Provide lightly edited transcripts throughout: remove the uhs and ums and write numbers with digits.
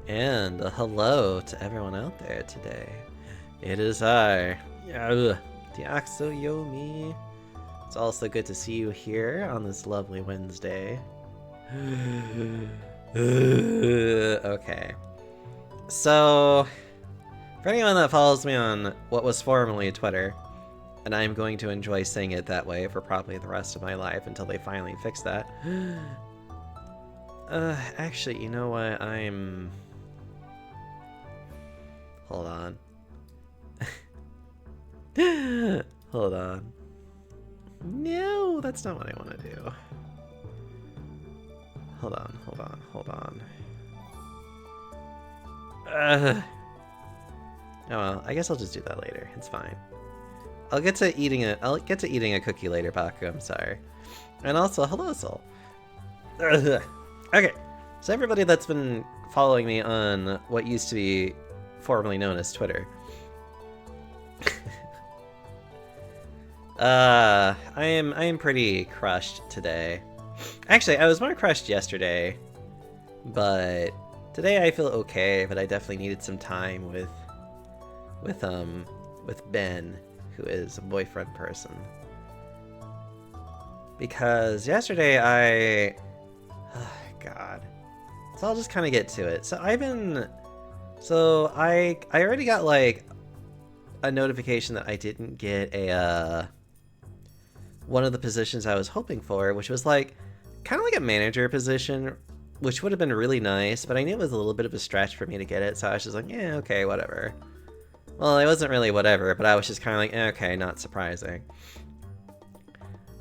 And a hello to everyone out there today. It is I, Diaxoyomi. It's also good to see you here on this lovely Wednesday. Okay. So, for anyone that follows me on what was formerly Twitter, and I'm going to enjoy saying it that way for probably the rest of my life until they finally fix that. Actually, you know what? Hold on. Hold on. No, that's not what I want to do. Hold on. Oh well, I guess I'll just do that later. It's fine. I'll get to eating a cookie later, Baku. I'm sorry. And also, hello, Soul. Okay, so everybody that's been following me on what used to be formerly known as Twitter. I am pretty crushed today. Actually, I was more crushed yesterday, but today I feel okay, but I definitely needed some time with Ben, who is a boyfriend person. Because yesterday oh, God. So I'll just kind of get to it. So I already got like a notification that I didn't get a one of the positions I was hoping for, which was like kind of like a manager position, which would have been really nice, but I knew it was a little bit of a stretch for me to get it, so I was just like, yeah, okay, whatever. Well, it wasn't really whatever, but I was just kind of like, okay, not surprising.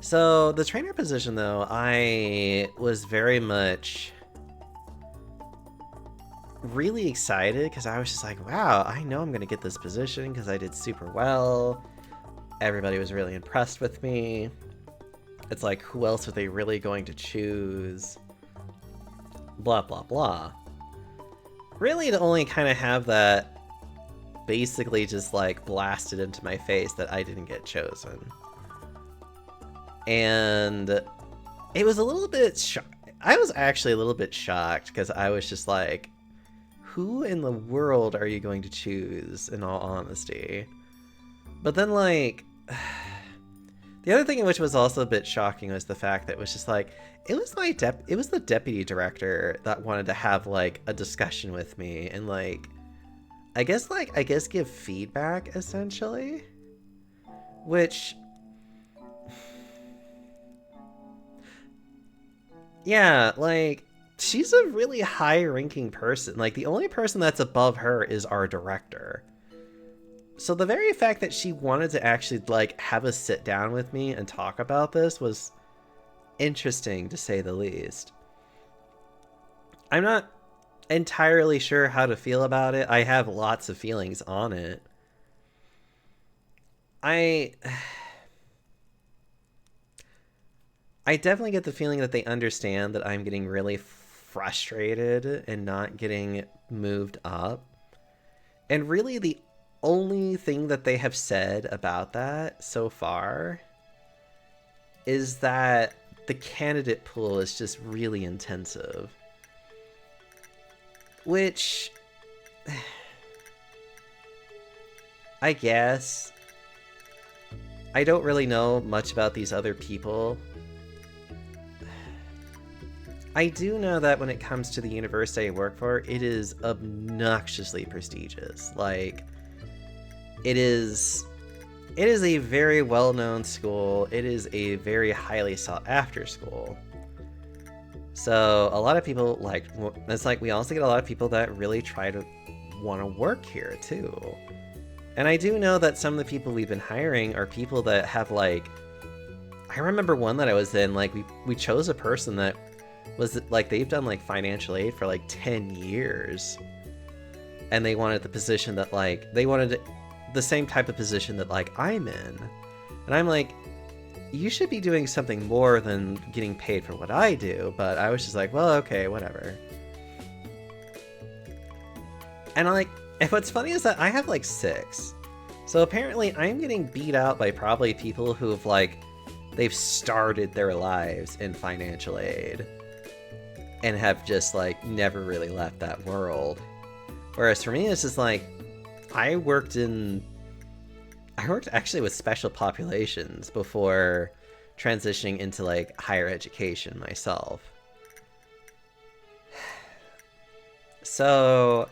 So the trainer position, though, I was very much really excited because I was just like, wow, I know I'm going to get this position because I did super well. Everybody was really impressed with me. It's like, who else are they really going to choose? Blah, blah, blah. Really to only kind of have that basically just like blasted into my face that I didn't get chosen. And it was a little bit I was actually a little bit shocked because I was just like, who in the world are you going to choose, in all honesty? But then, like, the other thing which was also a bit shocking was the fact that it was just like, it was the deputy director that wanted to have like a discussion with me and like, I guess give feedback essentially, which, yeah, like, she's a really high-ranking person. Like, the only person that's above her is our director. So the very fact that she wanted to actually, like, have a sit down with me and talk about this was interesting, to say the least. I'm not entirely sure how to feel about it. I have lots of feelings on it. I definitely get the feeling that they understand that I'm getting really frustrated and not getting moved up. And really the only thing that they have said about that so far is that the candidate pool is just really intensive. Which, I guess, I don't really know much about these other people. I do know that when it comes to the university I work for, it is obnoxiously prestigious. Like, it is a very well-known school. It is a very highly sought-after school. So a lot of people, like, it's like we also get a lot of people that really try to want to work here too. And I do know that some of the people we've been hiring are people that have, like, I remember one that I was in, like, we chose a person that was, like, they've done, like, financial aid for, like, 10 years. And they wanted the position that, like, they wanted the same type of position that, like, I'm in. And I'm like, you should be doing something more than getting paid for what I do. But I was just like, well, okay, whatever. And, like, and what's funny is that I have, like, 6. So apparently I'm getting beat out by probably people who've, like, they've started their lives in financial aid and have just, like, never really left that world. Whereas for me, it's just like, I worked actually with special populations before transitioning into, like, higher education myself. So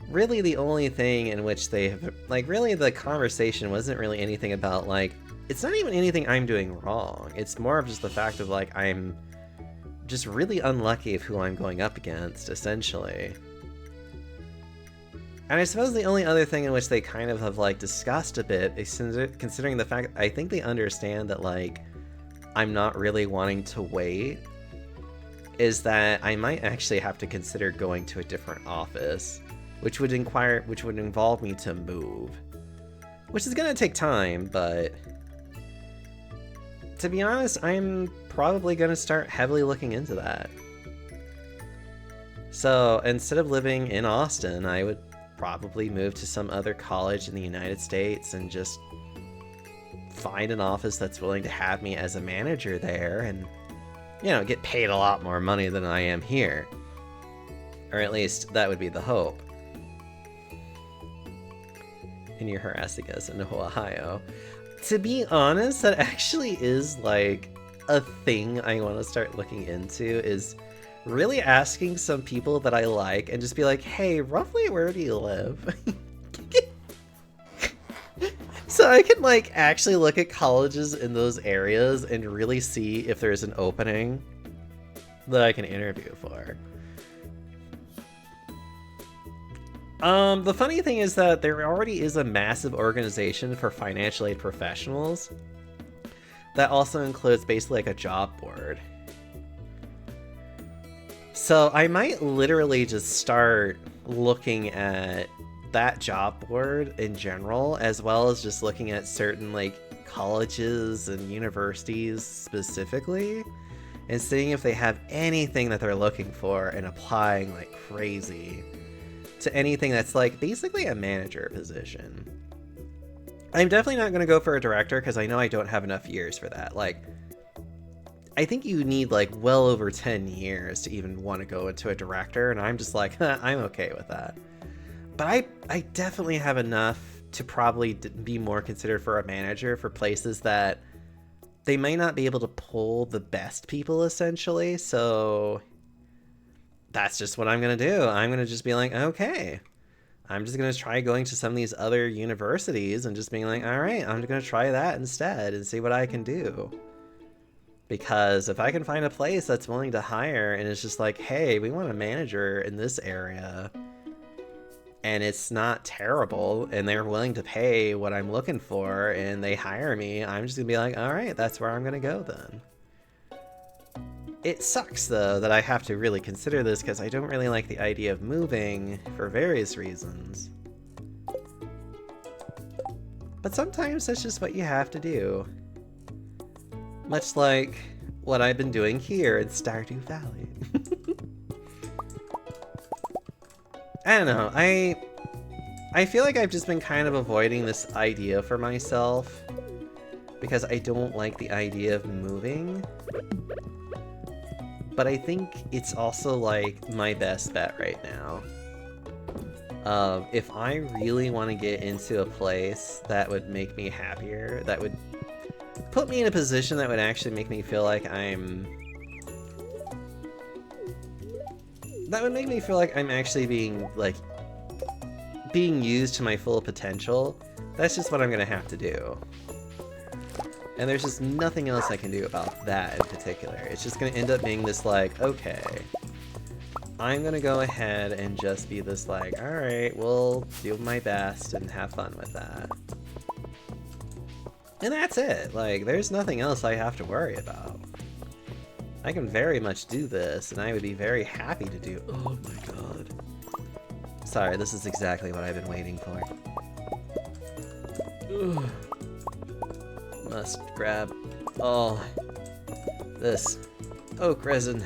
really the only thing in which they have, like, really the conversation wasn't really anything about, like, it's not even anything I'm doing wrong. It's more of just the fact of, like, I'm just really unlucky of who I'm going up against, essentially. And I suppose the only other thing in which they kind of have, like, discussed a bit is considering the fact I think they understand that, like, I'm not really wanting to wait, is that I might actually have to consider going to a different office, which would involve me to move. Which is gonna take time, but to be honest, I'm probably gonna start heavily looking into that. So instead of living in Austin, I would probably move to some other college in the United States and just find an office that's willing to have me as a manager there and you know, get paid a lot more money than I am here. Or at least that would be the hope. And you're harassing us in Ohio. To be honest, that actually is like a thing I want to start looking into, is really asking some people that I like and just be like, hey, roughly where do you live? So I can like actually look at colleges in those areas and really see if there's an opening that I can interview for. The funny thing is that there already is a massive organization for financial aid professionals that also includes basically like a job board. So I might literally just start looking at that job board in general, as well as just looking at certain like colleges and universities specifically, and seeing if they have anything that they're looking for and applying like crazy to anything that's like basically a manager position. I'm definitely not going to go for a director because I know I don't have enough years for that. Like, I think you need like well over 10 years to even want to go into a director, and I'm just like, I'm okay with that. But I definitely have enough to probably be more considered for a manager for places that they might not be able to pull the best people, essentially. So that's just what I'm going to do. I'm going to just be like, okay, I'm just going to try going to some of these other universities and just being like, all right, I'm going to try that instead and see what I can do. Because if I can find a place that's willing to hire and it's just like, hey, we want a manager in this area, and it's not terrible, and they're willing to pay what I'm looking for, and they hire me, I'm just going to be like, all right, that's where I'm going to go then. It sucks, though, that I have to really consider this because I don't really like the idea of moving for various reasons. But sometimes that's just what you have to do. Much like what I've been doing here in Stardew Valley. I don't know, I feel like I've just been kind of avoiding this idea for myself because I don't like the idea of moving. But I think it's also like my best bet right now. If I really want to get into a place that would make me happier, that would put me in a position that would actually make me feel like I'm actually being used to my full potential, that's just what I'm gonna have to do. And there's just nothing else I can do about that in particular. It's just gonna end up being this like, okay, I'm gonna go ahead and just be this like, alright, we'll do my best and have fun with that. And that's it. Like, there's nothing else I have to worry about. I can very much do this, and I would be very happy to do. Oh my god. Sorry, this is exactly what I've been waiting for. Ugh. Must grab all this oak resin.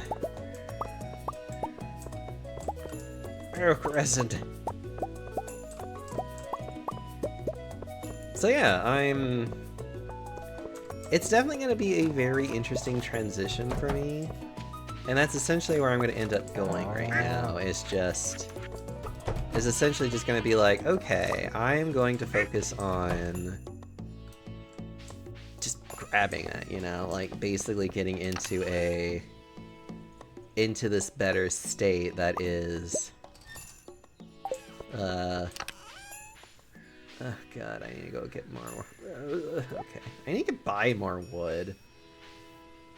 Oak resin. So yeah, it's definitely going to be a very interesting transition for me. And that's essentially where I'm going to end up going right now, is essentially just going to be like, okay, I'm going to focus on just grabbing it, you know, like basically getting into this better state that is, oh god, I need to go get more, okay, I need to buy more wood.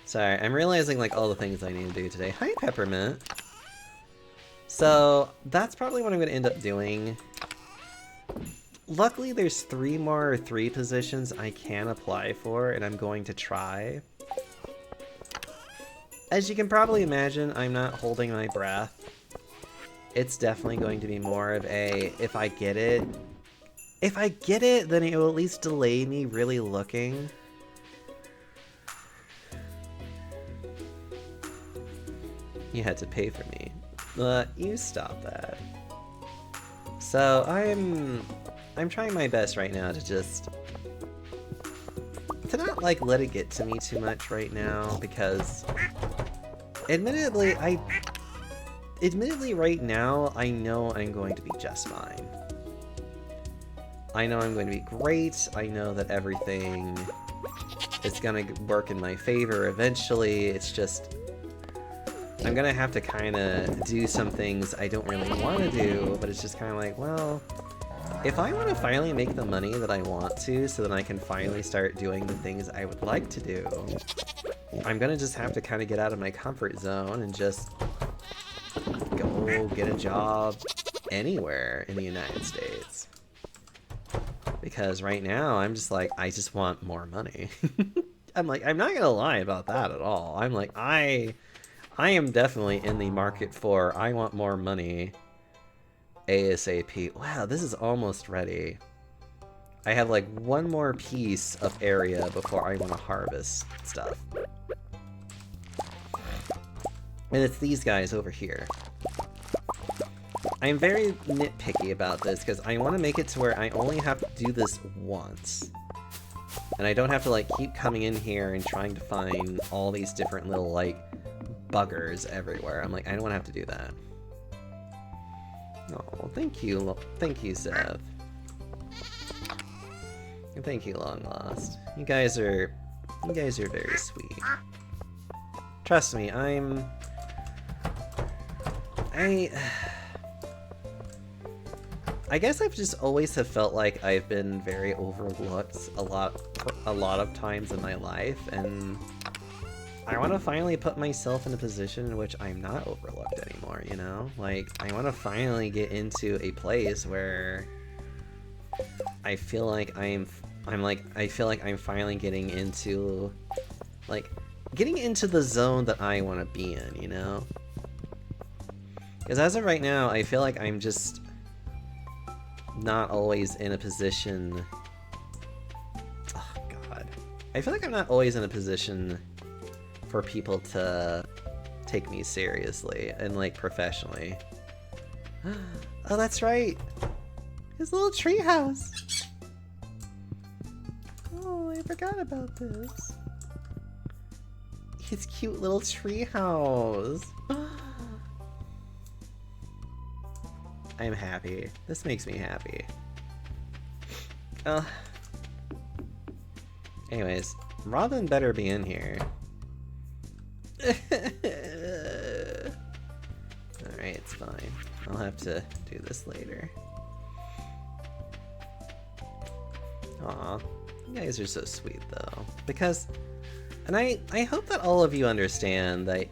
Sorry, I'm realizing like all the things I need to do today. Hi, Peppermint. So that's probably what I'm going to end up doing. Luckily, there's 3 more 3 positions I can apply for, and I'm going to try. As you can probably imagine, I'm not holding my breath. It's definitely going to be more of a, if I get it, then it will at least delay me really looking. You had to pay for me. You stop that. So I'm trying my best right now to not like let it get to me too much right now, because Admittedly, right now, I know I'm going to be just fine. I know I'm going to be great. I know that everything is going to work in my favor eventually. It's just, I'm going to have to kind of do some things I don't really want to do, but it's just kind of like, well, if I want to finally make the money that I want to so that I can finally start doing the things I would like to do, I'm going to just have to kind of get out of my comfort zone and just go get a job anywhere in the United States. Because right now, I'm just like, I just want more money. I'm like, I'm not going to lie about that at all. I'm like, I am definitely in the market for, I want more money ASAP. Wow, this is almost ready. I have like one more piece of area before I want to harvest stuff. And it's these guys over here. I'm very nitpicky about this because I want to make it to where I only have to do this once. And I don't have to like keep coming in here and trying to find all these different little like buggers everywhere. I'm like, I don't want to have to do that. Oh, thank you, Seth. And thank you, Long Lost. You guys are very sweet. Trust me, I guess I've just always have felt like I've been very overlooked a lot of times in my life, and I want to finally put myself in a position in which I'm not overlooked anymore, you know? Like, I want to finally get into a place where I feel like I feel like I'm finally getting into the zone that I want to be in, you know? Because as of right now, I feel like I'm just not always in a position... Oh, God. I feel like I'm not always in a position for people to take me seriously and, like, professionally. Oh, that's right! His little treehouse! Oh, I forgot about this. His cute little treehouse! I'm happy. This makes me happy. Anyways, Robin better be in here. Alright, it's fine. I'll have to do this later. Aw, you guys are so sweet though. Because, and I hope that all of you understand that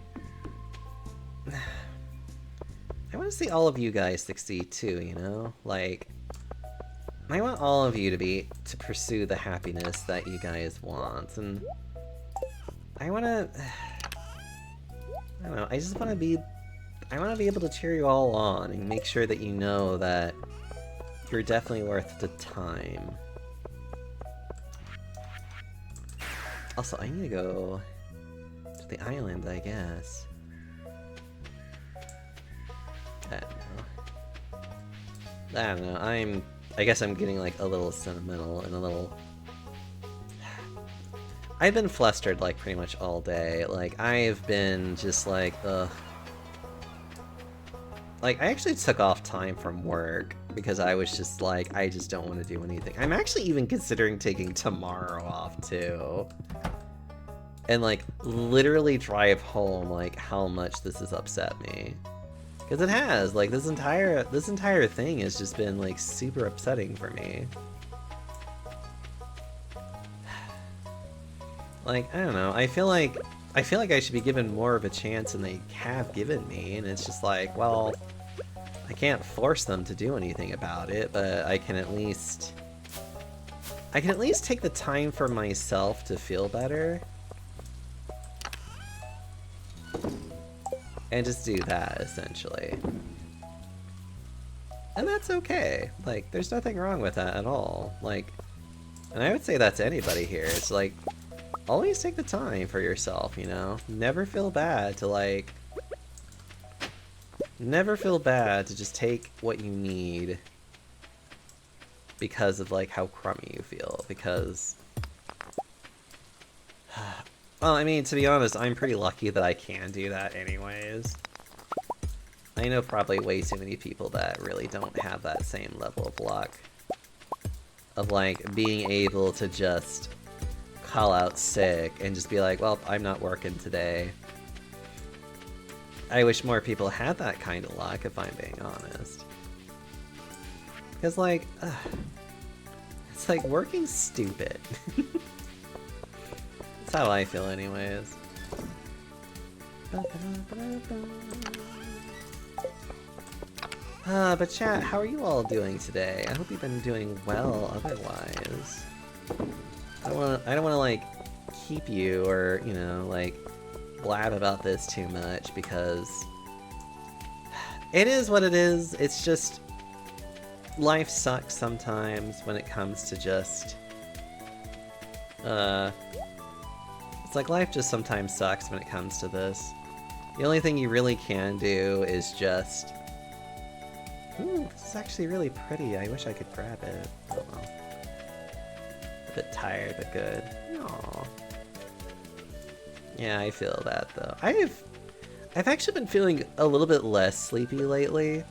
I want to see all of you guys succeed too, you know? Like, I want all of you to pursue the happiness that you guys want, and I want to, I don't know, I just want to be able to cheer you all on and make sure that you know that you're definitely worth the time. Also, I need to go to the island, I guess. I don't know. I guess I'm getting like a little sentimental and a little... I've been flustered like pretty much all day. Like, I've been just like, ugh. Like, I actually took off time from work because I was just like, I just don't want to do anything. I'm actually even considering taking tomorrow off too. And like, literally drive home like how much this has upset me. Because it has, like, this entire thing has just been, like, super upsetting for me. Like, I don't know, I feel like I should be given more of a chance than they have given me, and it's just like, well, I can't force them to do anything about it, but I can at least take the time for myself to feel better. And just do that, essentially. And that's okay. Like, there's nothing wrong with that at all. Like, and I would say that to anybody here. It's like, always take the time for yourself, you know? Never feel bad to, like... Never feel bad to just take what you need because of, like, how crummy you feel. Because... Well, I mean, to be honest, I'm pretty lucky that I can do that anyways. I know probably way too many people that really don't have that same level of luck. Of, like, being able to just call out sick and just be like, well, I'm not working today. I wish more people had that kind of luck, if I'm being honest. Because, like, it's like working's stupid. That's how I feel anyways. But chat, how are you all doing today? I hope you've been doing well otherwise. I don't wanna like keep you or, you know, like blab about this too much because it is what it is. It's just life sucks sometimes when it comes to just it's like life just sometimes sucks when it comes to this. The only thing you really can do is just... Ooh, this is actually really pretty. I wish I could grab it. Oh well. A bit tired, but good. Aww. Yeah, I feel that though. I've actually been feeling a little bit less sleepy lately.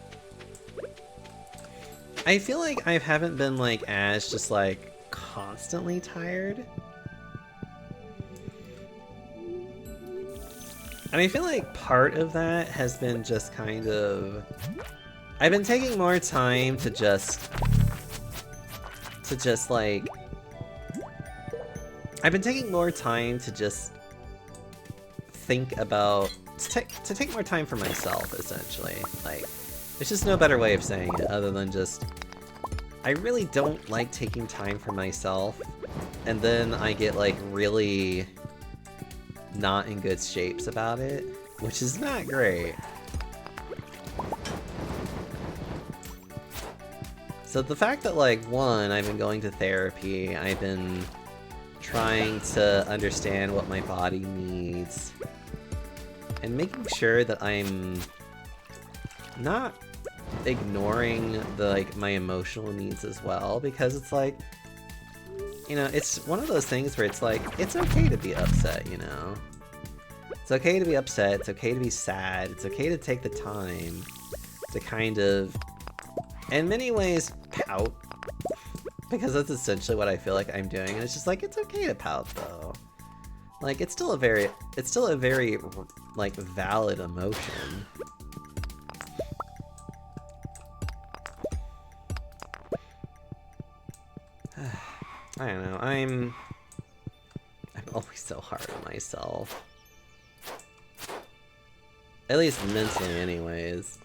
I feel like I haven't been like as just like constantly tired. And I feel like part of that has been just kind of... I've been taking more time to just like... I've been taking more time to just think about... to take more time for myself, essentially. Like, there's just no better way of saying it other than just... I really don't like taking time for myself, and then I get like really not in good shapes about it, which is not great. So the fact that like, one, I've been going to therapy, I've been trying to understand what my body needs, and making sure that I'm not ignoring the like my emotional needs as well, because it's like, you know, it's one of those things where it's like, it's okay to be upset, you know? It's okay to be upset, it's okay to be sad, it's okay to take the time to kind of, in many ways, pout. Because that's essentially what I feel like I'm doing, and it's just like, it's okay to pout though. Like, it's still a very, like, valid emotion. I don't know, I'm always so hard on myself. At least mentally anyways.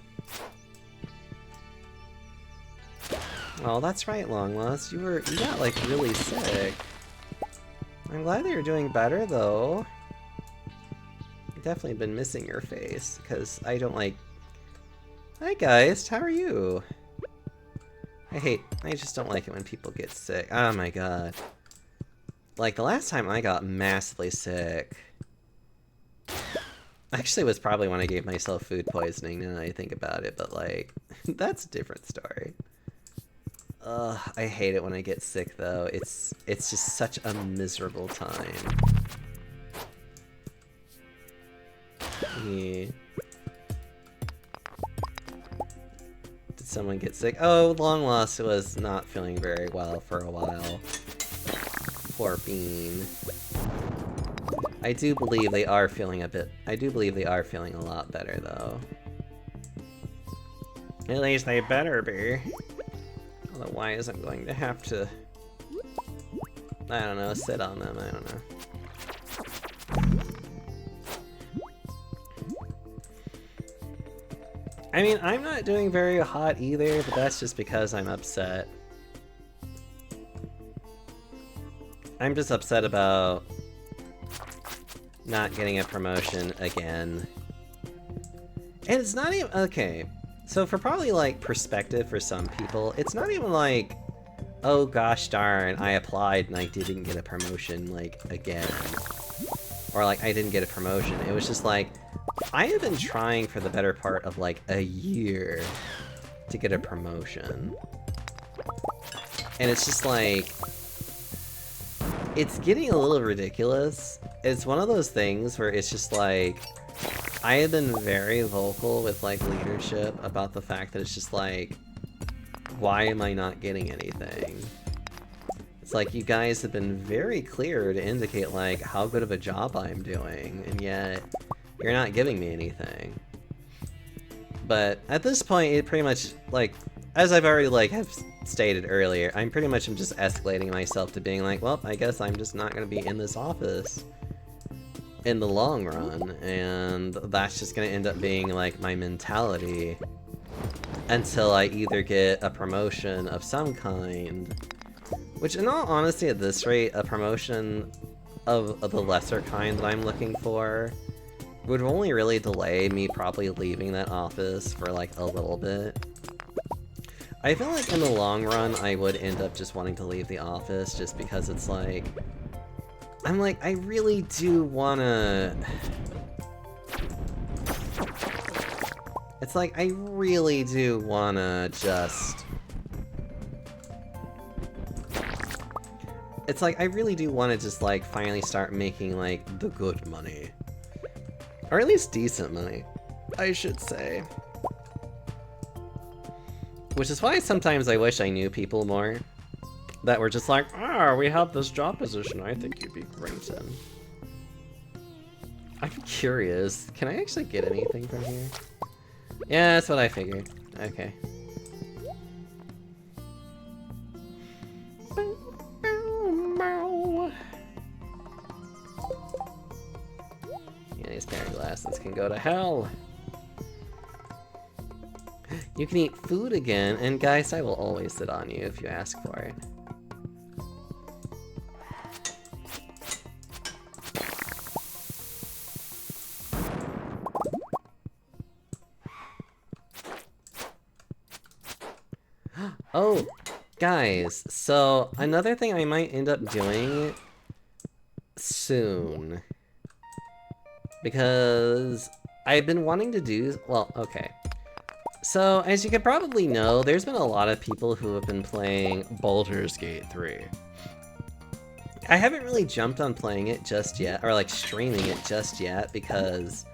Oh, that's right, Longlost. You got like really sick. I'm glad that you're doing better though. I've definitely been missing your face, because I don't like... Hi guys, how are you? I just don't like it when people get sick. Oh my god. Like, the last time I got massively sick... Actually, it was probably when I gave myself food poisoning, now that I think about it, but like, that's a different story. Ugh, I hate it when I get sick though. It's just such a miserable time. Yeah. Did someone get sick? Oh, Longlost was not feeling very well for a while. Poor Bean. I do believe they are feeling a lot better though. At least they better be. Otherwise I'm going to have to, I don't know, sit on them, I don't know. I mean, I'm not doing very hot either, but that's just because I'm upset. I'm just upset about not getting a promotion again. And it's not even, okay. So for probably like perspective for some people, it's not even like, oh gosh darn, I applied and I didn't get a promotion like again. Or like I didn't get a promotion. It was just like, I have been trying for the better part of like a year to get a promotion. And it's just like, it's getting a little ridiculous, it's one of those things where it's just like, I have been very vocal with like leadership about the fact that it's just like, why am I not getting anything? It's like you guys have been very clear to indicate like how good of a job I'm doing, and yet you're not giving me anything. But at this point, it pretty much, like, as I've already like have stated earlier, I'm pretty much just escalating myself to being like, well, I guess I'm just not gonna be in this office in the long run, and that's just gonna end up being like my mentality until I either get a promotion of some kind, which in all honesty at this rate, a promotion of the lesser kind that I'm looking for would only really delay me probably leaving that office for like a little bit. I feel like in the long run I would end up just wanting to leave the office just because it's like, I'm like, I really do wanna... It's like, I really do wanna just... It's like, I really do wanna just like finally start making like the good money. Or at least decent money, I should say. Which is why sometimes I wish I knew people more that were just like, ah, we have this job position I think you'd be great in. I'm curious, can I actually get anything from here? Yeah, that's what I figured. Okay. Yeah, these pair of glasses can go to hell. You can eat food again, and guys, I will always sit on you if you ask for it. Oh, guys, so another thing I might end up doing soon, because I've been wanting to do, well, okay. So, as you could probably know, there's been a lot of people who have been playing Baldur's Gate 3. I haven't really jumped on playing it just yet, or like streaming it just yet, because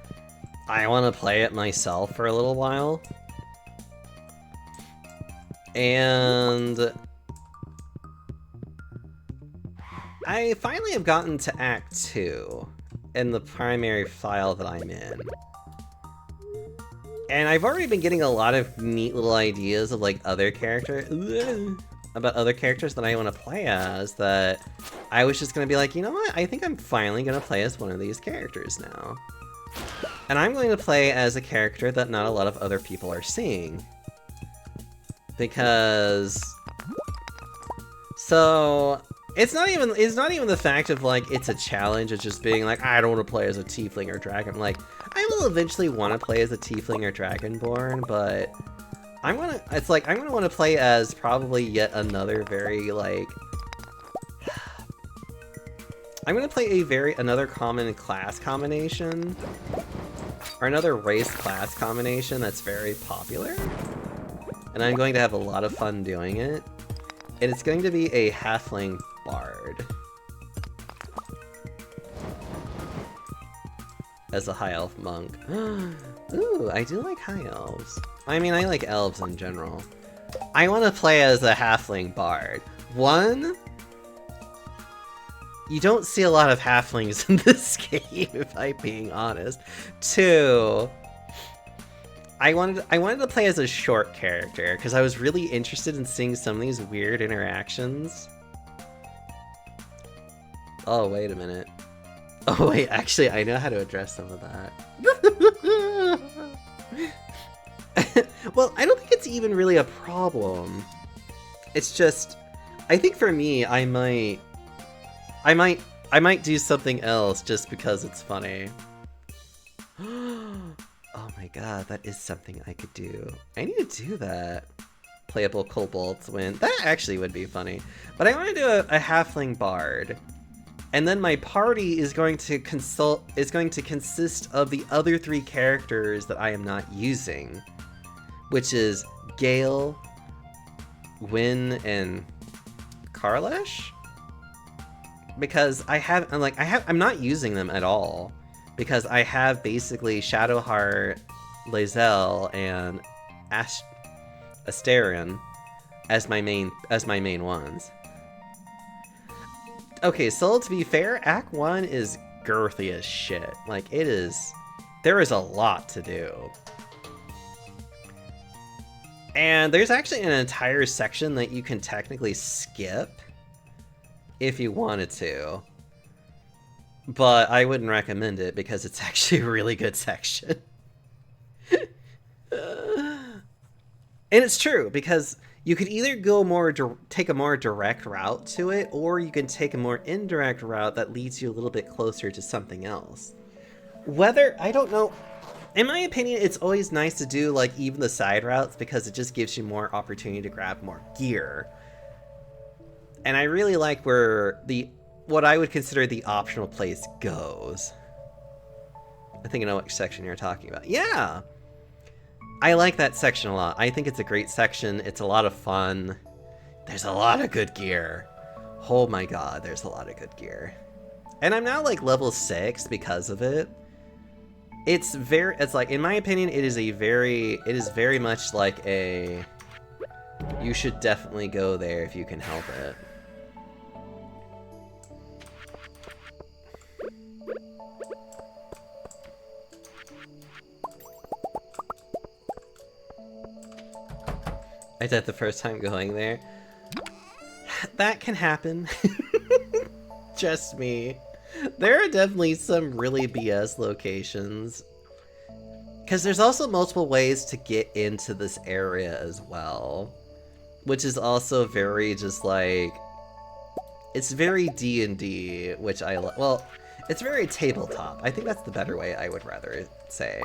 I want to play it myself for a little while. And I finally have gotten to Act 2 in the primary file that I'm in. And I've already been getting a lot of neat little ideas of like other characters, about other characters that I want to play as, that I was just going to be like, you know what, I think I'm finally going to play as one of these characters now. And I'm going to play as a character that not a lot of other people are seeing. Because... So... It's not even the fact of like it's a challenge of just being like, I don't want to play as a tiefling or dragon. Like, I will eventually want to play as a tiefling or dragonborn, but I'm gonna want to play as probably yet another very like I'm gonna play another common class combination, or another race class combination that's very popular, and I'm going to have a lot of fun doing it. And it's going to be a halfling bard as a high elf monk. Ooh, I do like high elves. I mean, I like elves in general. I want to play as a halfling bard. One, you don't see a lot of halflings in this game, if I'm being honest. Two, I wanted to play as a short character because I was really interested in seeing some of these weird interactions. Oh, wait a minute. Oh, wait, actually, I know how to address some of that. Well, I don't think it's even really a problem. It's just, I think for me, I might do something else just because it's funny. Oh my god, that is something I could do. I need to do that. Playable kobolds win. That actually would be funny. But I want to do a halfling bard. And then my party is going to consist of the other three characters that I am not using, which is Gale, Wynn, and Karlesh? because I'm not using them at all, because I have basically Shadowheart, Lae'zel, and Astarion as my main ones. Okay, so to be fair, Act 1 is girthy as shit. Like, there is a lot to do. And there's actually an entire section that you can technically skip if you wanted to. But I wouldn't recommend it because it's actually a really good section. And it's true, because you could either go take a more direct route to it, or you can take a more indirect route that leads you a little bit closer to something else. I don't know. In my opinion, it's always nice to do like even the side routes, because it just gives you more opportunity to grab more gear. And I really like where what I would consider the optional place goes. I think I know which section you're talking about. Yeah! I like that section a lot. I think it's a great section. It's a lot of fun. There's a lot of good gear. Oh my god, there's a lot of good gear. And I'm now like level 6 because of it. It's like, in my opinion, it is very much like you should definitely go there if you can help it. I died the first time going there. That can happen. Just me. There are definitely some really BS locations. Because there's also multiple ways to get into this area as well. Which is also very just like... It's very D&D, which I love. Well, it's very tabletop. I think that's the better way I would rather say.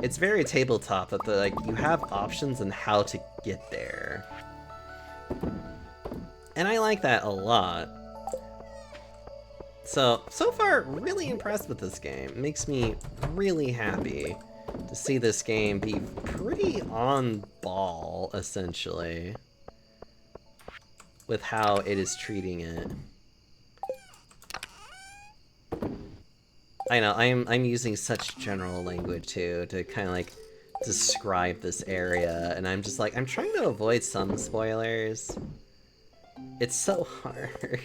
It's very tabletop that you have options on how to get there. And I like that a lot. So far, really impressed with this game. It makes me really happy to see this game be pretty on ball, essentially, with how it is treating it. I know, I'm using such general language, too, to kind of, like, describe this area, and I'm just like, I'm trying to avoid some spoilers. It's so hard.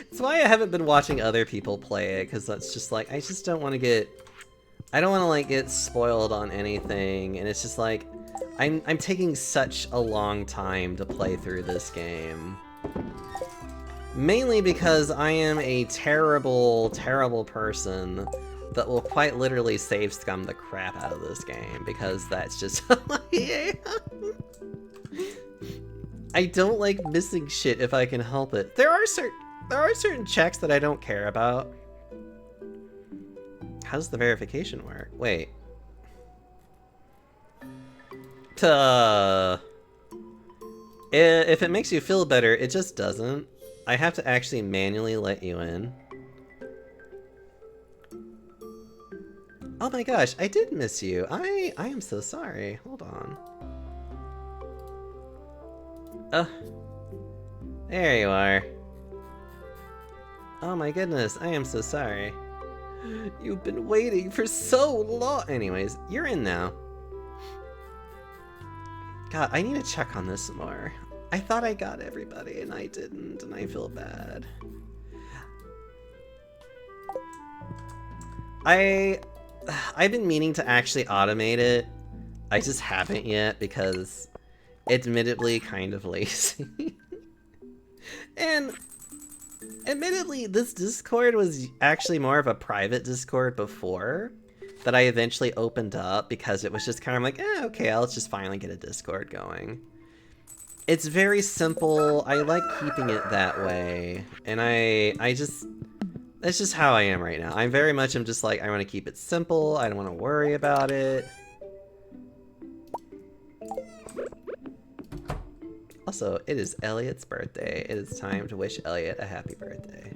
It's why I haven't been watching other people play it, because that's just like, I just don't want to get... I don't want to, like, get spoiled on anything, and it's just like, I'm taking such a long time to play through this game. Mainly because I am a terrible, terrible person that will quite literally save scum the crap out of this game, because that's just how I am. I don't like missing shit if I can help it. There are certain checks that I don't care about. How does the verification work? Wait. If it makes you feel better, it just doesn't. I have to actually manually let you in. Oh my gosh, I did miss you. I am so sorry. Hold on. There you are. Oh my goodness, I am so sorry. You've been waiting for so long. Anyways, you're in now. God, I need to check on this more. I thought I got everybody and I didn't, and I feel bad. I've been meaning to actually automate it. I just haven't yet because admittedly kind of lazy. And admittedly, this Discord was actually more of a private Discord before that I eventually opened up because it was just kind of like, okay, I'll just finally get a Discord going. It's very simple. I like keeping it that way. And that's just how I am right now. I'm just like, I want to keep it simple. I don't want to worry about it. Also, it is Elliot's birthday. It is time to wish Elliot a happy birthday.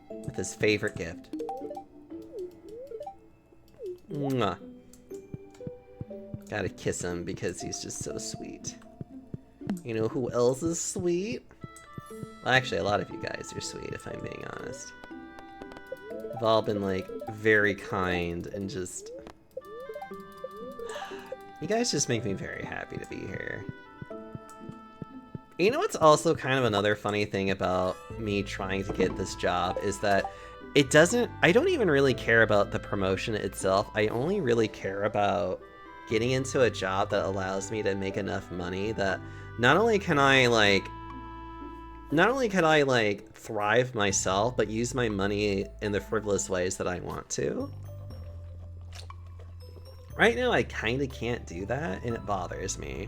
With his favorite gift. Mwah. Gotta kiss him because he's just so sweet. You know who else is sweet? Well, actually, a lot of you guys are sweet, if I'm being honest. You've all been, like, very kind and just... You guys just make me very happy to be here. You know what's also kind of another funny thing about me trying to get this job is that I don't even really care about the promotion itself. I only really care about getting into a job that allows me to make enough money that not only can I thrive myself, but use my money in the frivolous ways that I want to. Right now, I kind of can't do that, and it bothers me.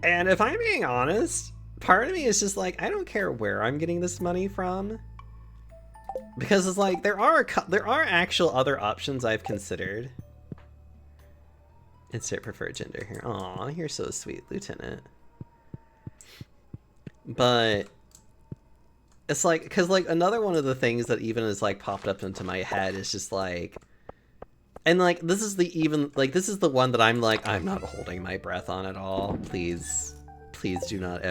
And if I'm being honest, part of me is just like, I don't care where I'm getting this money from. Because it's like, there are actual other options I've considered. Insert preferred gender here. Aw, you're so sweet, Lieutenant. But it's like, because like another one of the things that even is like popped up into my head is just like, and like this is the one that I'm like, I'm not holding my breath on at all. Please do not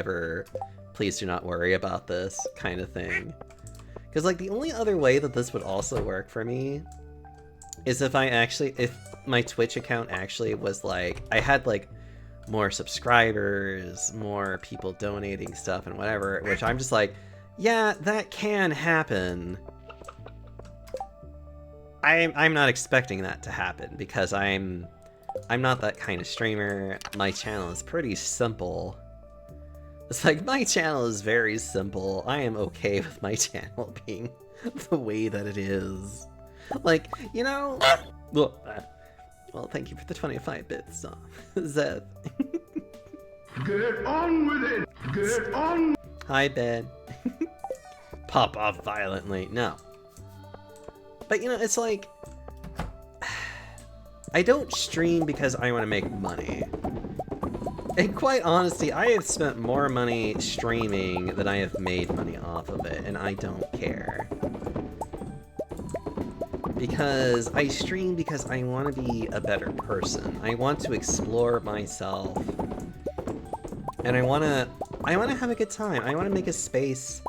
worry about this kind of thing. Because like the only other way that this would also work for me is if my Twitch account actually was like, I had like more subscribers, more people donating stuff and whatever, which I'm just like, yeah, that can happen. I'm not expecting that to happen because I'm not that kind of streamer. My channel is pretty simple. It's like, my channel is very simple. I am okay with my channel being the way that it is. Like, you know, well, thank you for the 25 bits, Zeth. Get on with it! Get on! Hi, Ben. Pop off violently. No. But, you know, it's like, I don't stream because I want to make money. In quite honesty, I have spent more money streaming than I have made money off of it, and I don't care. Because I stream because I want to be a better person. I want to explore myself. And I want to have a good time. I want to make a space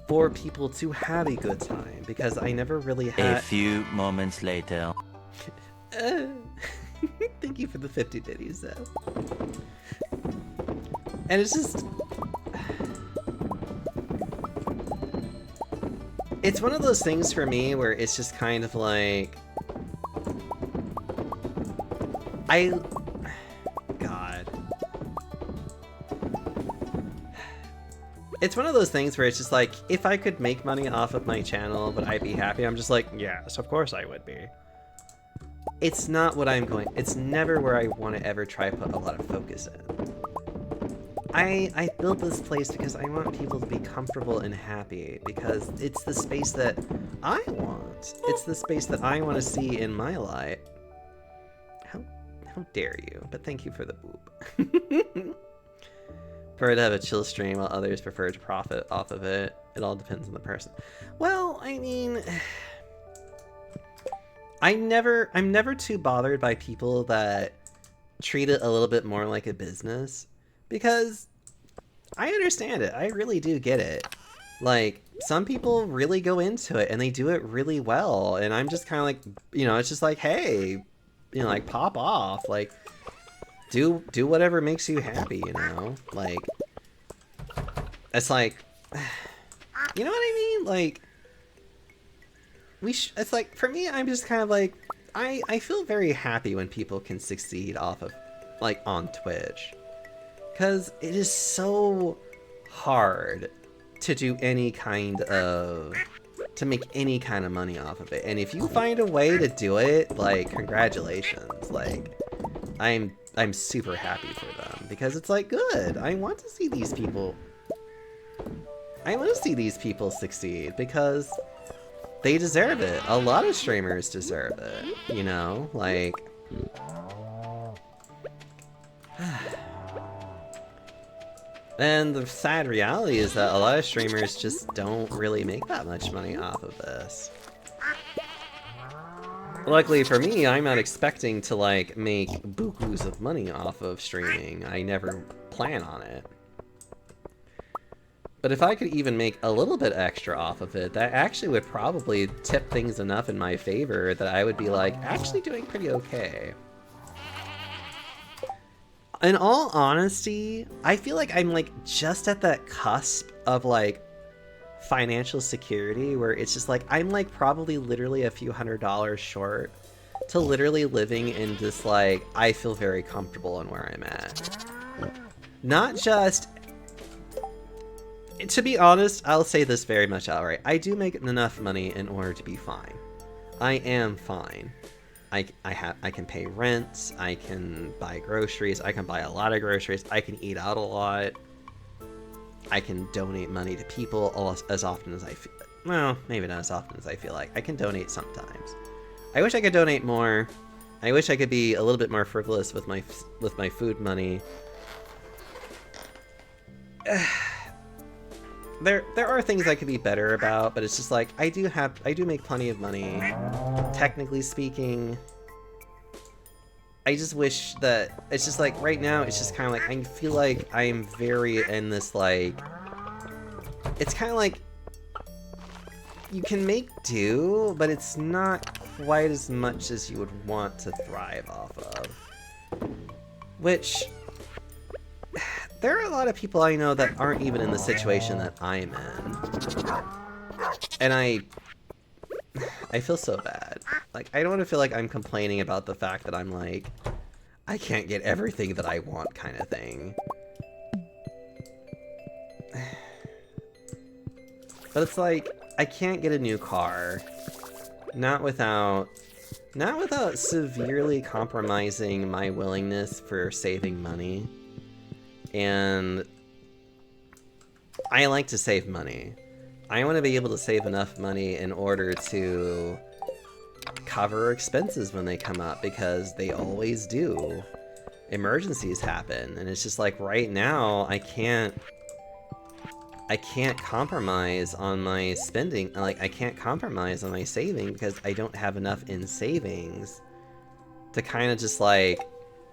for people to have a good time, because I never really had... A few moments later. Thank you for the 50 biddies, though. And it's just... It's one of those things for me where it's just kind of like... God. It's one of those things where it's just like, if I could make money off of my channel, would I be happy? I'm just like, yes, of course I would be. It's not what it's never where I want to ever try to put a lot of focus in. I built this place because I want people to be comfortable and happy, because it's the space that I want. It's the space that I want to see in my life. How dare you? But thank you for the boop. Prefer to have a chill stream while others prefer to profit off of it. It all depends on the person. Well, I mean, I'm never too bothered by people that treat it a little bit more like a business, because I understand it. I really do get it. Like, some people really go into it and they do it really well, and I'm just kind of like, you know, it's just like, hey, you know, like, pop off, like, do whatever makes you happy, you know? Like, it's like, you know what I mean? Like, it's like, for me, I'm just kind of like, I feel very happy when people can succeed off of, like, on Twitch. Because it is so hard to do any kind of, to make any kind of money off of it. And if you find a way to do it, like, congratulations. Like, I'm super happy for them, because it's like, good. I want to see these people. I want to see these people succeed, because they deserve it. A lot of streamers deserve it, you know? Like, and the sad reality is that a lot of streamers just don't really make that much money off of this. Luckily for me, I'm not expecting to, like, make bukus of money off of streaming. I never plan on it. But if I could even make a little bit extra off of it, that actually would probably tip things enough in my favor that I would be, like, actually doing pretty okay. In all honesty, I feel like I'm, like, just at that cusp of, like, financial security where it's just like I'm like probably literally a few $100s short to literally living in just like I feel very comfortable in where I'm at. Not just, to be honest, I'll say this very much outright. I do make enough money in order to be fine. I am fine. I can pay rent, I can buy groceries, I can buy a lot of groceries, I can eat out a lot. I can donate money to people as often as I feel. Well, maybe not as often as I feel like. I can donate sometimes. I wish I could donate more. I wish I could be a little bit more frivolous with my food money. There are things I could be better about, but it's just like I do make plenty of money. Technically speaking, I just wish that it's just like right now it's just kind of like I feel like I'm very in this like it's kind of like you can make do, but it's not quite as much as you would want to thrive off of. Which there are a lot of people I know that aren't even in the situation that I'm in. And I feel so bad. Like, I don't want to feel like I'm complaining about the fact that I'm like, I can't get everything that I want kind of thing. But it's like, I can't get a new car. Not without severely compromising my willingness for saving money. And I like to save money. I want to be able to save enough money in order to cover expenses when they come up, because they always do. Emergencies happen, and it's just like right now I can't compromise on my spending. Like, I can't compromise on my saving because I don't have enough in savings to kind of just like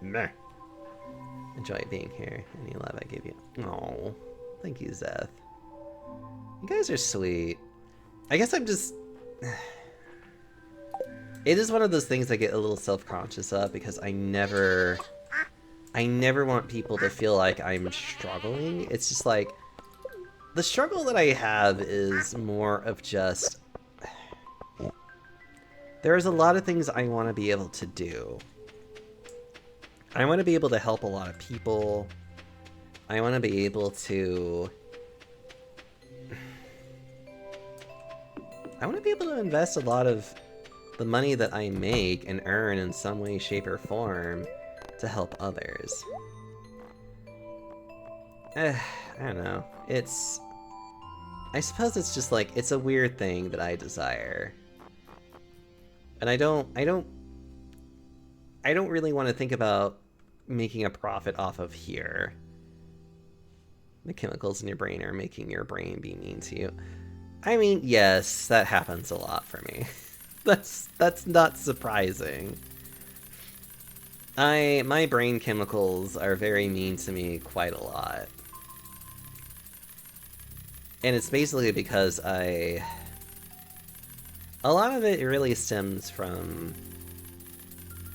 meh. Enjoy being here. Any love I give you. Oh, thank you, Zeth. You guys are sweet. I guess I'm just... It is one of those things I get a little self-conscious of because I never want people to feel like I'm struggling. It's just like, the struggle that I have is more of just... There's a lot of things I want to be able to do. I want to be able to help a lot of people. I want to be able to... I want to be able to invest a lot of the money that I make and earn in some way, shape, or form to help others. I don't know. I suppose it's just like, it's a weird thing that I desire. And I don't really want to think about making a profit off of here. The chemicals in your brain are making your brain be mean to you. I mean, yes, that happens a lot for me. That's not surprising. My brain chemicals are very mean to me quite a lot. And it's basically because a lot of it really stems from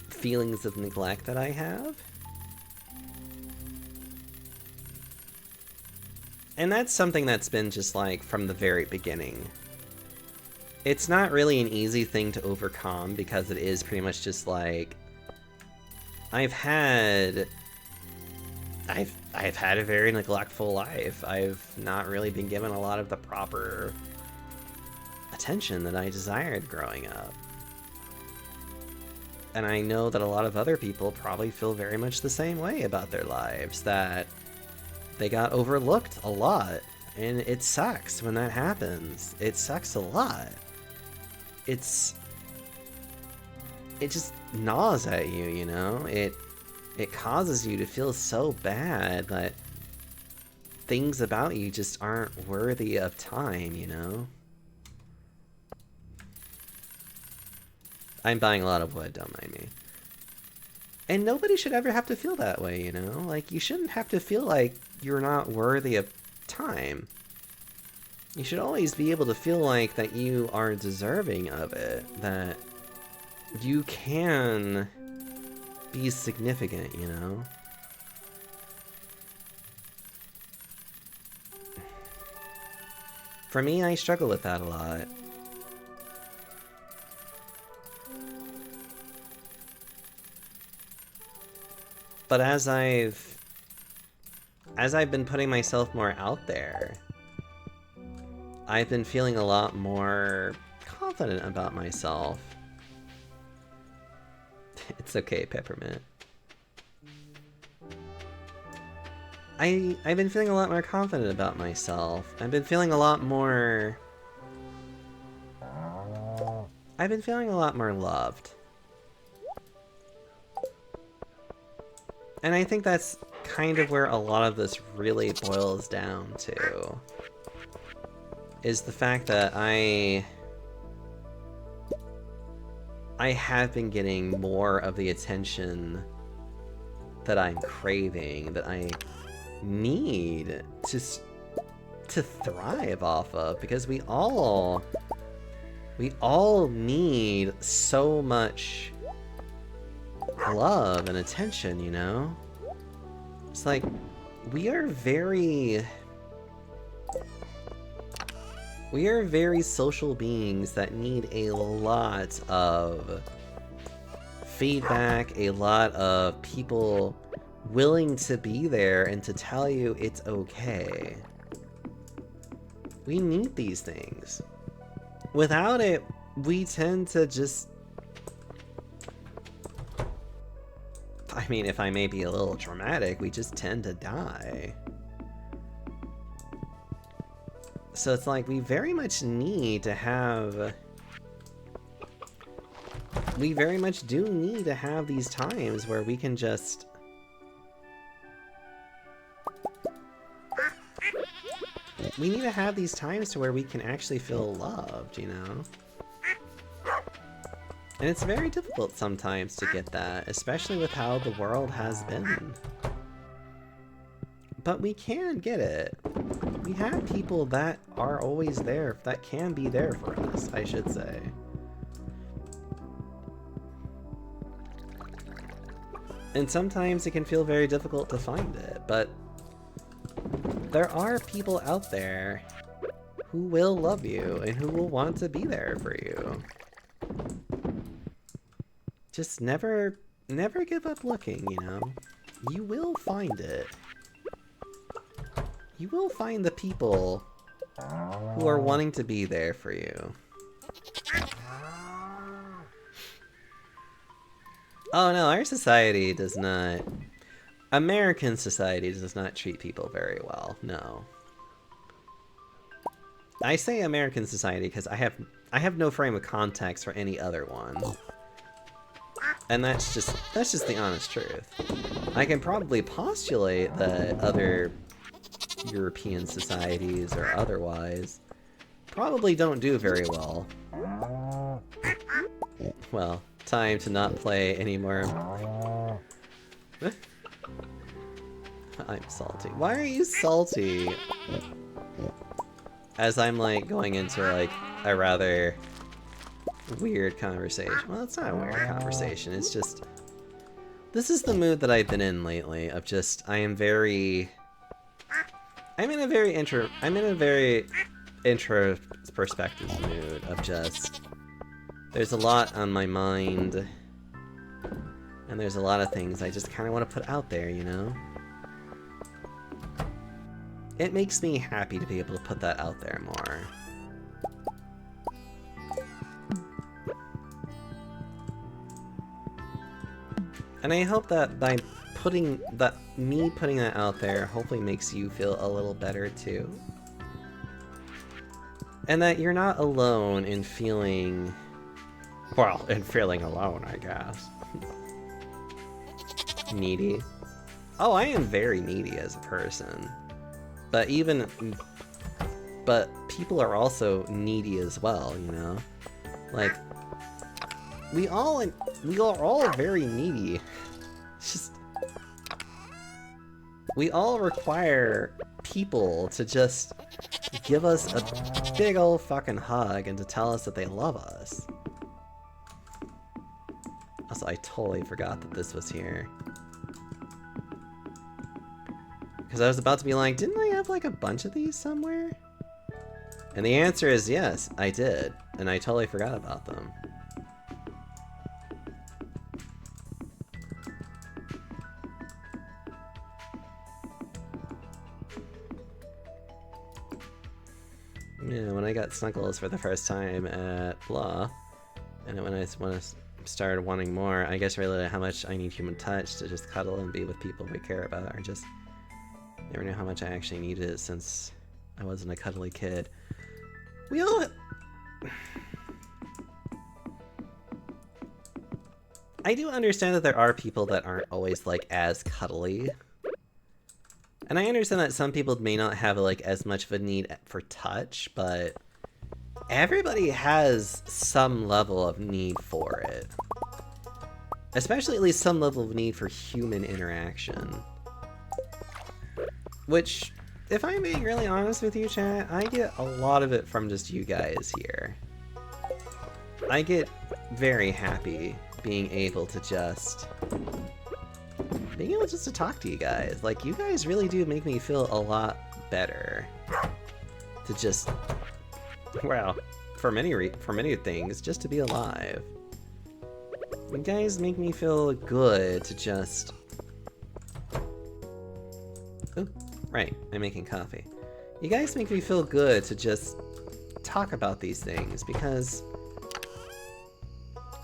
feelings of neglect that I have. And that's something that's been just like from the very beginning. It's not really an easy thing to overcome because it is pretty much just like I've had a very neglectful life. I've not really been given a lot of the proper attention that I desired growing up. And I know that a lot of other people probably feel very much the same way about their lives, that they got overlooked a lot. And it sucks when that happens. It sucks a lot. It just gnaws at you, you know? It causes you to feel so bad that things about you just aren't worthy of time, you know? I'm buying a lot of wood, don't mind me. And nobody should ever have to feel that way, you know? Like, you shouldn't have to feel like you're not worthy of time. You should always be able to feel like that you are deserving of it, that you can be significant, you know? For me, I struggle with that a lot. But as I've been putting myself more out there, I've been feeling a lot more confident about myself. It's okay, Peppermint. I've been feeling a lot more confident about myself. I've been feeling a lot more loved. And I think that's kind of where a lot of this really boils down to. Is the fact that I have been getting more of the attention that I'm craving, that I need to thrive off of, because we all need so much love and attention, you know? It's like, we are very social beings that need a lot of feedback, a lot of people willing to be there and to tell you it's okay. We need these things. Without it, we tend to just... I mean, if I may be a little dramatic, we just tend to die. So it's like, we very much need to have... We very much do need to have these times where we can just... We need to have these times to where we can actually feel loved, you know? And it's very difficult sometimes to get that, especially with how the world has been. But we can get it. We have people that are always there, that can be there for us, I should say. And sometimes it can feel very difficult to find it, but there are people out there who will love you and who will want to be there for you. Just never give up looking, you know? You will find it. You will find the people who are wanting to be there for you. Oh no, our society does not... American society does not treat people very well, no. I say American society because I have no frame of context for any other one. And that's just the honest truth. I can probably postulate that other European societies or otherwise probably don't do very well. Well, time to not play anymore. I'm salty. Why are you salty? As I'm like going into like a rather weird conversation. Well, it's not a weird conversation. It's just, this is the mood that I've been in lately. Of just, I'm in a very introspective mood of just, there's a lot on my mind, and there's a lot of things I just kind of want to put out there, you know? It makes me happy to be able to put that out there more. And I hope that by me putting that out there hopefully makes you feel a little better too. And that you're not alone in feeling... Well, in feeling alone, I guess. Needy. Oh, I am very needy as a person. But people are also needy as well, you know? Like, we are all very needy. It's just... We all require people to just give us a big old fucking hug and to tell us that they love us. Also, I totally forgot that this was here. Because I was about to be like, didn't I have like a bunch of these somewhere? And the answer is yes, I did. And I totally forgot about them. Yeah, when I got Snuggles for the first time at Blah, and when I started wanting more, I guess realized how much I need human touch to just cuddle and be with people we care about, or just never knew how much I actually needed it since I wasn't a cuddly kid. We all... I do understand that there are people that aren't always like as cuddly. And I understand that some people may not have like as much of a need for touch, but everybody has some level of need for it. Especially at least some level of need for human interaction. Which, if I'm being really honest with you, chat, I get a lot of it from just you guys here. I get very happy being able to just... being able just to talk to you guys. Like, you guys really do make me feel a lot better. To just... well, for many things, just to be alive. You guys make me feel good to just... oh, right, I'm making coffee. You guys make me feel good to just talk about these things, because...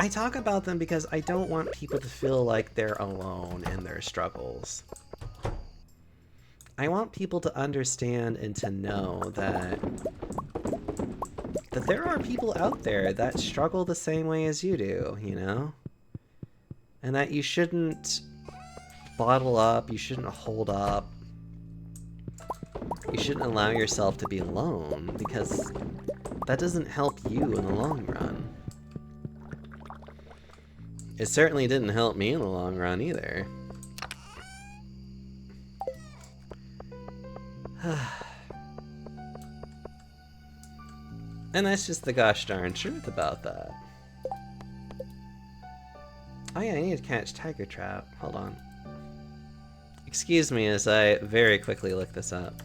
I talk about them because I don't want people to feel like they're alone in their struggles. I want people to understand and to know that there are people out there that struggle the same way as you do, you know? And that you shouldn't bottle up, you shouldn't hold up, you shouldn't allow yourself to be alone, because that doesn't help you in the long run. It certainly didn't help me in the long run either. And that's just the gosh darn truth about that. Oh yeah, I need to catch tiger trout. Hold on. Excuse me as I very quickly look this up.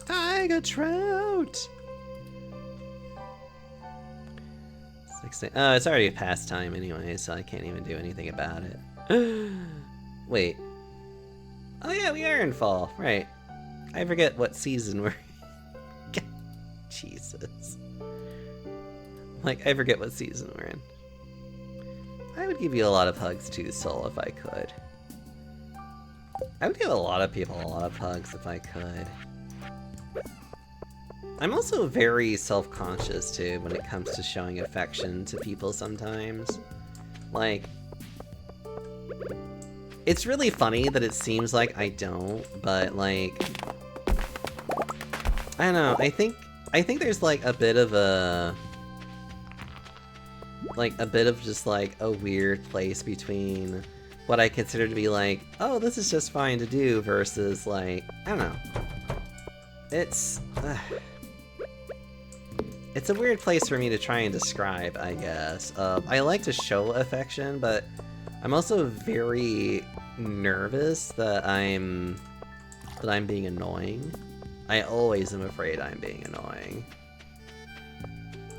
Tiger trout! Oh, it's already past time anyway, so I can't even do anything about it. Wait. Oh yeah, we are in fall, right. I forget what season we're in. Jesus. Like, I forget what season we're in. I would give you a lot of hugs too, Soul, if I could. I would give a lot of people a lot of hugs if I could. I'm also very self-conscious too when it comes to showing affection to people sometimes. Like, it's really funny that it seems like I don't, but like, I don't know, I think there's like a bit of a, just like a weird place between what I consider to be like, oh, this is just fine to do, versus like, I don't know. It's a weird place for me to try and describe, I guess. I like to show affection, but I'm also very nervous that I'm being annoying. I always am afraid I'm being annoying.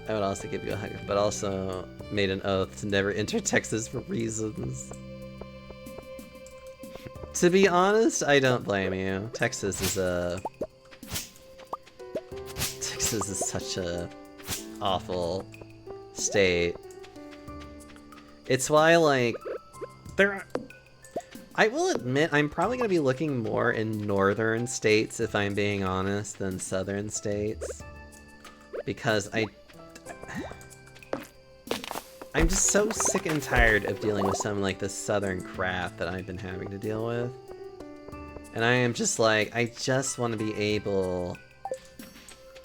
I would also give you a hug, but also made an oath to never enter Texas for reasons. To be honest, I don't blame you. Texas is such a awful state. It's why, like, I will admit, I'm probably going to be looking more in northern states, if I'm being honest, than southern states. Because I'm just so sick and tired of dealing with some, like, the southern crap that I've been having to deal with. And I am just like, I just want to be able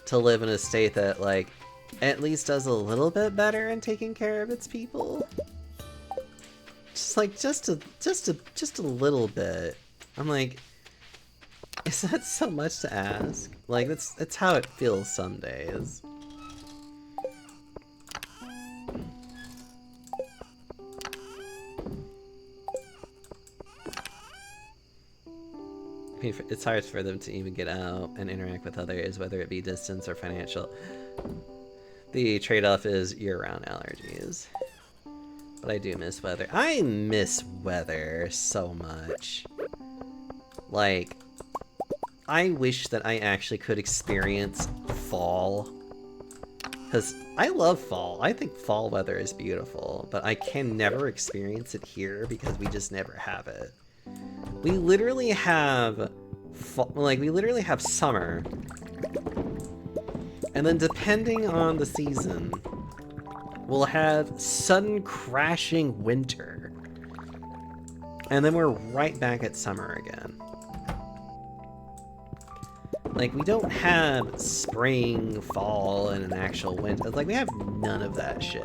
to live in a state that, like, at least does a little bit better in taking care of its people. Just like just a little bit. I'm like, is that so much to ask? Like that's how it feels some days. It's hard for them to even get out and interact with others, whether it be distance or financial. The trade-off is year-round allergies. But I do miss weather. I miss weather so much. Like, I wish that I actually could experience fall. Because I love fall. I think fall weather is beautiful, but I can never experience it here because we just never have it. We literally have summer, and then depending on the season, we'll have sudden crashing winter, and then we're right back at summer again. Like, we don't have spring, fall, and an actual winter. Like, we have none of that shit.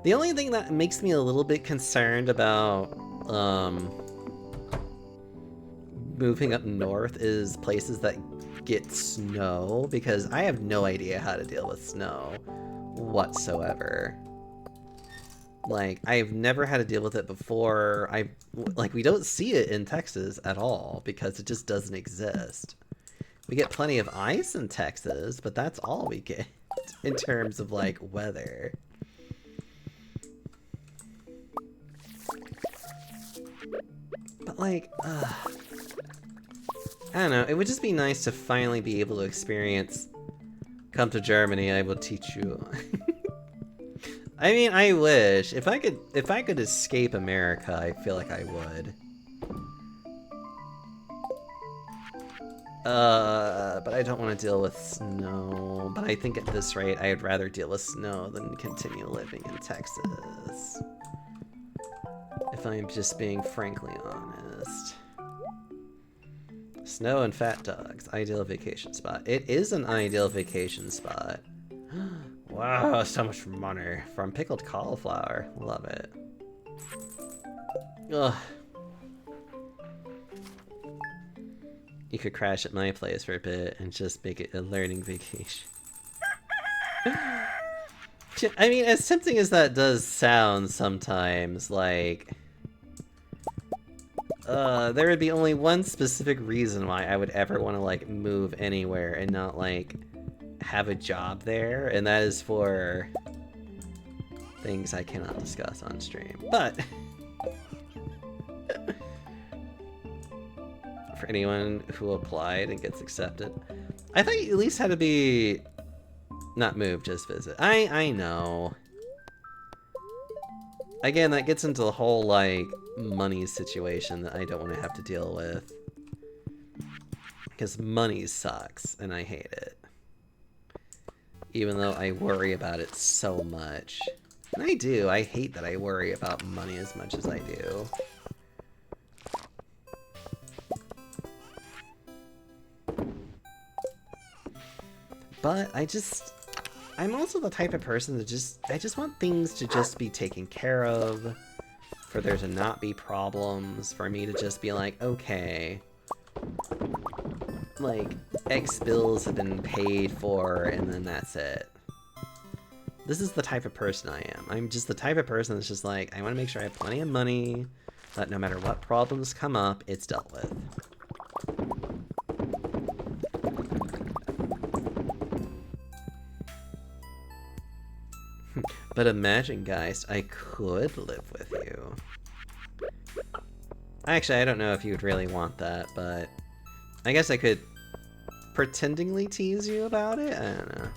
The only thing that makes me a little bit concerned about, moving up north is places that get snow, because I have no idea how to deal with snow whatsoever. Like, I've never had to deal with it before. We don't see it in Texas at all because it just doesn't exist. We get plenty of ice in Texas, but that's all we get in terms of, like, weather. But, like, I don't know, it would just be nice to finally be able to experience, come to Germany, I will teach you. I mean, I wish. If I could escape America, I feel like I would. But I don't want to deal with snow. But I think at this rate, I'd rather deal with snow than continue living in Texas. If I'm just being frankly honest. Snow and fat dogs, ideal vacation spot. It is an ideal vacation spot. Wow, so much money from pickled cauliflower. Love it. Ugh. You could crash at my place for a bit and just make it a learning vacation. I mean, as tempting as that does sound sometimes, like... there would be only one specific reason why I would ever want to, like, move anywhere and not, like, have a job there, and that is for things I cannot discuss on stream. But for anyone who applied and gets accepted, I thought you at least had to be not move, just visit. I know. Again, that gets into the whole, like, money situation that I don't want to have to deal with. Because money sucks, and I hate it. Even though I worry about it so much. And I do, I hate that I worry about money as much as I do. But I'm also the type of person that I just want things to just be taken care of, for there to not be problems, for me to just be like, okay, like, X bills have been paid for, and then that's it. This is the type of person I am. I'm just the type of person that's just like, I want to make sure I have plenty of money, that no matter what problems come up, it's dealt with. But imagine, guys, I could live with you. Actually, I don't know if you would really want that, but I guess I could pretendingly tease you about it? I don't know.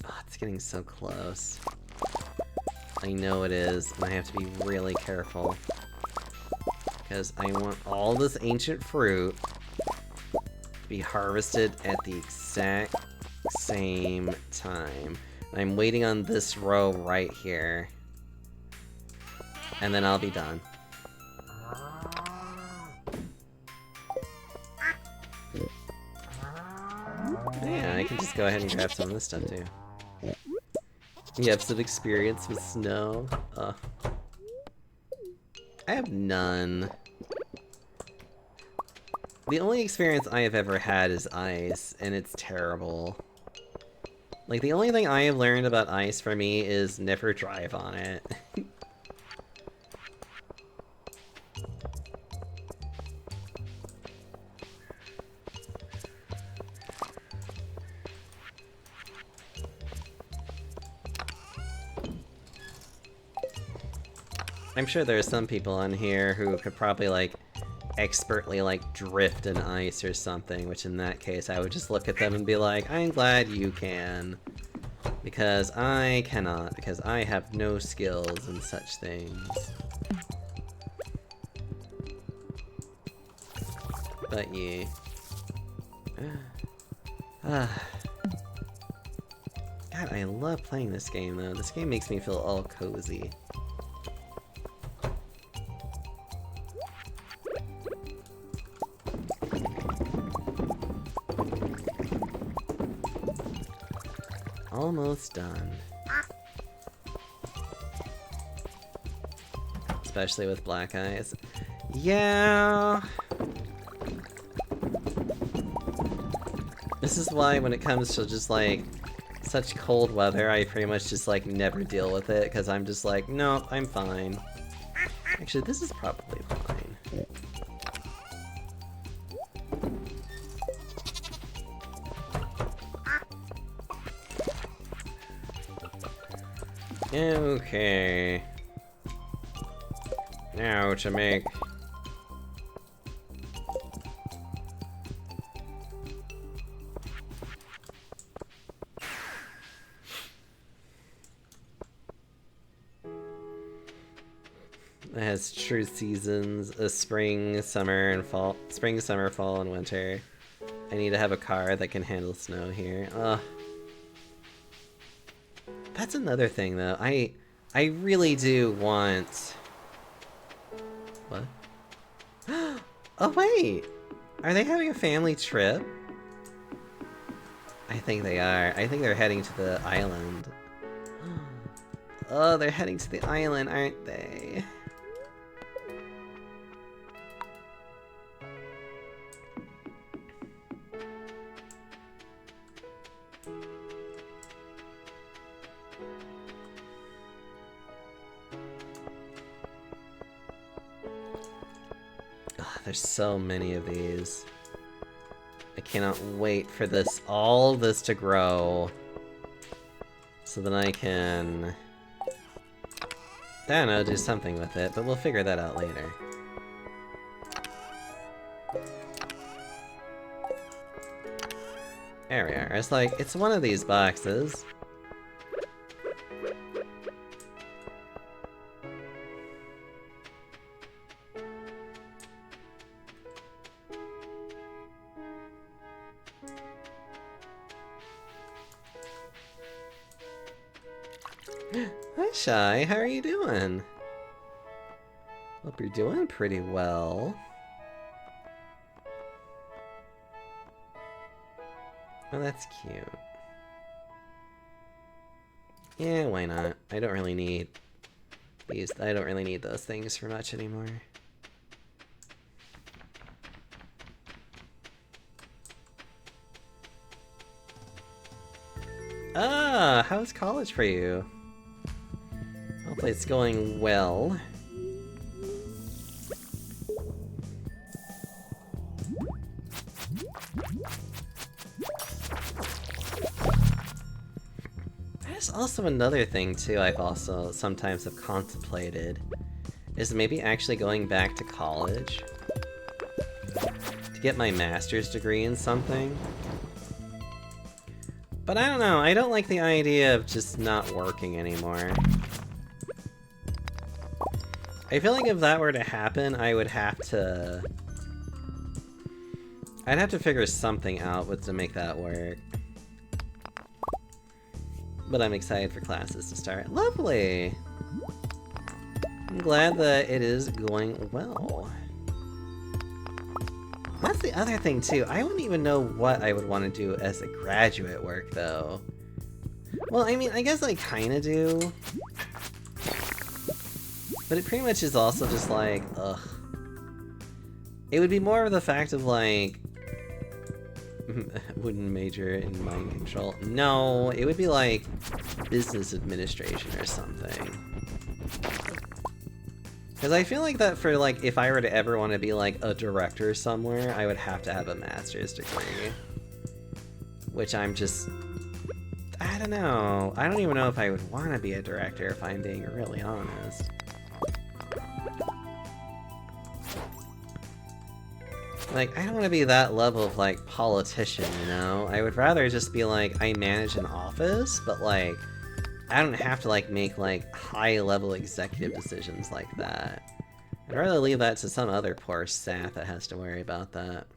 Oh, it's getting so close. I know it is, and I have to be really careful. Because I want all this ancient fruit to be harvested at the exact same time. And I'm waiting on this row right here. And then I'll be done. Yeah, I can just go ahead and grab some of this stuff too. You have some experience with snow? I have none. The only experience I have ever had is ice, and it's terrible. Like, the only thing I have learned about ice for me is never drive on it. I'm sure there are some people on here who could probably, like, expertly, like, drift in ice or something, which in that case I would just look at them and be like, I'm glad you can. Because I cannot, because I have no skills in such things. But yeah. God, I love playing this game though. This game makes me feel all cozy. Almost done. Especially with black eyes. Yeah. This is why when it comes to just like such cold weather, I pretty much just like never deal with it because I'm just like, no, I'm fine. Actually, this is probably fine. Okay. Now to make... It has true seasons, a spring, summer, and fall. Spring, summer, fall, and winter. I need to have a car that can handle snow here. Ugh. That's another thing, though. I really do want... What? Oh, wait! Are they having a family trip? I think they are. I think they're heading to the island. Oh, they're heading to the island, aren't they? There's so many of these. I cannot wait for this, all this to grow. So then I can... I don't know, do something with it, but we'll figure that out later. There we are. It's like, it's one of these boxes. Hi, Shy. How are you doing? Hope you're doing pretty well. Oh, that's cute. Yeah, why not? I don't really need these. I don't really need those things for much anymore. Ah, how's college for you? Hopefully it's going well. There's also another thing too I've also sometimes have contemplated, is maybe actually going back to college to get my master's degree in something. But I don't know, I don't like the idea of just not working anymore. I feel like if that were to happen, I'd have to figure something out to make that work. But I'm excited for classes to start. Lovely! I'm glad that it is going well. That's the other thing too. I wouldn't even know what I would want to do as a graduate work though. Well, I mean, I guess I kinda do. But it pretty much is also just like, ugh. It would be more of the fact of like, wouldn't major in mind control. No, it would be like business administration or something. Because I feel like that for like, if I were to ever want to be like a director somewhere, I would have to have a master's degree. Which I'm just, I don't know. I don't even know if I would want to be a director if I'm being really honest. Like, I don't want to be that level of, like, politician, you know? I would rather just be like, I manage an office, but, like, I don't have to, like, make, like, high-level executive decisions like that. I'd rather leave that to some other poor sap that has to worry about that.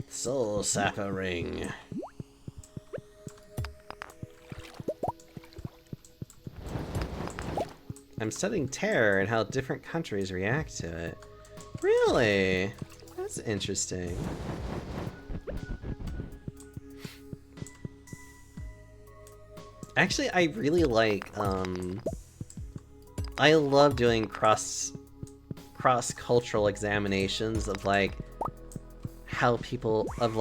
Soul Sapper Ring. I'm studying terror and how different countries react to it. Really? That's interesting. Actually, I really like, I love doing cross-cultural examinations of, like, how people, of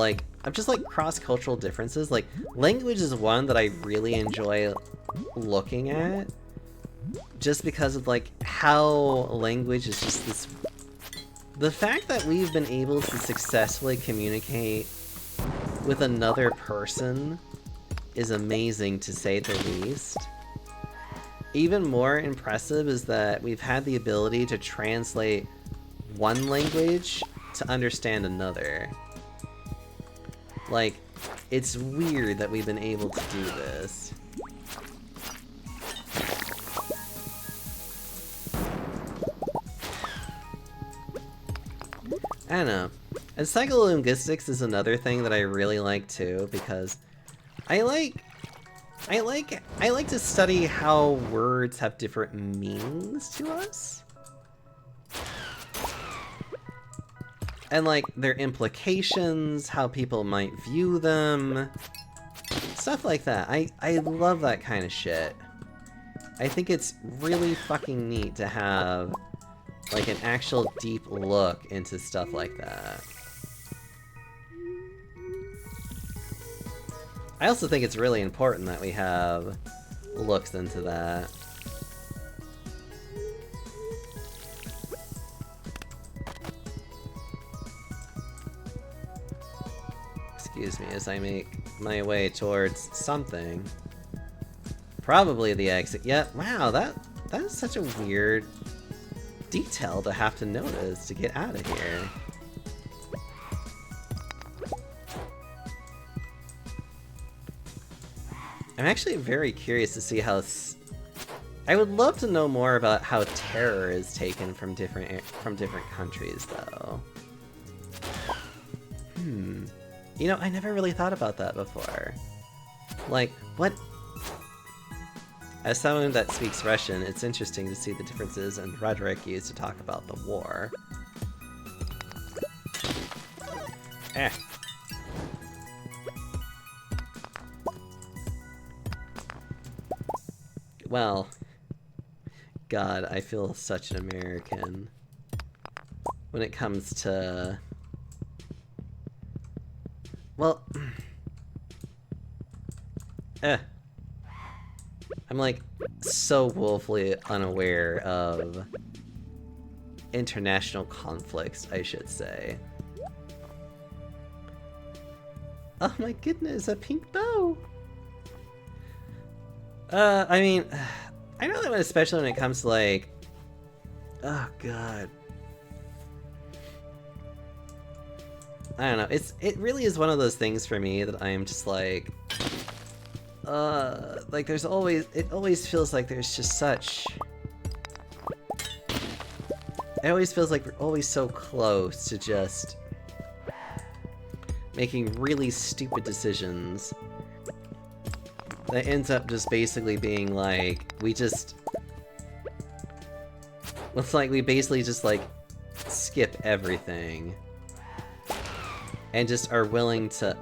just like cross-cultural differences. Like, language is one that I really enjoy looking at, just because of like how language is just this, the fact that we've been able to successfully communicate with another person is amazing, to say the least. Even more impressive is that we've had the ability to translate one language to understand another. Like, it's weird that we've been able to do this. I don't know. And psycholinguistics is another thing that I really like too, because I like to study how words have different meanings to us. And, like, their implications, how people might view them, stuff like that. I love that kind of shit. I think it's really fucking neat to have, like, an actual deep look into stuff like that. I also think it's really important that we have looks into that. Excuse me as I make my way towards something. Probably the exit. Yep, wow, that is such a weird detail to have to notice to get out of here. I'm actually very curious to see how I would love to know more about how terror is taken from different countries, though. You know, I never really thought about that before. Like, what? As someone that speaks Russian, it's interesting to see the differences in rhetoric used to talk about the war. Eh. Well, God, I feel such an American when it comes to... Well, I'm like so woefully unaware of international conflicts, I should say. Oh my goodness, a pink bow! I mean, I know that especially when it comes to like, oh god. I don't know, it really is one of those things for me that I'm just like there's always, it always feels like there's just such, it always feels like we're always so close to just making really stupid decisions that ends up just basically being like, it's like we basically just like skip everything and just are willing to,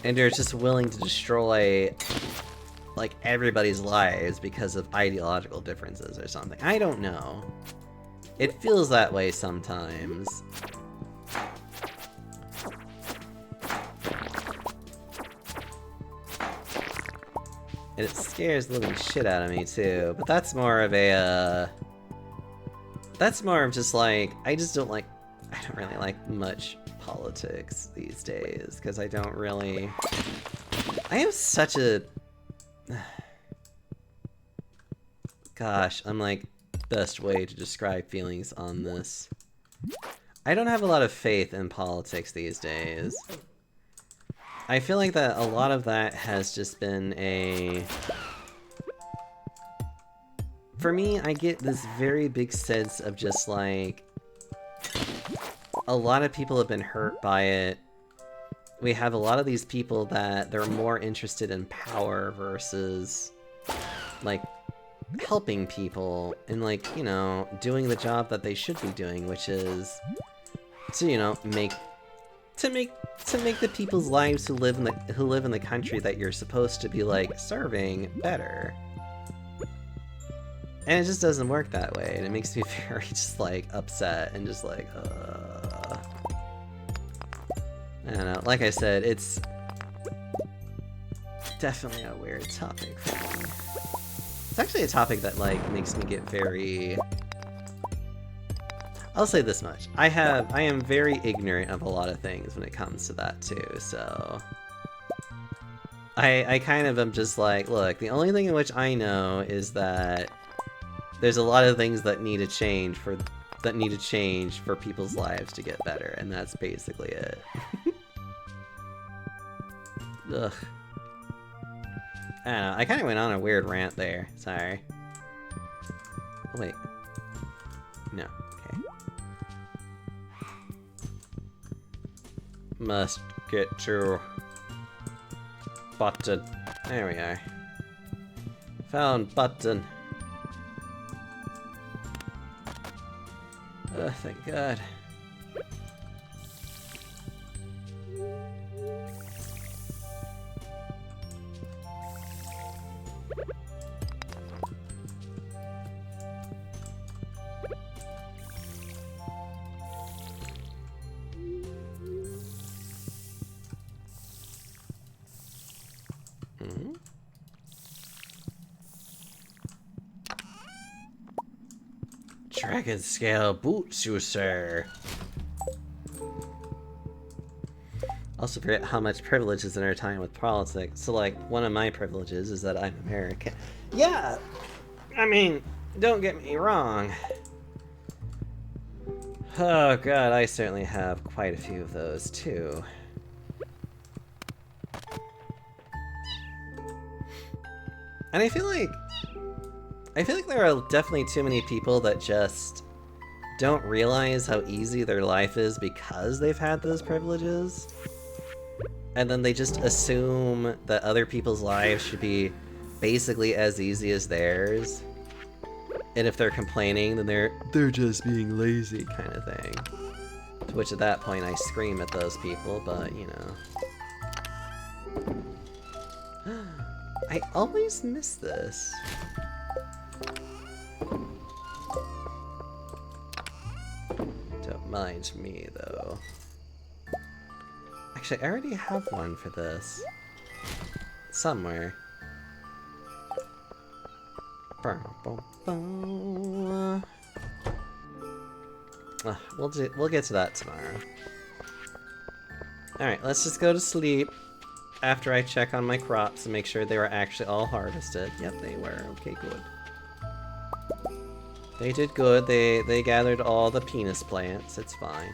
and are just willing to destroy like everybody's lives because of ideological differences or something. I don't know. It feels that way sometimes. And it scares the living shit out of me too, but that's more of a, that's more of just like, I don't really like much politics these days, because I don't really, I am such a, gosh, I'm like, best way to describe feelings on this. I don't have a lot of faith in politics these days. I feel like that a lot of that has just been a... For me, I get this very big sense of just like... A lot of people have been hurt by it. We have a lot of these people that they're more interested in power versus like helping people and like, you know, doing the job that they should be doing, which is to, you know, make the people's lives who live in the country that you're supposed to be like serving better. And it just doesn't work that way, and it makes me very just like upset and just like I don't know, like I said, it's definitely a weird topic for me. It's actually a topic that like makes me get very... I'll say this much. I am very ignorant of a lot of things when it comes to that too, so... I kind of am just like, look, the only thing in which I know is that there's a lot of things that need to change for people's lives to get better, and that's basically it. Ugh. I don't know, I kind of went on a weird rant there, sorry. Oh, wait. No, okay. Must get to button. There we are. Found button. Oh, thank God. Dragon scale boots you, sir. Also forget how much privilege is intertwined with politics. So like, one of my privileges is that I'm American. Yeah! I mean, don't get me wrong. Oh god, I certainly have quite a few of those too. And I feel like there are definitely too many people that just don't realize how easy their life is because they've had those privileges. And then they just assume that other people's lives should be basically as easy as theirs. And if they're complaining, then they're just being lazy kind of thing. To which at that point I scream at those people, but you know. I always miss this. Don't mind me, though. Actually, I already have one for this. Somewhere. We'll get to that tomorrow. Alright, let's just go to sleep after I check on my crops and make sure they were actually all harvested. Yep, they were. Okay, good. They did good. They gathered all the penis plants. It's fine.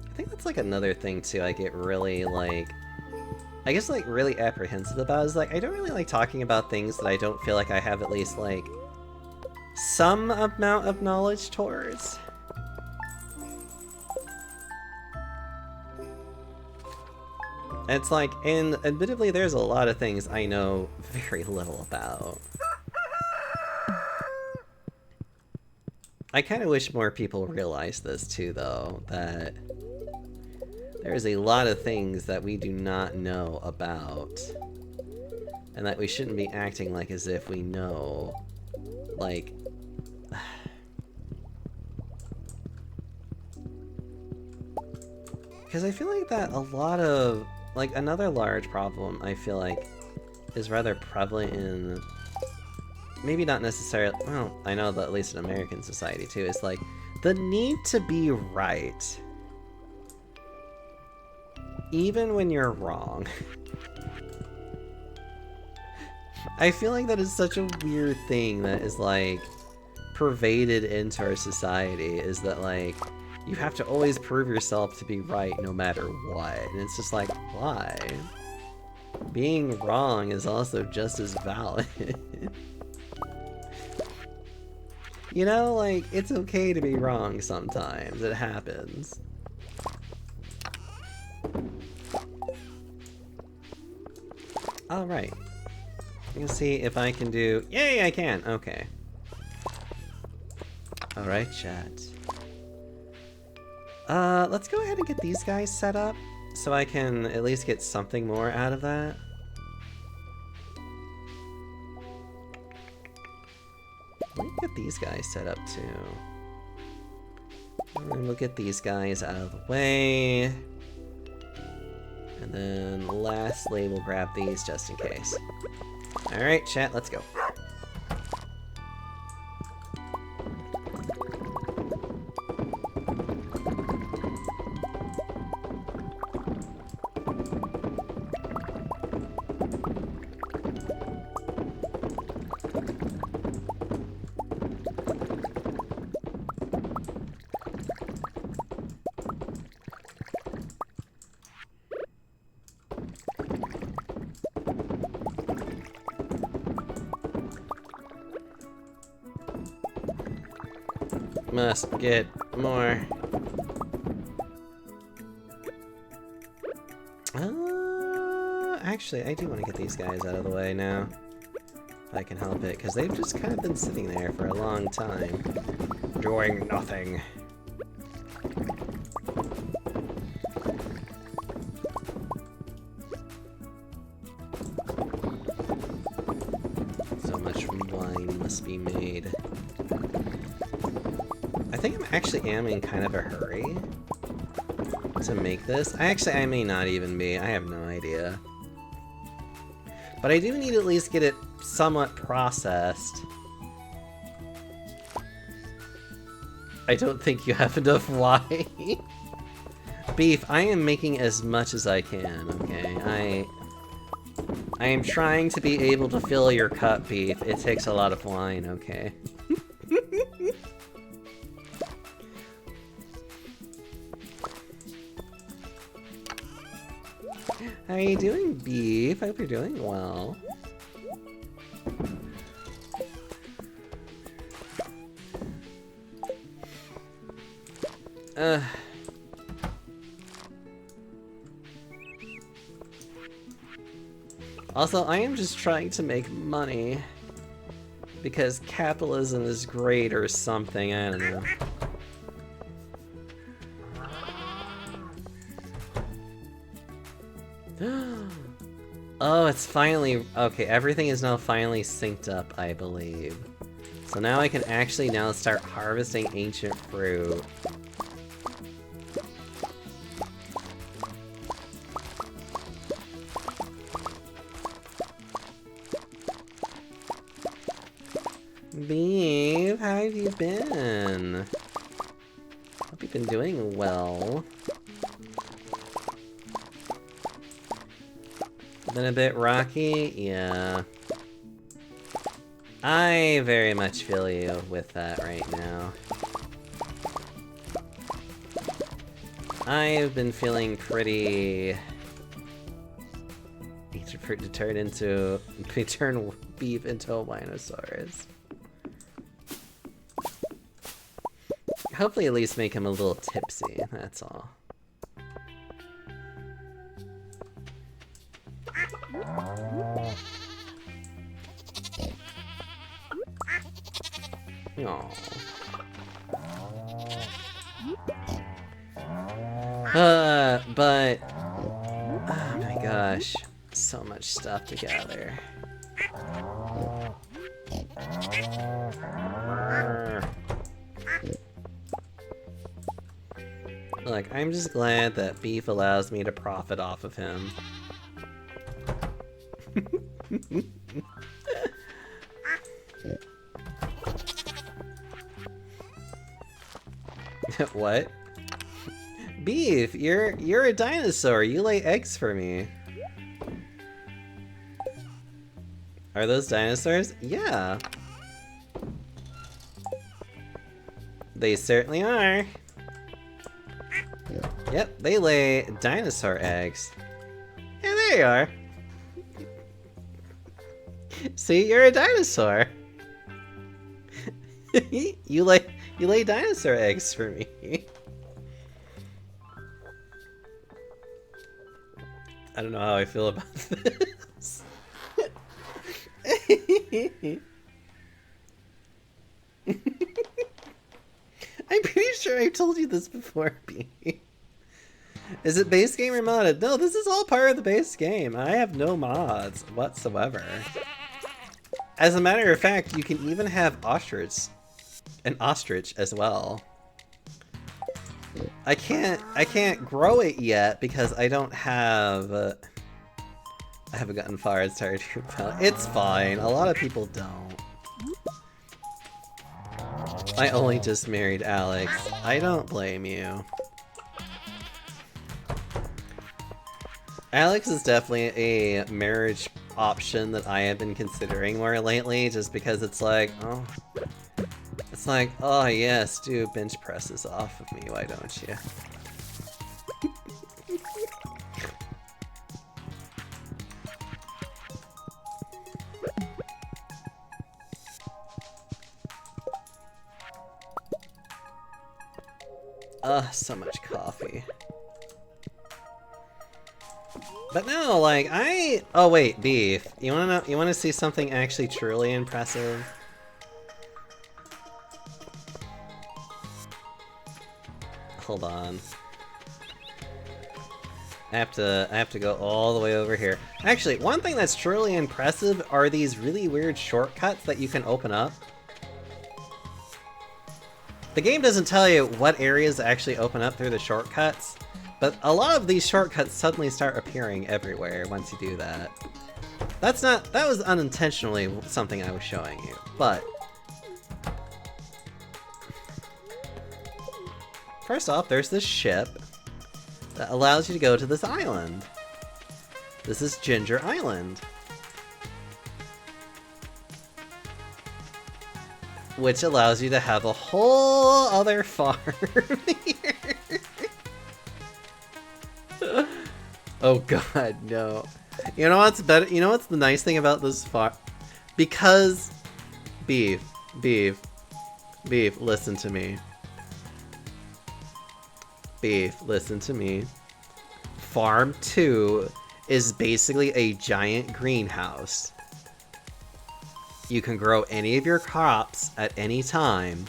I think that's like another thing too. I get really like I guess, like, really apprehensive about is, like, I don't really like talking about things that I don't feel like I have at least, like, some amount of knowledge towards. It's like, and admittedly, there's a lot of things I know very little about. I kind of wish more people realized this too, though, that there's a lot of things that we do not know about, and that we shouldn't be acting like as if we know. Like, because I feel like that a lot of, like, another large problem I feel like is rather prevalent in, maybe not necessarily, well, I know that at least in American society too, is like the need to be right. Even when you're wrong. I feel like that is such a weird thing that is like pervaded into our society, is that like you have to always prove yourself to be right no matter what. And it's just like, why? Being wrong is also just as valid. You know, like, it's okay to be wrong sometimes. It happens. Alright. You can see if I can do... Yay, I can! Okay. Alright, chat. Let's go ahead and get these guys set up, so I can at least get something more out of that. Let me get these guys set up too. And we'll get these guys out of the way. And then lastly, we'll grab these just in case. Alright, chat, let's go. Must get more. Actually, I do want to get these guys out of the way now. If I can help it, because they've just kind of been sitting there for a long time, doing nothing. So much wine must be made. I think I'm actually in kind of a hurry to make this. I may not even be. I have no idea. But I do need to at least get it somewhat processed. I don't think you have enough wine. Beef, I am making as much as I can, okay? I am trying to be able to fill your cup, Beef. It takes a lot of wine, okay? How are you doing, Beef? I hope you're doing well. Also, I am just trying to make money. Because capitalism is great or something, I don't know. Oh, it's finally... Okay, everything is now finally synced up, I believe. So now I can actually now start harvesting ancient fruit. Beef, how have you been? Hope you've been doing well. Been a bit rocky? Yeah. I very much feel you with that right now. I've been feeling pretty for it to turn beef into a Winosaurus. Hopefully at least make him a little tipsy, that's all. Aww. But oh my gosh, so much stuff to gather. Look, I'm just glad that beef allows me to profit off of him. What? Beef, you're a dinosaur. You lay eggs for me. Are those dinosaurs? Yeah. They certainly are. Yep, they lay dinosaur eggs. Yeah, there you are. See, you're a dinosaur. You lay dinosaur eggs for me. I don't know how I feel about this. I'm pretty sure I've told you this before, B. Is it base game or modded? No, this is all part of the base game. I have no mods whatsoever. As a matter of fact, you can even have an ostrich as well. I can't grow it yet because I don't have I haven't gotten far as tired to repel. It's fine. A lot of people don't. I only just married Alex. I don't blame you. Alex is definitely a marriage option that I have been considering more lately, just because it's like, oh yes, do bench presses off of me, why don't you? So much coffee. But no, like, oh wait, beef. You wanna see something actually truly impressive? Hold on. I have to go all the way over here. Actually, one thing that's truly impressive are these really weird shortcuts that you can open up. The game doesn't tell you what areas actually open up through the shortcuts, but a lot of these shortcuts suddenly start appearing everywhere once you do that. That was unintentionally something I was showing you, but first off, there's this ship that allows you to go to this island. This is Ginger Island, which allows you to have a whole other farm here. Oh god, no. You know what's better? You know what's the nice thing about this farm? Because beef, listen to me. Beef, listen to me. Farm 2 is basically a giant greenhouse. You can grow any of your crops at any time.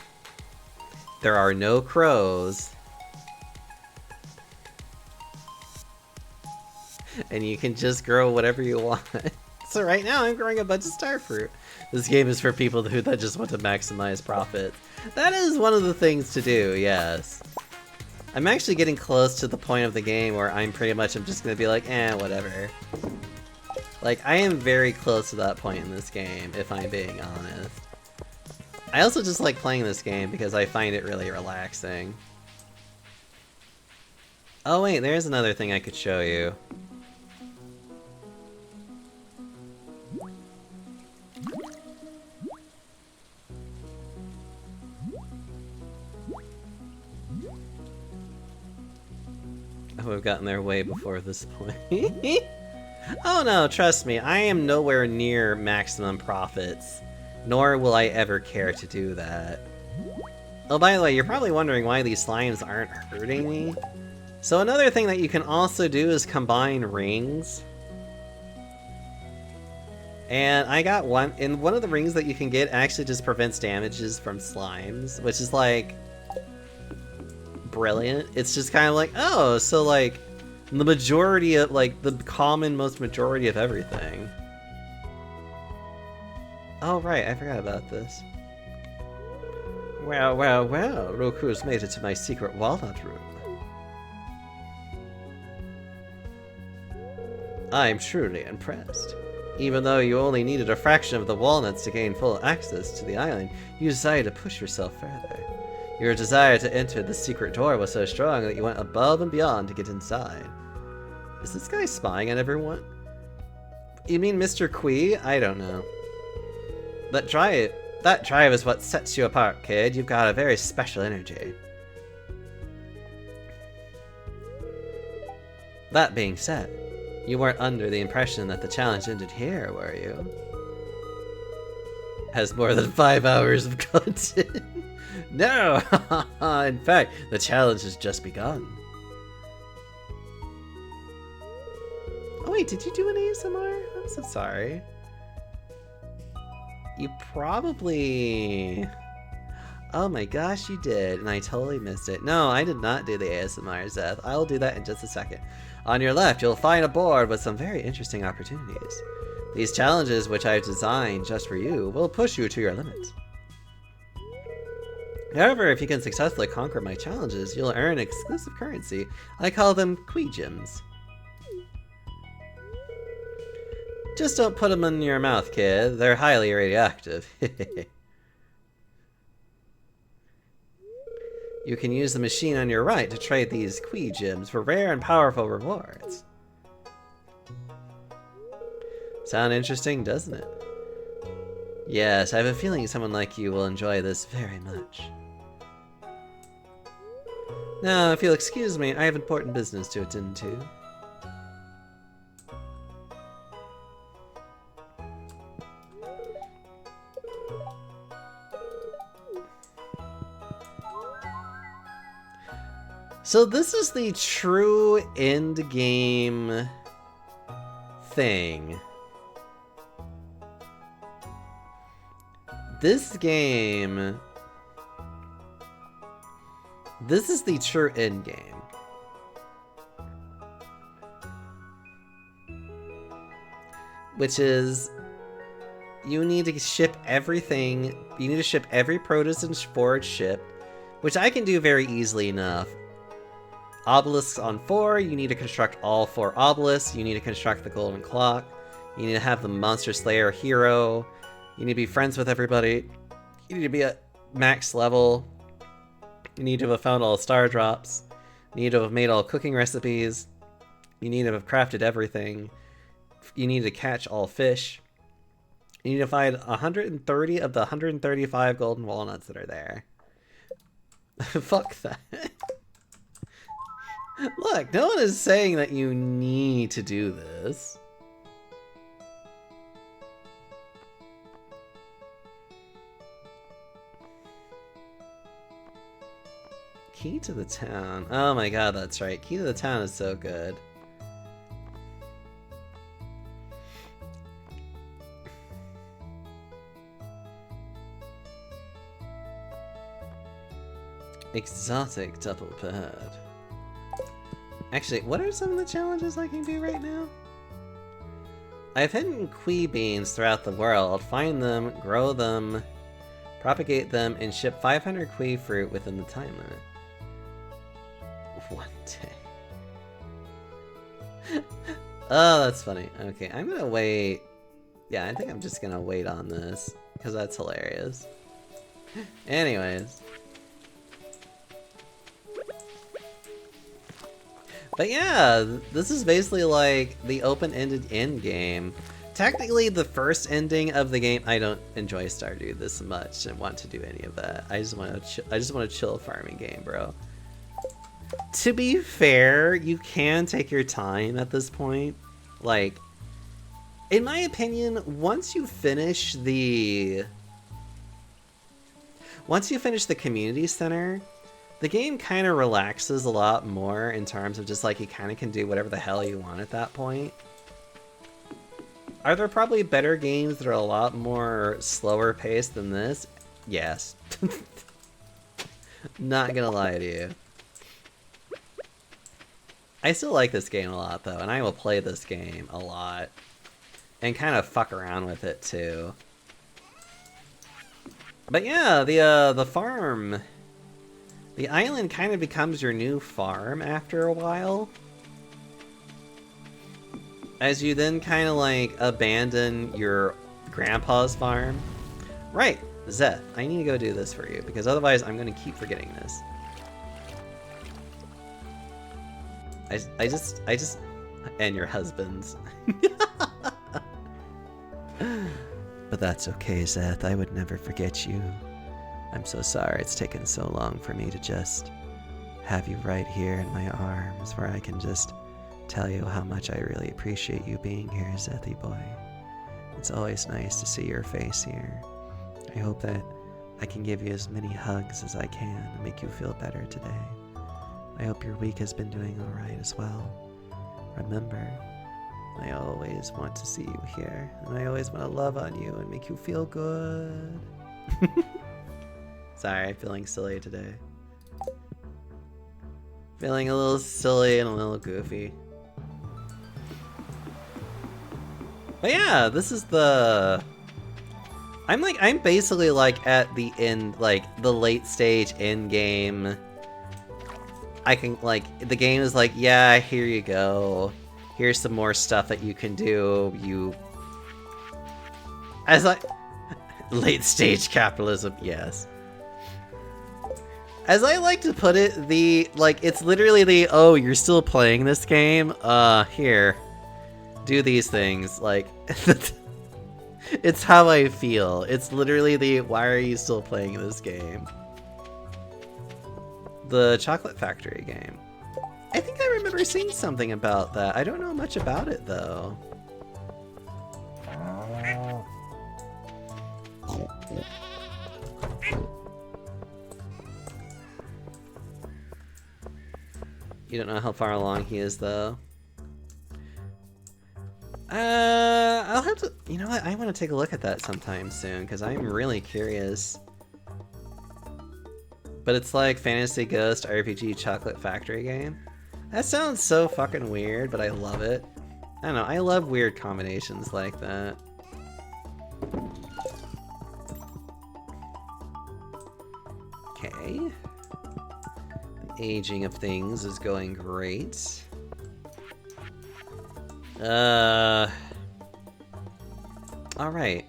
There are no crows. And you can just grow whatever you want. So right now I'm growing a bunch of starfruit. This game is for people that just want to maximize profit. That is one of the things to do, yes. I'm actually getting close to the point of the game where I'm just gonna be like, whatever. Like, I am very close to that point in this game, if I'm being honest. I also just like playing this game because I find it really relaxing. Oh wait, there's another thing I could show you. Oh, we've gotten there way before this point. Oh no, trust me, I am nowhere near maximum profits, nor will I ever care to do that. Oh, by the way, you're probably wondering why these slimes aren't hurting me. So another thing that you can also do is combine rings. And I got one, and one of the rings that you can get actually just prevents damages from slimes, which is like brilliant. It's just kind of like, oh, so like the majority of, like, the common most majority of everything. Oh right, I forgot about this. Well, well, well, Roku's made it to my secret walnut room. I'm truly impressed. Even though you only needed a fraction of the walnuts to gain full access to the island, you decided to push yourself further. Your desire to enter the secret door was so strong that you went above and beyond to get inside. Is this guy spying on everyone? You mean Mr. Quee? I don't know. That drive is what sets you apart, kid. You've got a very special energy. That being said, you weren't under the impression that the challenge ended here, were you? Has more than 5 hours of content. No! In fact, the challenge has just begun. Oh wait, did you do an ASMR? I'm so sorry. You probably... Oh my gosh, you did, and I totally missed it. No, I did not do the ASMR, Zeth. I'll do that in just a second. On your left, you'll find a board with some very interesting opportunities. These challenges, which I've designed just for you, will push you to your limits. However, if you can successfully conquer my challenges, you'll earn exclusive currency. I call them Quee Gems. Just don't put them in your mouth, kid. They're highly radioactive. You can use the machine on your right to trade these Quee Gems for rare and powerful rewards. Sound interesting, doesn't it? Yes, I have a feeling someone like you will enjoy this very much. Now, if you'll excuse me, I have important business to attend to. So this is the true end game thing. This game... This is the true end game. Which is... You need to ship everything. You need to ship every produce and forage ship. Which I can do very easily enough. Obelisks on 4, you need to construct all 4 obelisks, you need to construct the golden clock, you need to have the monster slayer hero, you need to be friends with everybody, you need to be at max level, you need to have found all star drops, you need to have made all cooking recipes, you need to have crafted everything, you need to catch all fish, you need to find 130 of the 135 golden walnuts that are there. Fuck that. Look, no one is saying that you need to do this. Key to the town. Oh my god, that's right. Key to the town is so good. Exotic double bird. Actually, what are some of the challenges I can do right now? I've hidden Quee beans throughout the world. Find them, grow them, propagate them, and ship 500 Quee fruit within the time limit. One day. Oh, that's funny. Okay, I'm gonna wait. Yeah, I think I'm just gonna wait on this, because that's hilarious. Anyways. But yeah, this is basically like the open-ended end game. Technically, the first ending of the game, I don't enjoy Stardew this much and want to do any of that. I just want to chill farming game, bro. To be fair, you can take your time at this point. Like, In my opinion, once you finish the community center, the game kind of relaxes a lot more in terms of just like you kind of can do whatever the hell you want at that point. Are there probably better games that are a lot more slower paced than this? Yes. Not gonna lie to you. I still like this game a lot though, and I will play this game a lot. And kind of fuck around with it too. But yeah, the farm, the island kind of becomes your new farm after a while. As you then kind of like abandon your grandpa's farm. Right, Zeth, I need to go do this for you because otherwise I'm going to keep forgetting this. I just, and your husband's. But that's okay, Zeth. I would never forget you. I'm so sorry it's taken so long for me to just have you right here in my arms where I can just tell you how much I really appreciate you being here, Zethy boy. It's always nice to see your face here. I hope that I can give you as many hugs as I can to make you feel better today. I hope your week has been doing alright as well. Remember, I always want to see you here, and I always want to love on you and make you feel good. Sorry, I'm feeling silly today. Feeling a little silly and a little goofy. But yeah, this is the... I'm basically like at the end, like the late stage end game. I can like, the game is like, yeah, here you go. Here's some more stuff that you can do. Late stage capitalism, yes. As I like to put it, it's literally the, oh, you're still playing this game? Here. Do these things. Like, it's how I feel. It's literally the, why are you still playing this game? The Chocolate Factory game. I think I remember seeing something about that. I don't know much about it, though. You don't know how far along he is, though. I'll have to... You know what? I want to take a look at that sometime soon, because I'm really curious. But it's like Fantasy Ghost RPG Chocolate Factory game. That sounds so fucking weird, but I love it. I don't know, I love weird combinations like that. Okay. The aging of things is going great. Alright.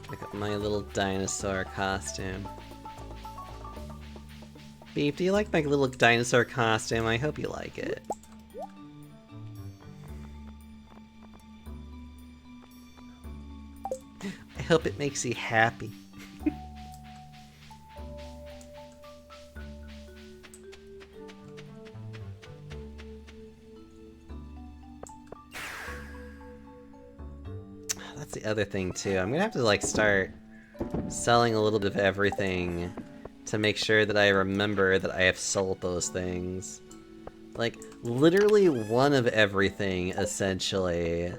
Look at my little dinosaur costume. Beep, do you like my little dinosaur costume? I hope you like it. I hope it makes you happy. That's the other thing too. I'm gonna have to like start selling a little bit of everything to make sure that I remember that I have sold those things. Like, literally one of everything, essentially.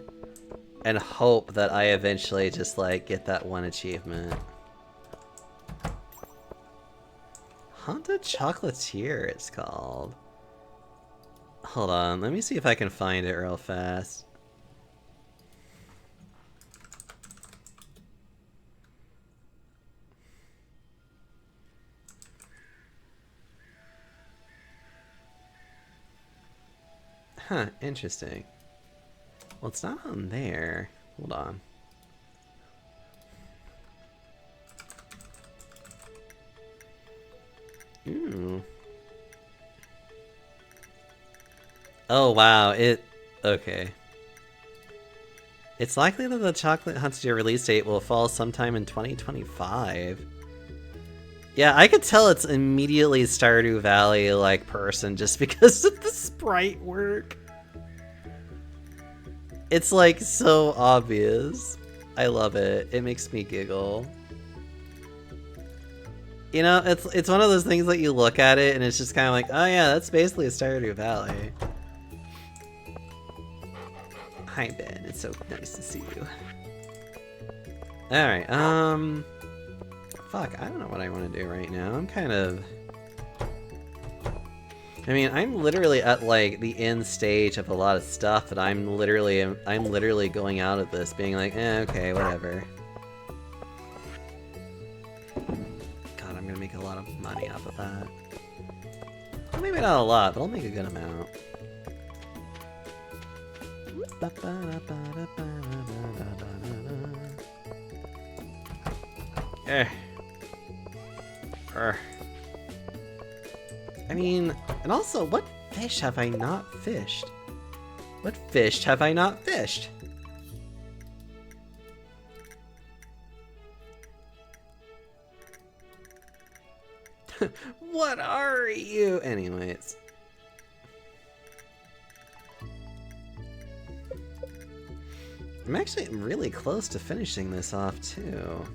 And hope that I eventually just, like, get that one achievement. Haunted Chocolatier, it's called. Hold on, let me see if I can find it real fast. Huh, interesting. Well, it's not on there. Hold on. Ooh. Oh, wow. Okay. It's likely that the Chocolate Hunter release date will fall sometime in 2025. Yeah, I could tell it's immediately Stardew Valley like person just because of the sprite work. It's like so obvious. I love it. It makes me giggle. You know, it's one of those things that you look at it and it's just kind of like, oh yeah, that's basically a Stardew Valley. Hi Ben, it's so nice to see you. Alright, fuck, I don't know what I want to do right now. I'm kind of... I mean, I'm literally at, like, the end stage of a lot of stuff, and I'm literally going out of this being like, okay, whatever. God, I'm gonna make a lot of money off of that. Well, maybe not a lot, but I'll make a good amount. I mean, and also, what fish have I not fished? What fish have I not fished? What are you? Anyways. I'm actually really close to finishing this off, too.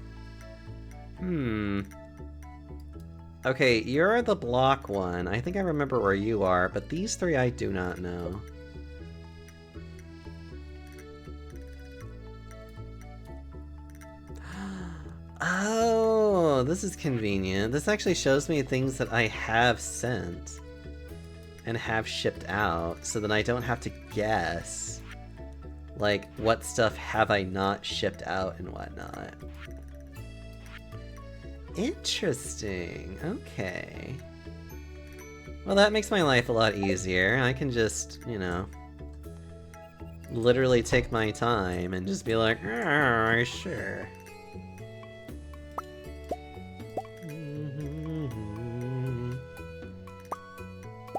Okay, you're the block one. I think I remember where you are, but these three I do not know. Oh, this is convenient. This actually shows me things that I have sent and have shipped out, so that I don't have to guess. Like, what stuff have I not shipped out and whatnot. Interesting. Okay. Well, that makes my life a lot easier. I can just, you know, literally take my time and just be like, oh, sure.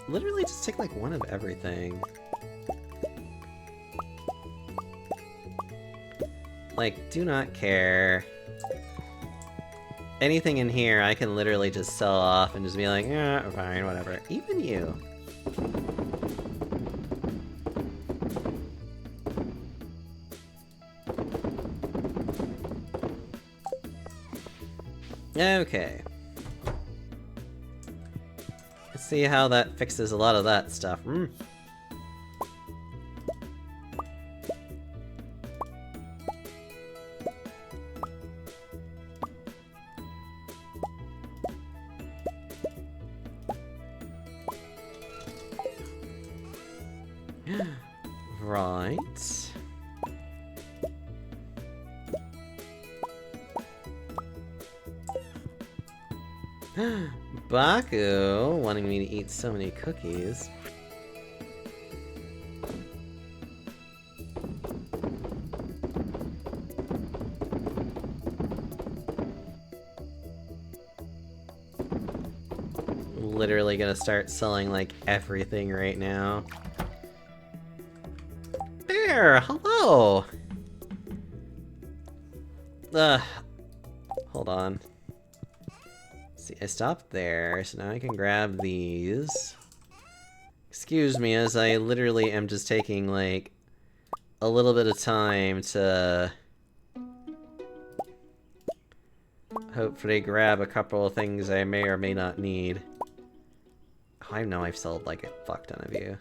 Literally just take like one of everything. Like, do not care. Anything in here I can literally just sell off and just be like, yeah, fine, whatever. Even you. Okay. Let's see how that fixes a lot of that stuff. Right. Baku wanting me to eat so many cookies. Literally gonna start selling like everything right now. Bear, hello! Hold on. See, I stopped there, so now I can grab these. Excuse me, as I literally am just taking, like, a little bit of time to hopefully grab a couple of things I may or may not need. Oh, I know I've sold, like, a fuck ton of you.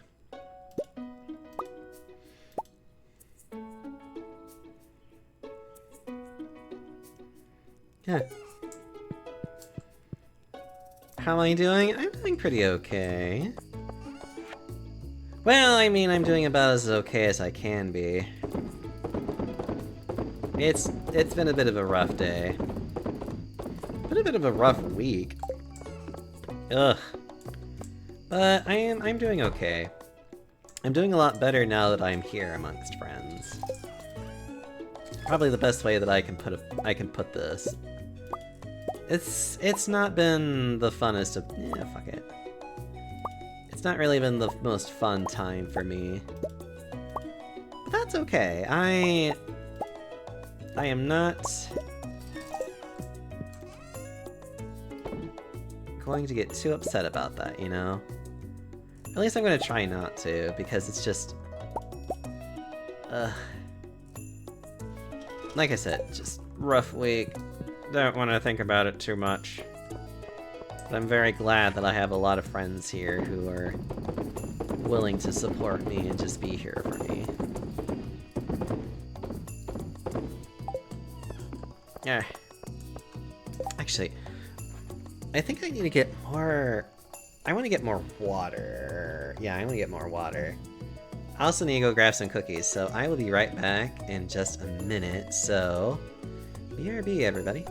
Yeah. How am I doing? I'm doing pretty okay. Well, I mean, I'm doing about as okay as I can be. It's been a bit of a rough day. Been a bit of a rough week. Ugh. But I'm doing okay. I'm doing a lot better now that I'm here amongst friends. Probably the best way that I can put this. It's not been the funnest of... yeah, fuck it. It's not really been the most fun time for me. But that's okay. I am not... going to get too upset about that, you know? At least I'm gonna try not to, because it's just... like I said, just rough week. Don't want to think about it too much. But I'm very glad that I have a lot of friends here who are willing to support me and just be here for me. Yeah. Actually, I think I need to get more... I want to get more water. Yeah, I want to get more water. I also need to go grab some cookies, so I will be right back in just a minute, so... BRB, everybody.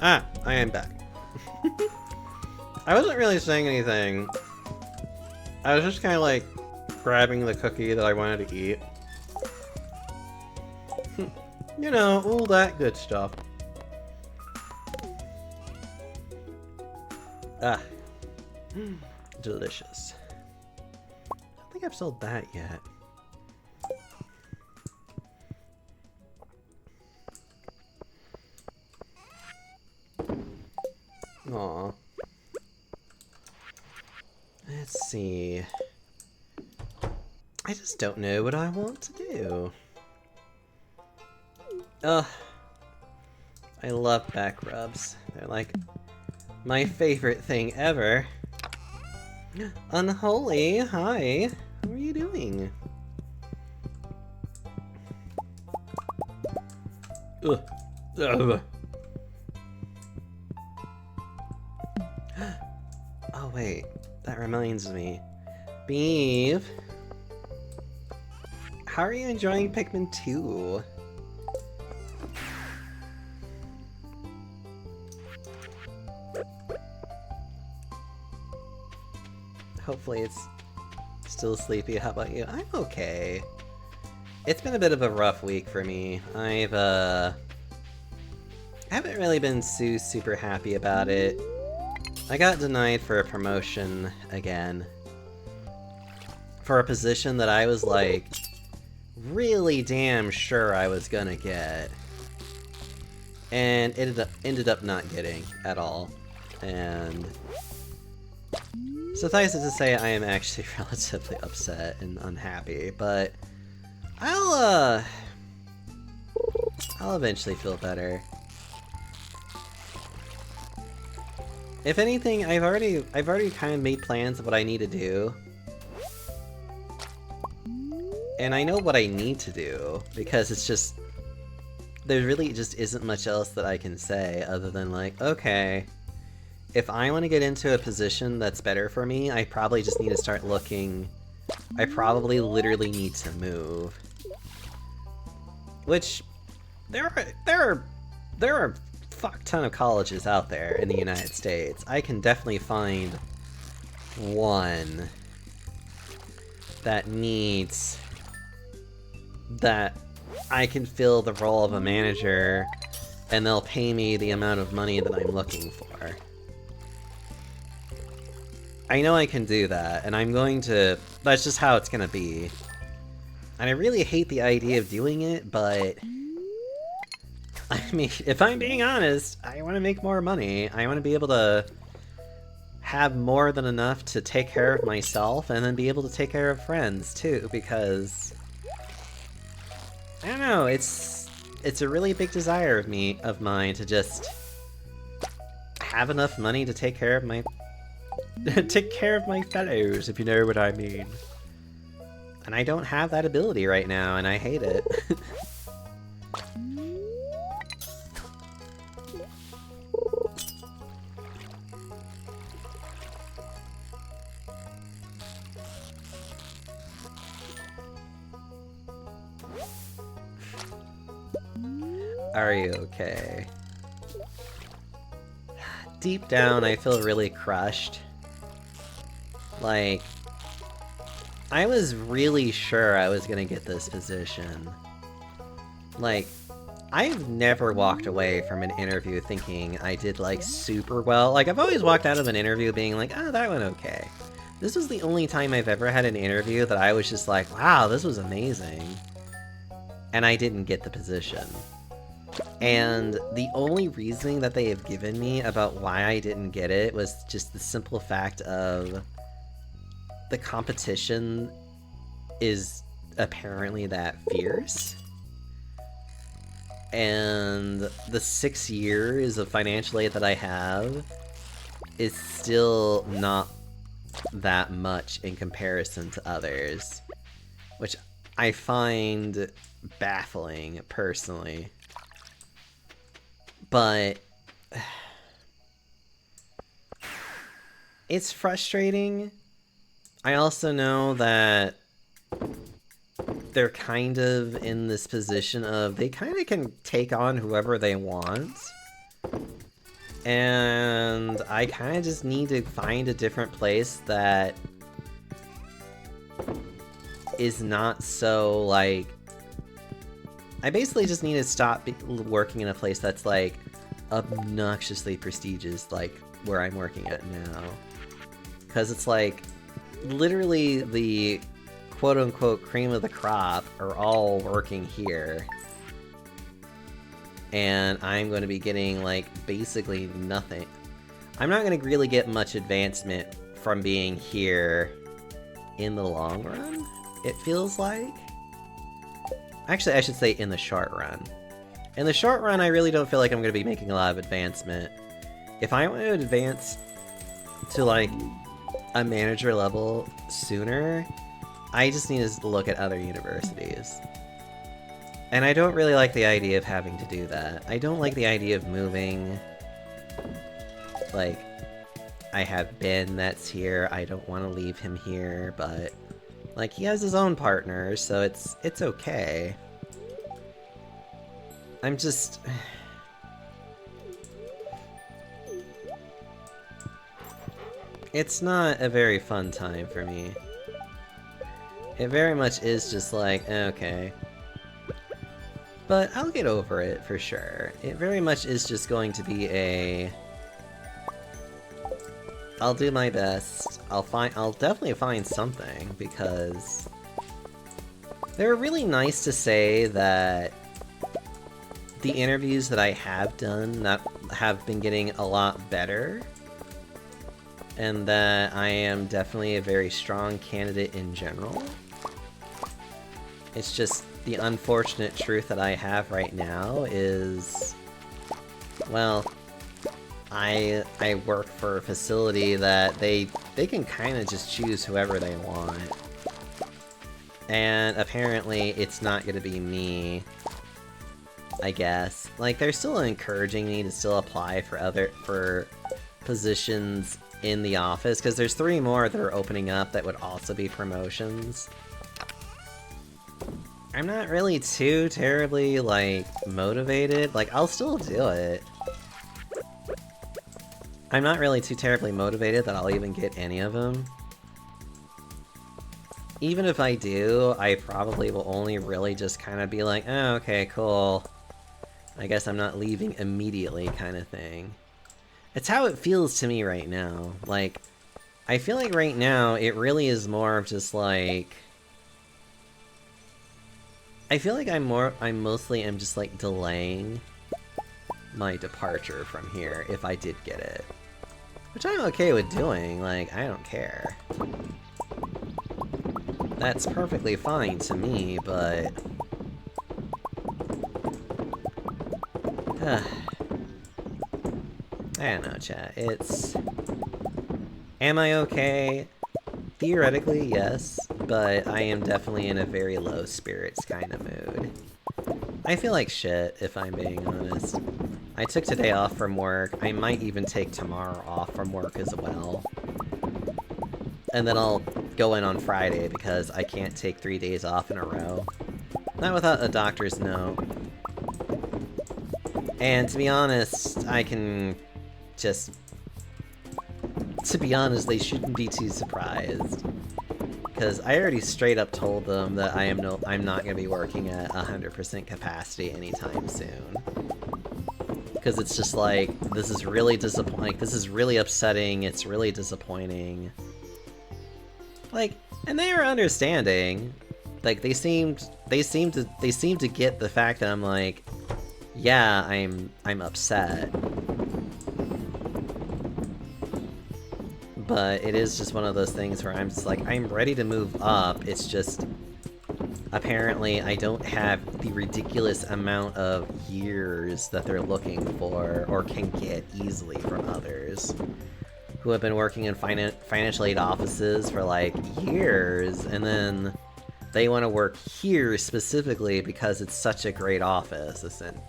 Ah, I am back. I wasn't really saying anything. I was just kind of like grabbing the cookie that I wanted to eat. You know, all that good stuff. Ah. Delicious. I don't think I've sold that yet. Aw. Let's see. I just don't know what I want to do. Ugh. I love back rubs. They're like my favorite thing ever. Unholy, hi. How are you doing? Ugh. Ugh. Oh wait, that reminds me. Beef! How are you enjoying Pikmin 2? Hopefully it's still sleepy. How about you? I'm okay. It's been a bit of a rough week for me. I haven't really been super happy about it. I got denied for a promotion again. For a position that I was like really damn sure I was gonna get. And ended up not getting at all. And suffice it to say, I am actually relatively upset and unhappy, but I'll eventually feel better. If anything, I've already kind of made plans of what I need to do. And I know what I need to do, because it's just... there really just isn't much else that I can say other than like, okay, if I want to get into a position that's better for me, I probably just need to start looking... I probably literally need to move. Which, there are a fuck ton of colleges out there in the United States. I can definitely find one that needs that I can fill the role of a manager and they'll pay me the amount of money that I'm looking for. I know I can do that, and I'm going to... That's just how it's gonna be. And I really hate the idea of doing it, but... I mean, if I'm being honest, I want to make more money. I want to be able to have more than enough to take care of myself, and then be able to take care of friends, too, because... I don't know, it's a really big desire of mine to just have enough money to take care of my take care of my fellows, if you know what I mean. And I don't have that ability right now, and I hate it. Are you okay? Deep down, I feel really crushed. Like, I was really sure I was gonna get this position. Like, I've never walked away from an interview thinking I did, like, super well. Like, I've always walked out of an interview being like, oh, that went okay. This was the only time I've ever had an interview that I was just like, wow, this was amazing. And I didn't get the position. And the only reasoning that they have given me about why I didn't get it was just the simple fact of the competition is apparently that fierce. And the 6 years of financial aid that I have is still not that much in comparison to others, which I find baffling, personally. But it's frustrating. I also know that they're kind of in this position of they kind of can take on whoever they want. And I kind of just need to find a different place that is not so, like... I basically just need to stop working in a place that's, like, obnoxiously prestigious, like where I'm working at now. Because it's like, literally the quote-unquote cream of the crop are all working here. And I'm going to be getting, like, basically nothing. I'm not going to really get much advancement from being here in the long run, it feels like. Actually, I should say in the short run. In the short run, I really don't feel like I'm going to be making a lot of advancement. If I want to advance to, like, a manager level sooner, I just need to look at other universities. And I don't really like the idea of having to do that. I don't like the idea of moving. Like, I have Ben that's here. I don't want to leave him here, but... like, he has his own partner, so it's okay. I'm just... it's not a very fun time for me. It very much is just like, okay. But I'll get over it, for sure. It very much is just going to be a... I'll do my best. I'll definitely find something, because they're really nice to say that the interviews that I have done that have been getting a lot better, and that I am definitely a very strong candidate in general. It's just the unfortunate truth that I have right now is, well, I work for a facility that they can kind of just choose whoever they want. And apparently it's not going to be me, I guess. Like, they're still encouraging me to still apply for positions in the office, because there's 3 more that are opening up that would also be promotions. I'm not really too terribly, like, motivated. Like, I'll still do it. I'm not really too terribly motivated that I'll even get any of them. even if I do, I probably will only really just kind of be like, oh, okay, cool. I guess I'm not leaving immediately kind of thing. It's how it feels to me right now. Like, I feel like right now it really is more of just like... I feel like I mostly am just like delaying my departure from here if I did get it. Which I'm okay with doing, like, I don't care. That's perfectly fine to me, but... I don't know, chat. It's... Am I okay? Theoretically, yes, but I am definitely in a very low spirits kind of mood. I feel like shit, if I'm being honest. I took today off from work. I might even take tomorrow off from work as well. And then I'll go in on Friday because I can't take 3 days off in a row. Not without a doctor's note. And to be honest, I can just... To be honest, they shouldn't be too surprised. Because I already straight up told them that I'm not going to be working at 100% capacity anytime soon. Because it's just like, this is really disappointing, like, this is really upsetting, it's really disappointing. Like, and they were understanding. Like, they seemed to get the fact that I'm like, yeah, I'm upset. But it is just one of those things where I'm just like, I'm ready to move up, it's just... Apparently, I don't have the ridiculous amount of years that they're looking for, or can get easily from others, who have been working in financial aid offices for, like, years, and then they want to work here specifically because it's such a great office,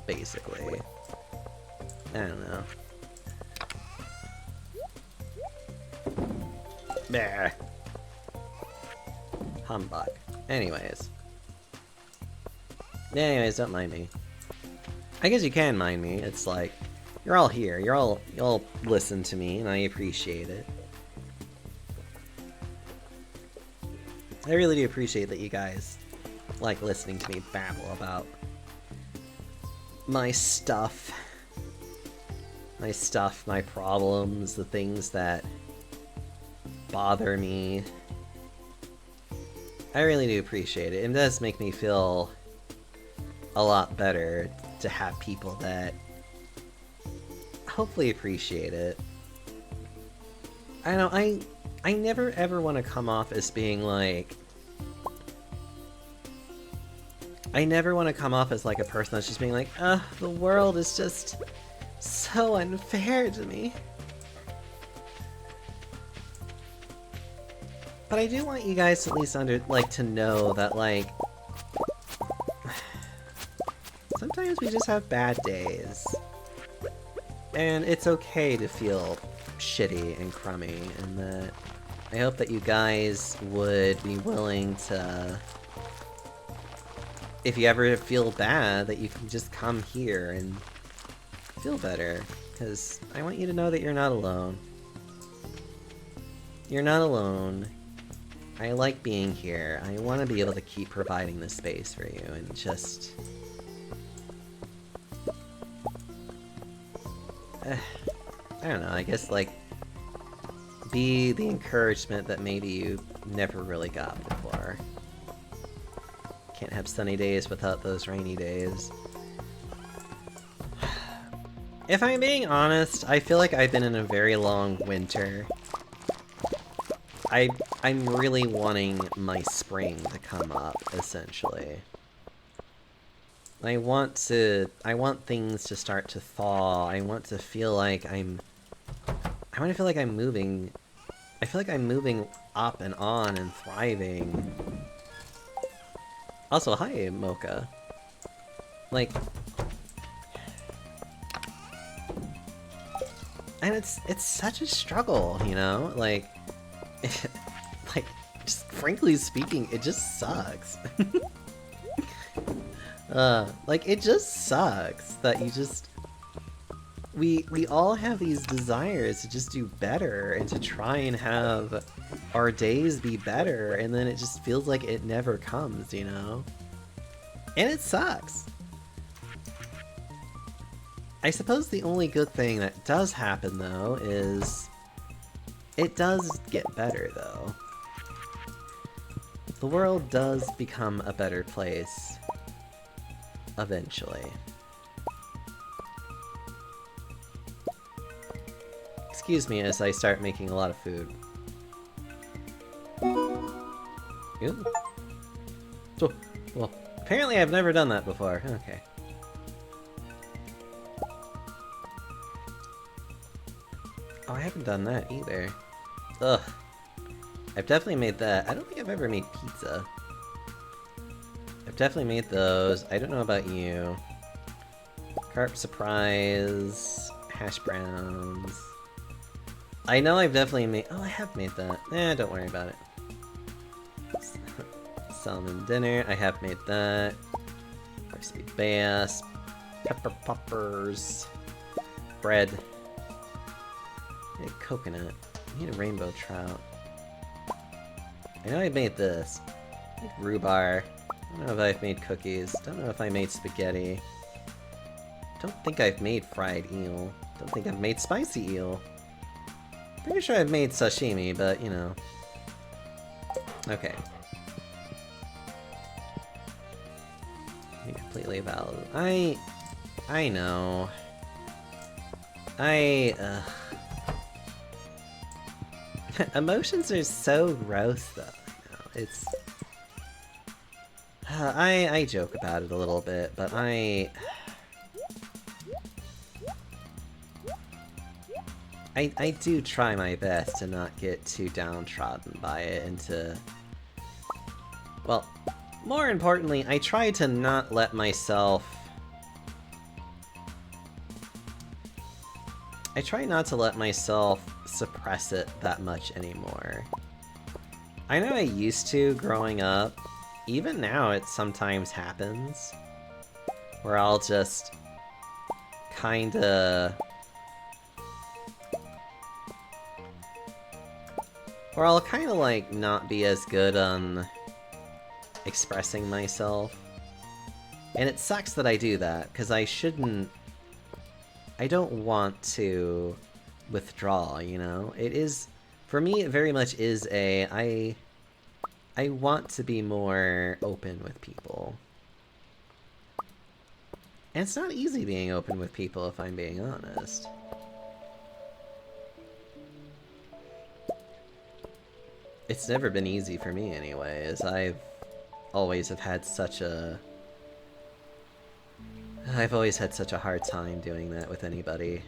basically. I don't know. Bah. Humbug. Anyways, don't mind me. I guess you can mind me. It's like, you're all here. Y'all listen to me, and I appreciate it. I really do appreciate that you guys like listening to me babble about my stuff. My problems, the things that bother me. I really do appreciate it. It does make me feel a lot better to have people that hopefully appreciate it. I know, I never ever want to come off as being like... I never want to come off as like a person that's just being like, ugh, the world is just so unfair to me. But I do want you guys to at least to know that, like, sometimes we just have bad days. And it's okay to feel shitty and crummy, and that I hope that you guys would be willing to, if you ever feel bad, that you can just come here and feel better. Because I want you to know that you're not alone. You're not alone. I like being here. I want to be able to keep providing this space for you, and just... I don't know, I guess, like, be the encouragement that maybe you never really got before. Can't have sunny days without those rainy days. If I'm being honest, I feel like I've been in a very long winter. I'm really wanting my spring to come up, essentially. I want things to start to thaw. I want to feel like I'm moving. I feel like I'm moving up and on and thriving. Also, hi, Mocha. Like, and it's such a struggle, you know? Like, like, just frankly speaking, it just sucks. Like, it just sucks that you just... We all have these desires to just do better and to try and have our days be better, and then it just feels like it never comes, you know? And it sucks. I suppose the only good thing that does happen, though, is it does get better, though. The world does become a better place. Eventually. Excuse me as I start making a lot of food. Ooh. So, well, apparently I've never done that before. Okay. Oh, I haven't done that either. Ugh. I've definitely made that. I don't think I've ever made pizza. I've definitely made those. I don't know about you. Carp surprise. Hash browns. I know I've definitely made... Oh, I have made that. Eh, don't worry about it. Salmon dinner. I have made that. Crispy bass. Pepper poppers. Bread. I need a coconut. I need a rainbow trout. I know I made this. I made rhubarb. I don't know if I've made cookies. Don't know if I made spaghetti. Don't think I've made fried eel. Don't think I've made spicy eel. Pretty sure I've made sashimi, but you know. Okay. You're completely valid. I know. Emotions are so gross, though. You know, it's... I joke about it a little bit, but I do try my best to not get too downtrodden by it and to... Well, more importantly, I try to not let myself... I try not to let myself suppress it that much anymore. I know I used to growing up. Even now it sometimes happens. Where I'll just... kinda... Or I'll kinda like not be as good on expressing myself. And it sucks that I do that, because I shouldn't... I don't want to withdraw, you know? It is... For me, it very much is a... I want to be more open with people. And it's not easy being open with people, if I'm being honest. It's never been easy for me anyways. I've always had such a hard time doing that with anybody.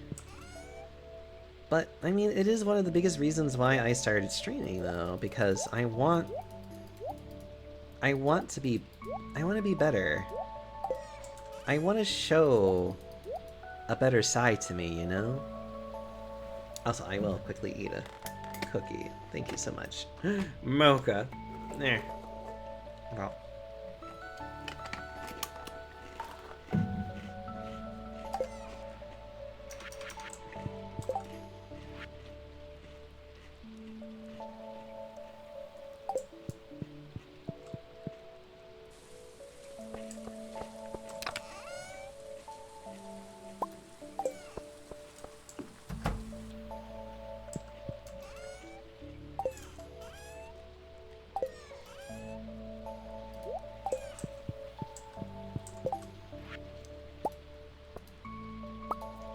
But, I mean, it is one of the biggest reasons why I started streaming, though, because I want to be better. I want to show a better side to me, you know? Also, I will quickly eat a cookie. Thank you so much. Mocha. There. Well.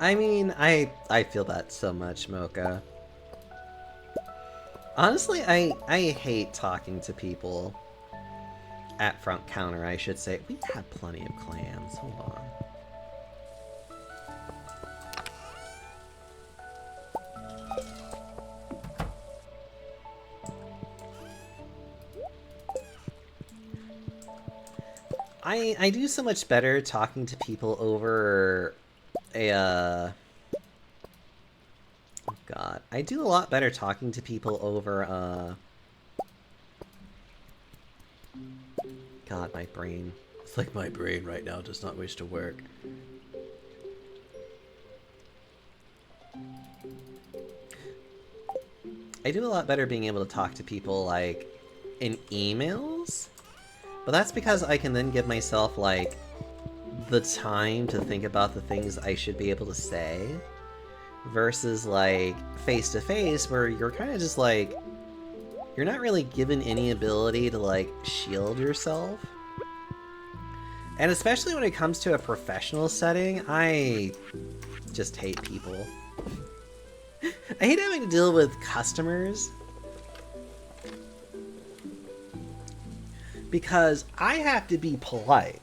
I mean, I feel that so much, Mocha. Honestly, I hate talking to people at front counter, I should say. We have plenty of clams. Hold on. I do so much better talking to people over oh god. I do a lot better talking to people over, God, my brain. It's like my brain right now does not wish to work. I do a lot better being able to talk to people, like, in emails. But that's because I can then give myself, like, the time to think about the things I should be able to say. Versus, like, face-to-face, where you're kind of just, like... You're not really given any ability to, like, shield yourself. And especially when it comes to a professional setting, I just hate people. I hate having to deal with customers. Because I have to be polite.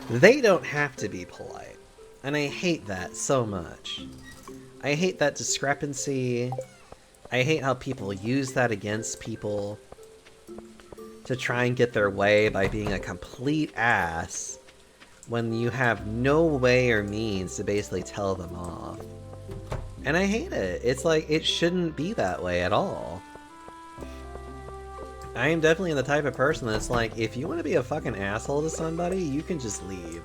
They don't have to be polite. And I hate that so much. I hate that discrepancy. I hate how people use that against people to try and get their way by being a complete ass when you have no way or means to basically tell them off. And I hate it. It's like, it shouldn't be that way at all. I am definitely the type of person that's like, if you want to be a fucking asshole to somebody, you can just leave.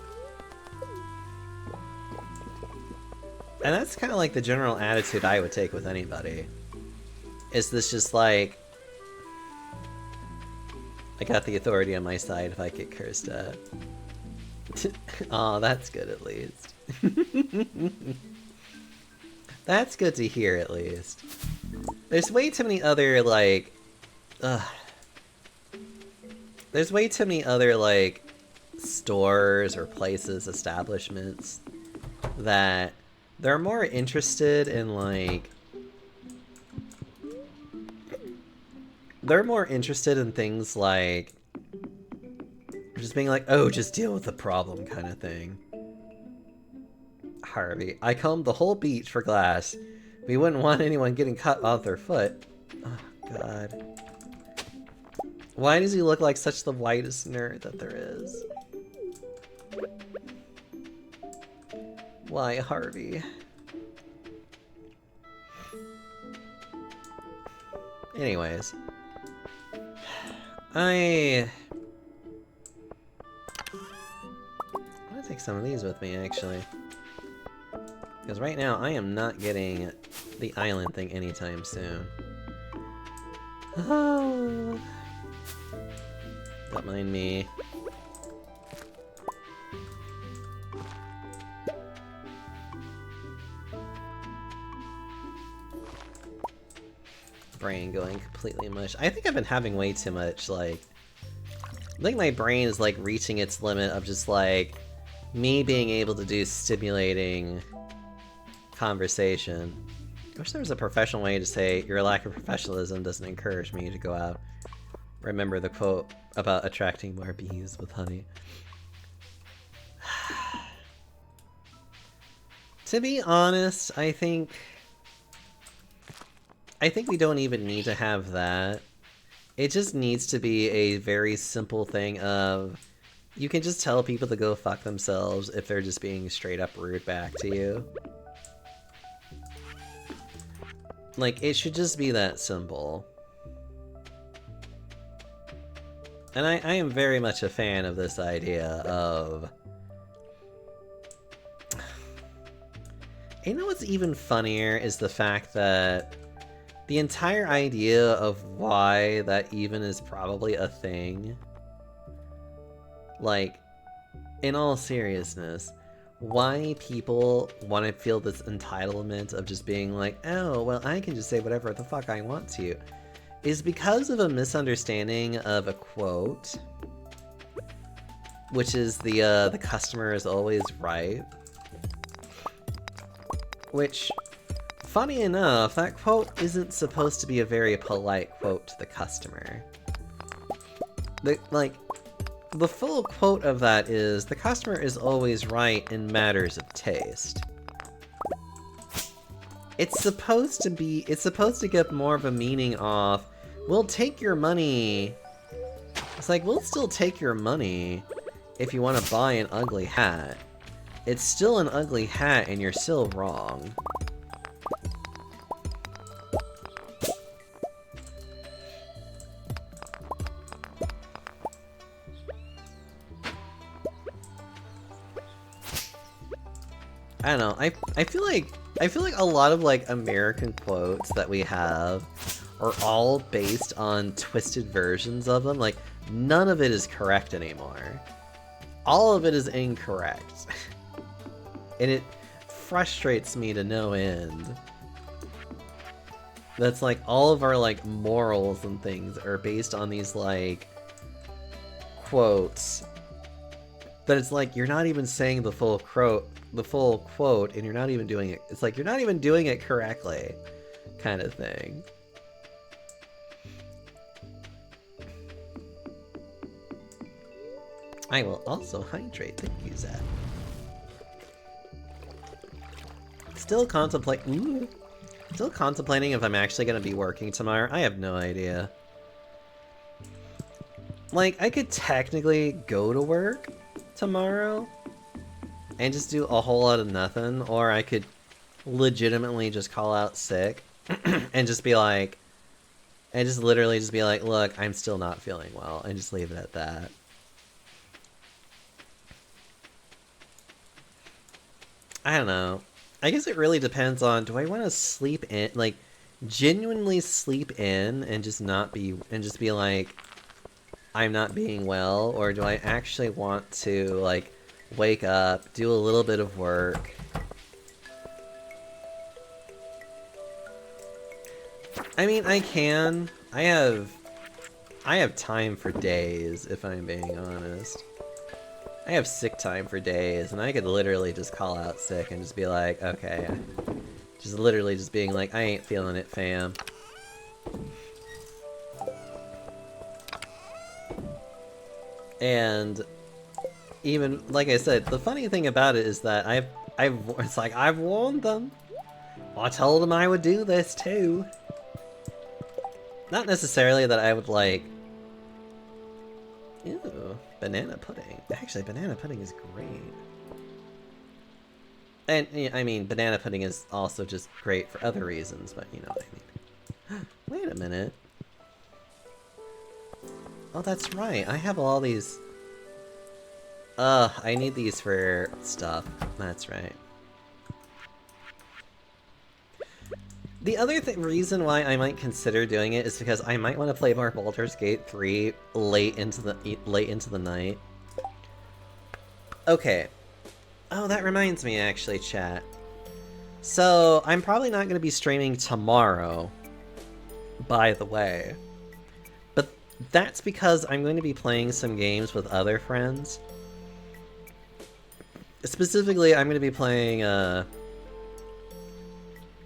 And that's kind of like the general attitude I would take with anybody. Is this just like... I got the authority on my side if I get cursed at. Aw, that's good at least. That's good to hear at least. There's way too many other, like... There's way too many other, like, stores or places, establishments, that they're more interested in, like... They're more interested in things like... just being like, oh, just deal with the problem kind of thing. Harvey, I combed the whole beach for glass. We wouldn't want anyone getting cut off their foot. Oh, God. Why does he look like such the whitest nerd that there is? Why, Harvey? Anyways. I'm gonna take some of these with me, actually. Because right now, I am not getting the island thing anytime soon. Oh. Don't mind me. Brain going completely mush. I think I've been having way too much, like... I think my brain is, like, reaching its limit of just, like, me being able to do stimulating conversation. I wish there was a professional way to say, your lack of professionalism doesn't encourage me to go out. Remember the quote about attracting more bees with honey. To be honest, I think we don't even need to have that. It just needs to be a very simple thing of, you can just tell people to go fuck themselves if they're just being straight up rude back to you. Like, it should just be that simple. And I am very much a fan of this idea of... You know what's even funnier is the fact that the entire idea of why that even is probably a thing, like, in all seriousness, why people want to feel this entitlement of just being like, oh, well, I can just say whatever the fuck I want to, is because of a misunderstanding of a quote, which is the customer is always right. Which, funny enough, that quote isn't supposed to be a very polite quote to the customer. The full quote of that is, the customer is always right in matters of taste. It's supposed to get more of a meaning of, we'll take your money. It's like, we'll still take your money if you want to buy an ugly hat. It's still an ugly hat and you're still wrong. I don't know, I feel like a lot of, like, American quotes that we have are all based on twisted versions of them. Like, none of it is correct anymore. All of it is incorrect. And it frustrates me to no end. That's like, all of our, like, morals and things are based on these, like, quotes. But it's like, you're not even saying the full quote, and you're not even doing it. It's like, you're not even doing it correctly, kind of thing. I will also hydrate. Thank you, Zach. Still contemplating if I'm actually gonna be working tomorrow. I have no idea. Like, I could technically go to work tomorrow and just do a whole lot of nothing, or I could legitimately just call out sick and just be like, and just literally just be like, look, I'm still not feeling well, and just leave it at that. I don't know. I guess it really depends on, do I want to sleep in, like, genuinely sleep in and just not be, and just be like, I'm not being well, or do I actually want to, like, wake up, do a little bit of work. I mean, I can. I have time for days, if I'm being honest. I have sick time for days, and I could literally just call out sick and just be like, okay. Just literally just being like, I ain't feeling it, fam. And even, like I said, the funny thing about it is that it's like, I've warned them. I told them I would do this too. Not necessarily that I would like, ew, banana pudding. Actually, banana pudding is great. And, I mean, banana pudding is also just great for other reasons, but you know what I mean. Wait a minute. Oh, that's right. I have all these... I need these for stuff. That's right. The other reason why I might consider doing it is because I might want to play more Baldur's Gate 3 late into the night. Okay. Oh, that reminds me, actually, chat. So, I'm probably not going to be streaming tomorrow, by the way. But that's because I'm going to be playing some games with other friends. Specifically, I'm going to be playing, well,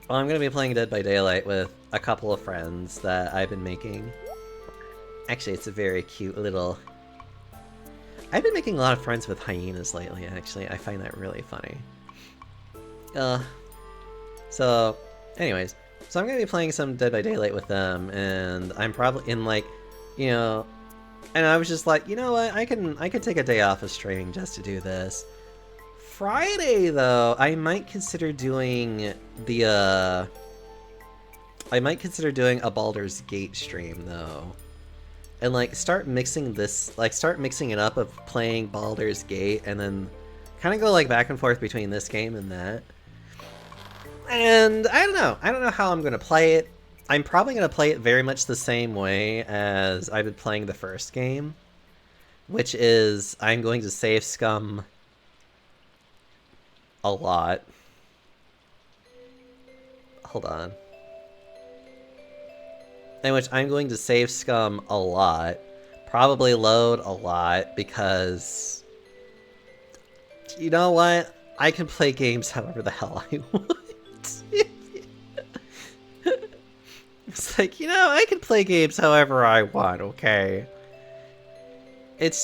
I'm going to be playing Dead by Daylight with a couple of friends that I've been making. Actually, it's a very cute little... I've been making a lot of friends with hyenas lately, actually. I find that really funny. So, anyways. So I'm going to be playing some Dead by Daylight with them, and I'm probably in, like, you know... And I was just like, you know what, I could take a day off of streaming just to do this. Friday, though, I might consider doing the, I might consider doing a Baldur's Gate stream, though. And, like, start mixing it up of playing Baldur's Gate, and then kind of go, like, back and forth between this game and that. And, I don't know how I'm going to play it. I'm probably going to play it very much the same way as I've been playing the first game. Which is, I'm going to save scum a lot. Hold on. In which I'm going to save scum a lot. Probably load a lot, because... You know what? I can play games however the hell I want. It's like, you know, I can play games however I want, okay? It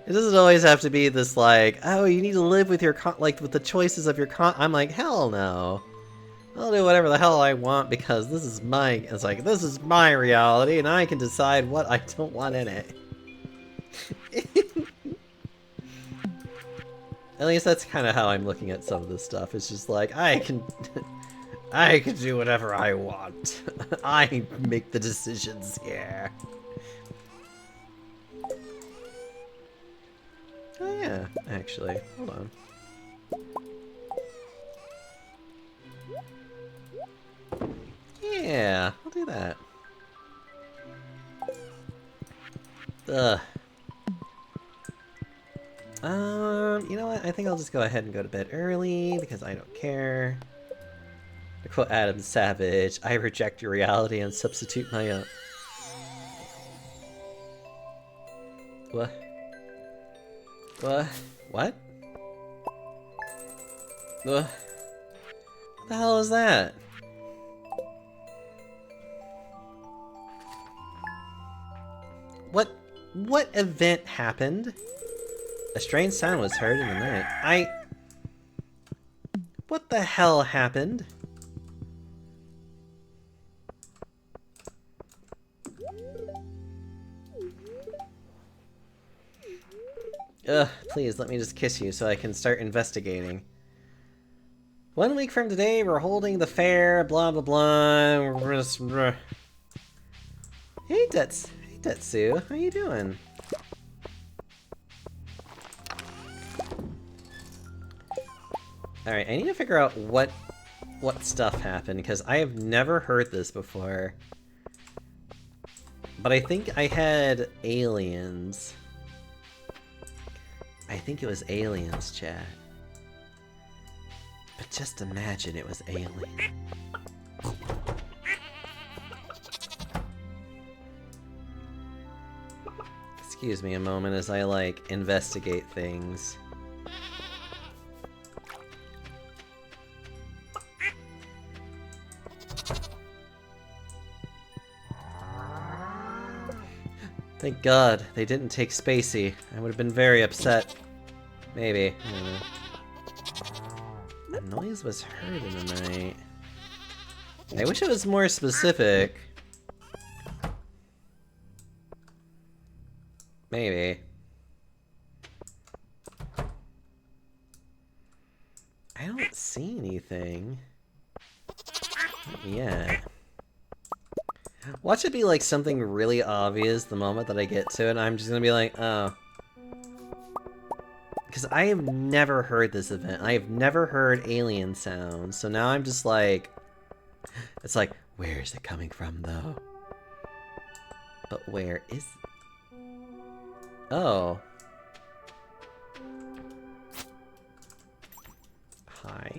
doesn't always have to be this, like, oh, you need to live with your with the choices of your I'm like, hell no. I'll do whatever the hell I want because this is this is my reality and I can decide what I don't want in it. At least that's kind of how I'm looking at some of this stuff. It's just like, I can do whatever I want. I make the decisions here. Oh yeah, actually. Hold on. Yeah, I'll do that. Ugh. You know what? I think I'll just go ahead and go to bed early because I don't care. To quote Adam Savage, I reject your reality and substitute my own. What? What? What? What the hell is that? What event happened? A strange sound was heard in the night. What the hell happened? Ugh, please let me just kiss you so I can start investigating. 1 week from today, we're holding the fair, blah blah blah. Hey Tetsu, how you doing? Alright, I need to figure out what stuff happened, because I have never heard this before. But I think I had aliens. I think it was aliens, chat. But just imagine it was aliens. Excuse me a moment as I, like, investigate things. Thank God they didn't take Spacey. I would have been very upset. Maybe. I don't know. A noise was heard in the night. I wish it was more specific. Maybe. I don't see anything. Not yet. Watch it be like something really obvious the moment that I get to it, and I'm just gonna be like, oh. Because I have never heard this event. I have never heard alien sounds, so now I'm just like... It's like, where is it coming from, though? But where is... Oh. Hi?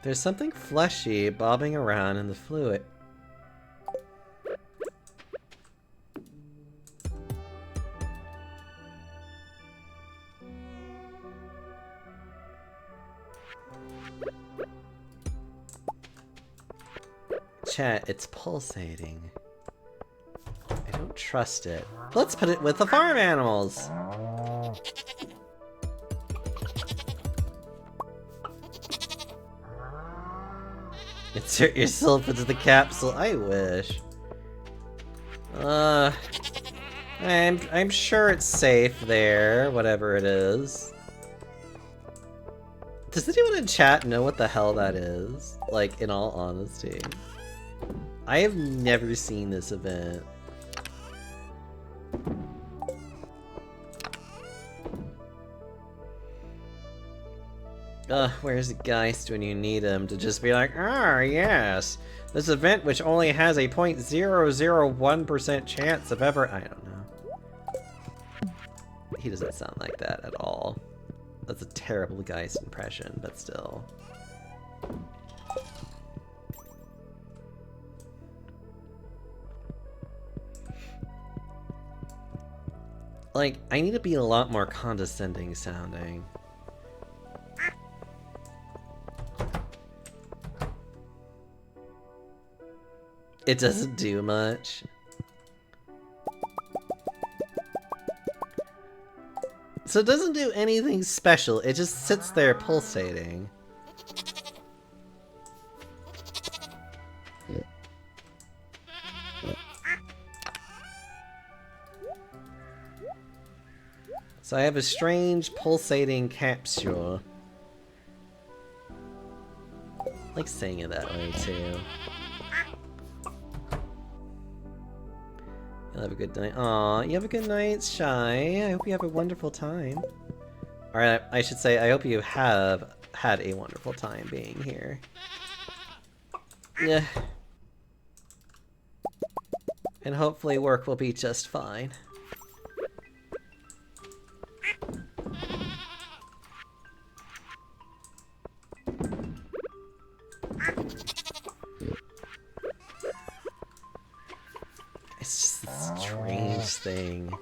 There's something fleshy bobbing around in the fluid. Chat, it's pulsating. I don't trust it. Let's put it with the farm animals! Insert yourself into the capsule. I wish. I'm sure it's safe there, whatever it is. Does anyone in chat know what the hell that is? Like, in all honesty. I have never seen this event. Where's Geist when you need him to just be like, ah, yes, this event which only has a 0.001% chance of ever... I don't know. He doesn't sound like that at all. That's a terrible Geist impression, but still. Like, I need to be a lot more condescending sounding. It doesn't do much. So it doesn't do anything special, it just sits there pulsating. So I have a strange pulsating capsule. I like saying it that way too. You'll have a good night. Aw, you have a good night, Shy. I hope you have a wonderful time. Or I should say, I hope you have had a wonderful time being here. Yeah. And hopefully work will be just fine. It's just this strange thing.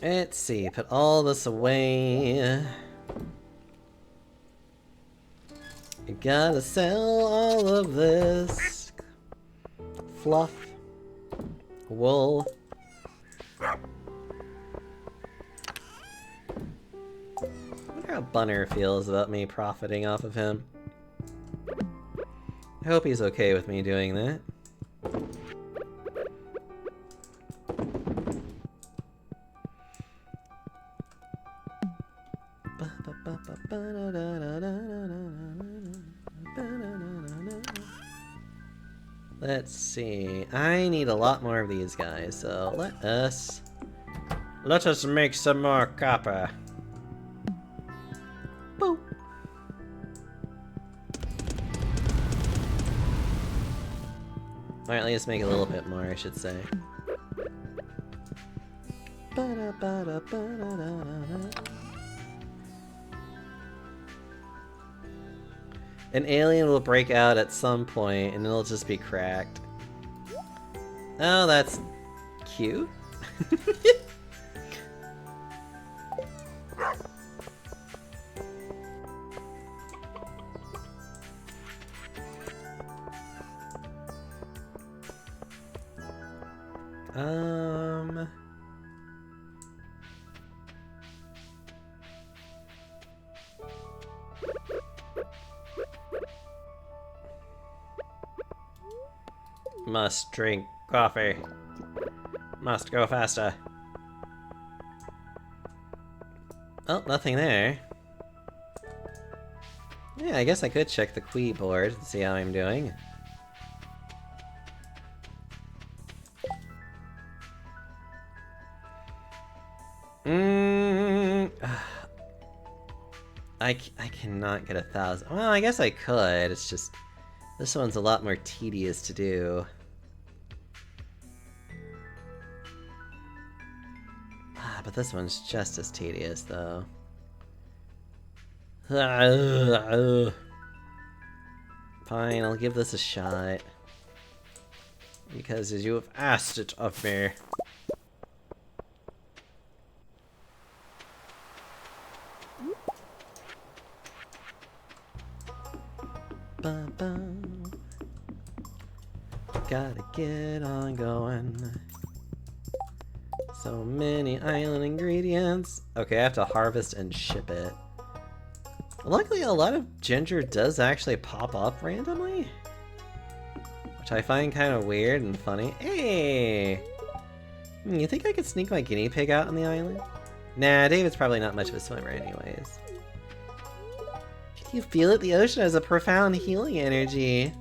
Let's see, put all this away. You gotta sell all of this fluff, wool. I wonder how Bunner feels about me profiting off of him. I hope he's okay with me doing that. Let's see. I need a lot more of these guys, so let us make some more copper. Boop. Or at least make a little bit more, I should say. An alien will break out at some point and it'll just be cracked. Oh, that's cute. Must drink coffee. Must go faster. Oh, nothing there. Yeah, I guess I could check the Qui board to see how I'm doing. I cannot get 1,000. Well, I guess I could. It's just this one's a lot more tedious to do. But this one's just as tedious, though. Fine, I'll give this a shot. Because you have asked it of me. Gotta get on going. So many island ingredients. Okay, I have to harvest and ship it. Luckily, a lot of ginger does actually pop up randomly, which I find kind of weird and funny. Hey! You think I could sneak my guinea pig out on the island? Nah, David's probably not much of a swimmer anyways. Can you feel it? The ocean has a profound healing energy.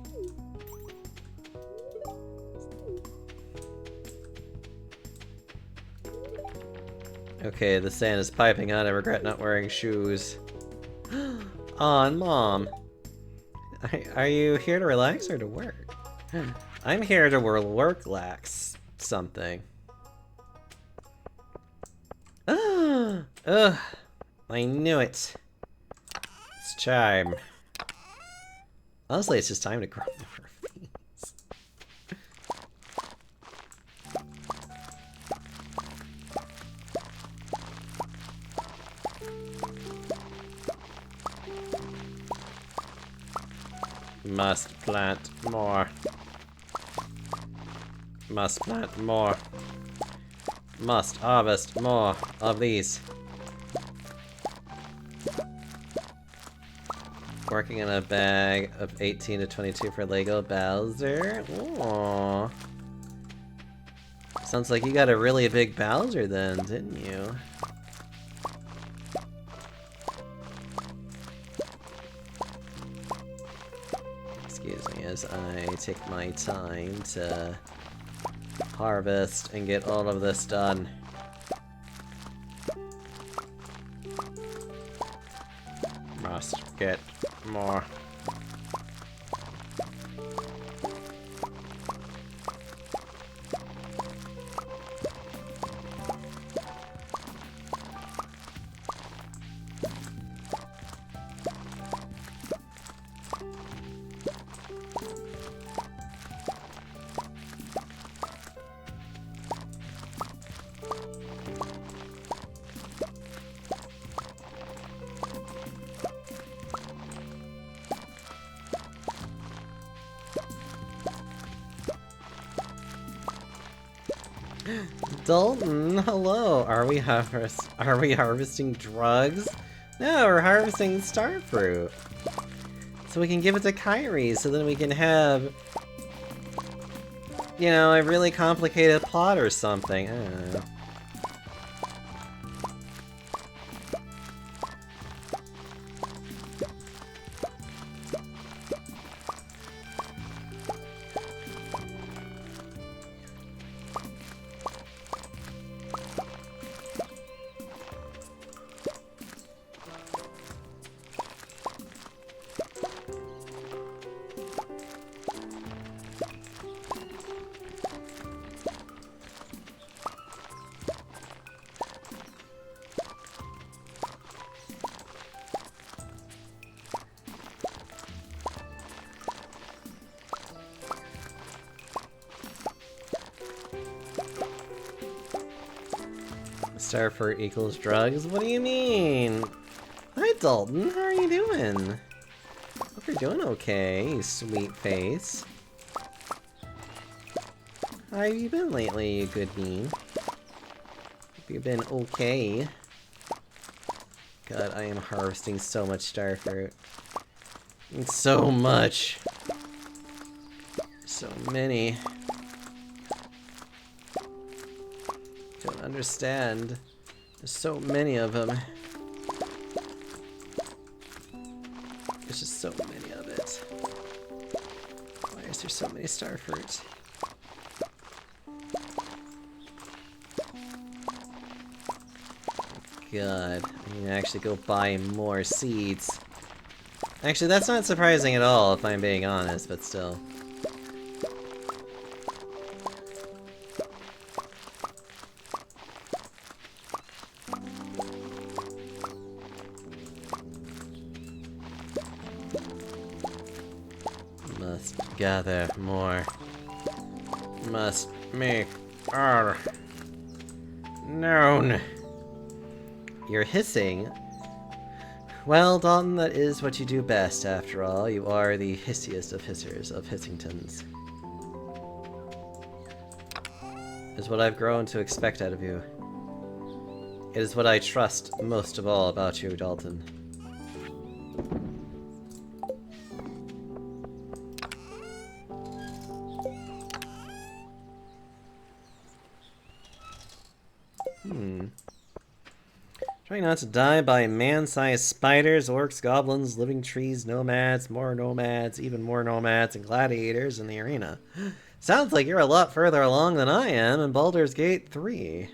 Okay, the sand is piping out. I regret not wearing shoes. Aw, Mom. Are you here to relax or to work? I'm here to work-lax something. Ugh, I knew it. It's time. Honestly, it's just time to grow more of these. Must plant more. Must plant more. Must harvest more of these. Working on a bag of 18 to 22 for Lego Bowser. Aww. Sounds like you got a really big Bowser then, didn't you? as I take my time to harvest and get all of this done. Must get more. Dalton, hello. Are we harvesting drugs? No, we're harvesting starfruit. So we can give it to Kyrie, so then we can have, you know, a really complicated plot or something. I don't know. Starfruit equals drugs? What do you mean? Hi Dalton, how are you doing? Hope you're doing okay, you sweet face. How have you been lately, you good bean? Hope you've been okay. God, I am harvesting so much starfruit. So much. So many. Don't understand. There's so many of them. There's just so many of it. Why is there so many starfruits? God, I need to actually go buy more seeds. Actually, that's not surprising at all, if I'm being honest, but still. Must gather more. Must make our known. You're hissing. Well, Dalton, that is what you do best, after all. You are the hissiest of hissers of Hissingtons. Is what I've grown to expect out of you. It is what I trust most of all about you, Dalton. Trying not to die by man-sized spiders, orcs, goblins, living trees, nomads, more nomads, even more nomads, and gladiators in the arena. Sounds like you're a lot further along than I am in Baldur's Gate 3.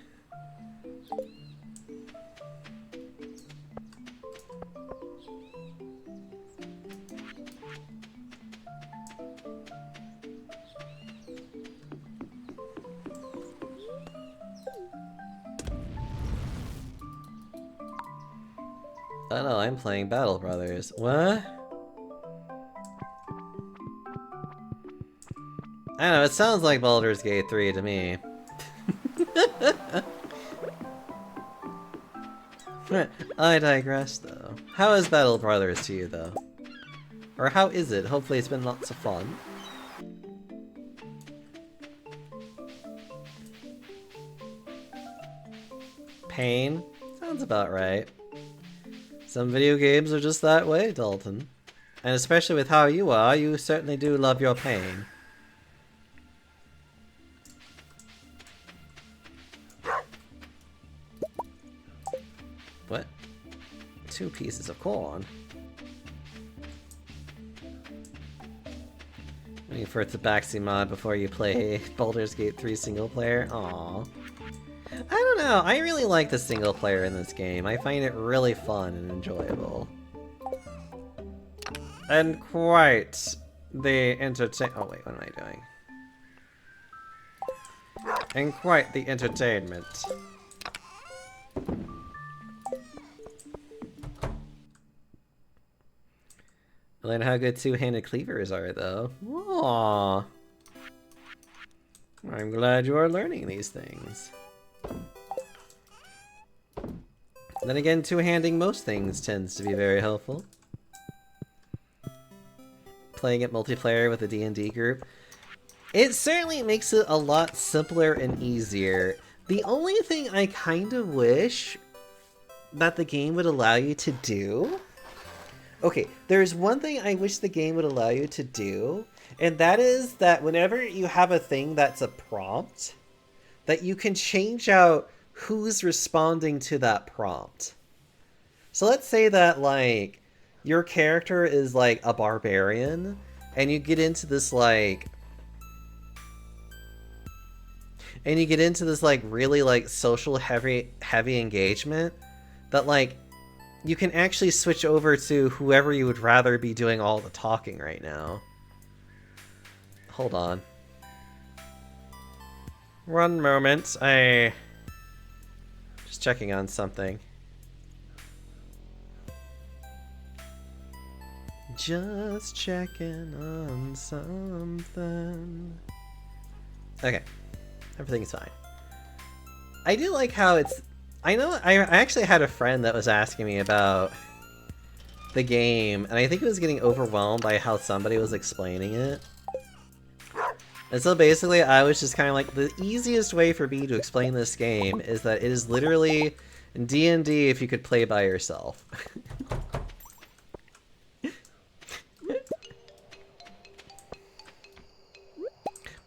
Oh no, I'm playing Battle Brothers. What? I don't know, it sounds like Baldur's Gate 3 to me. I digress, though. How is Battle Brothers to you, though? Or how is it? Hopefully it's been lots of fun. Pain? Sounds about right. Some video games are just that way, Dalton. And especially with how you are, you certainly do love your pain. What? 2 pieces of corn? Waiting for it to Tabaxi mod before you play Baldur's Gate 3 single player? Aww. I don't know, I really like the single player in this game. I find it really fun and enjoyable. And quite the oh wait, what am I doing? And quite the entertainment. I learned how good two-handed cleavers are, though. Aww. I'm glad you are learning these things. Then again, two-handing most things tends to be very helpful. Playing it multiplayer with a D&D group. It certainly makes it a lot simpler and easier. The only thing I kind of wish that the game would allow you to do... Okay, there's one thing I wish the game would allow you to do, and that is that whenever you have a thing that's a prompt, that you can change out who's responding to that prompt. So let's say that, like, your character is, like, a barbarian, and you get into this, like... And you get into this, like, really, like, social heavy engagement that, like, you can actually switch over to whoever you would rather be doing all the talking right now. Hold on. One moment, just checking on something. Just checking on something. Okay. Everything's fine. I do like how it's... I know I actually had a friend that was asking me about the game, and I think it was getting overwhelmed by how somebody was explaining it. And so basically I was just kind of like, the easiest way for me to explain this game is that it is literally D&D if you could play by yourself.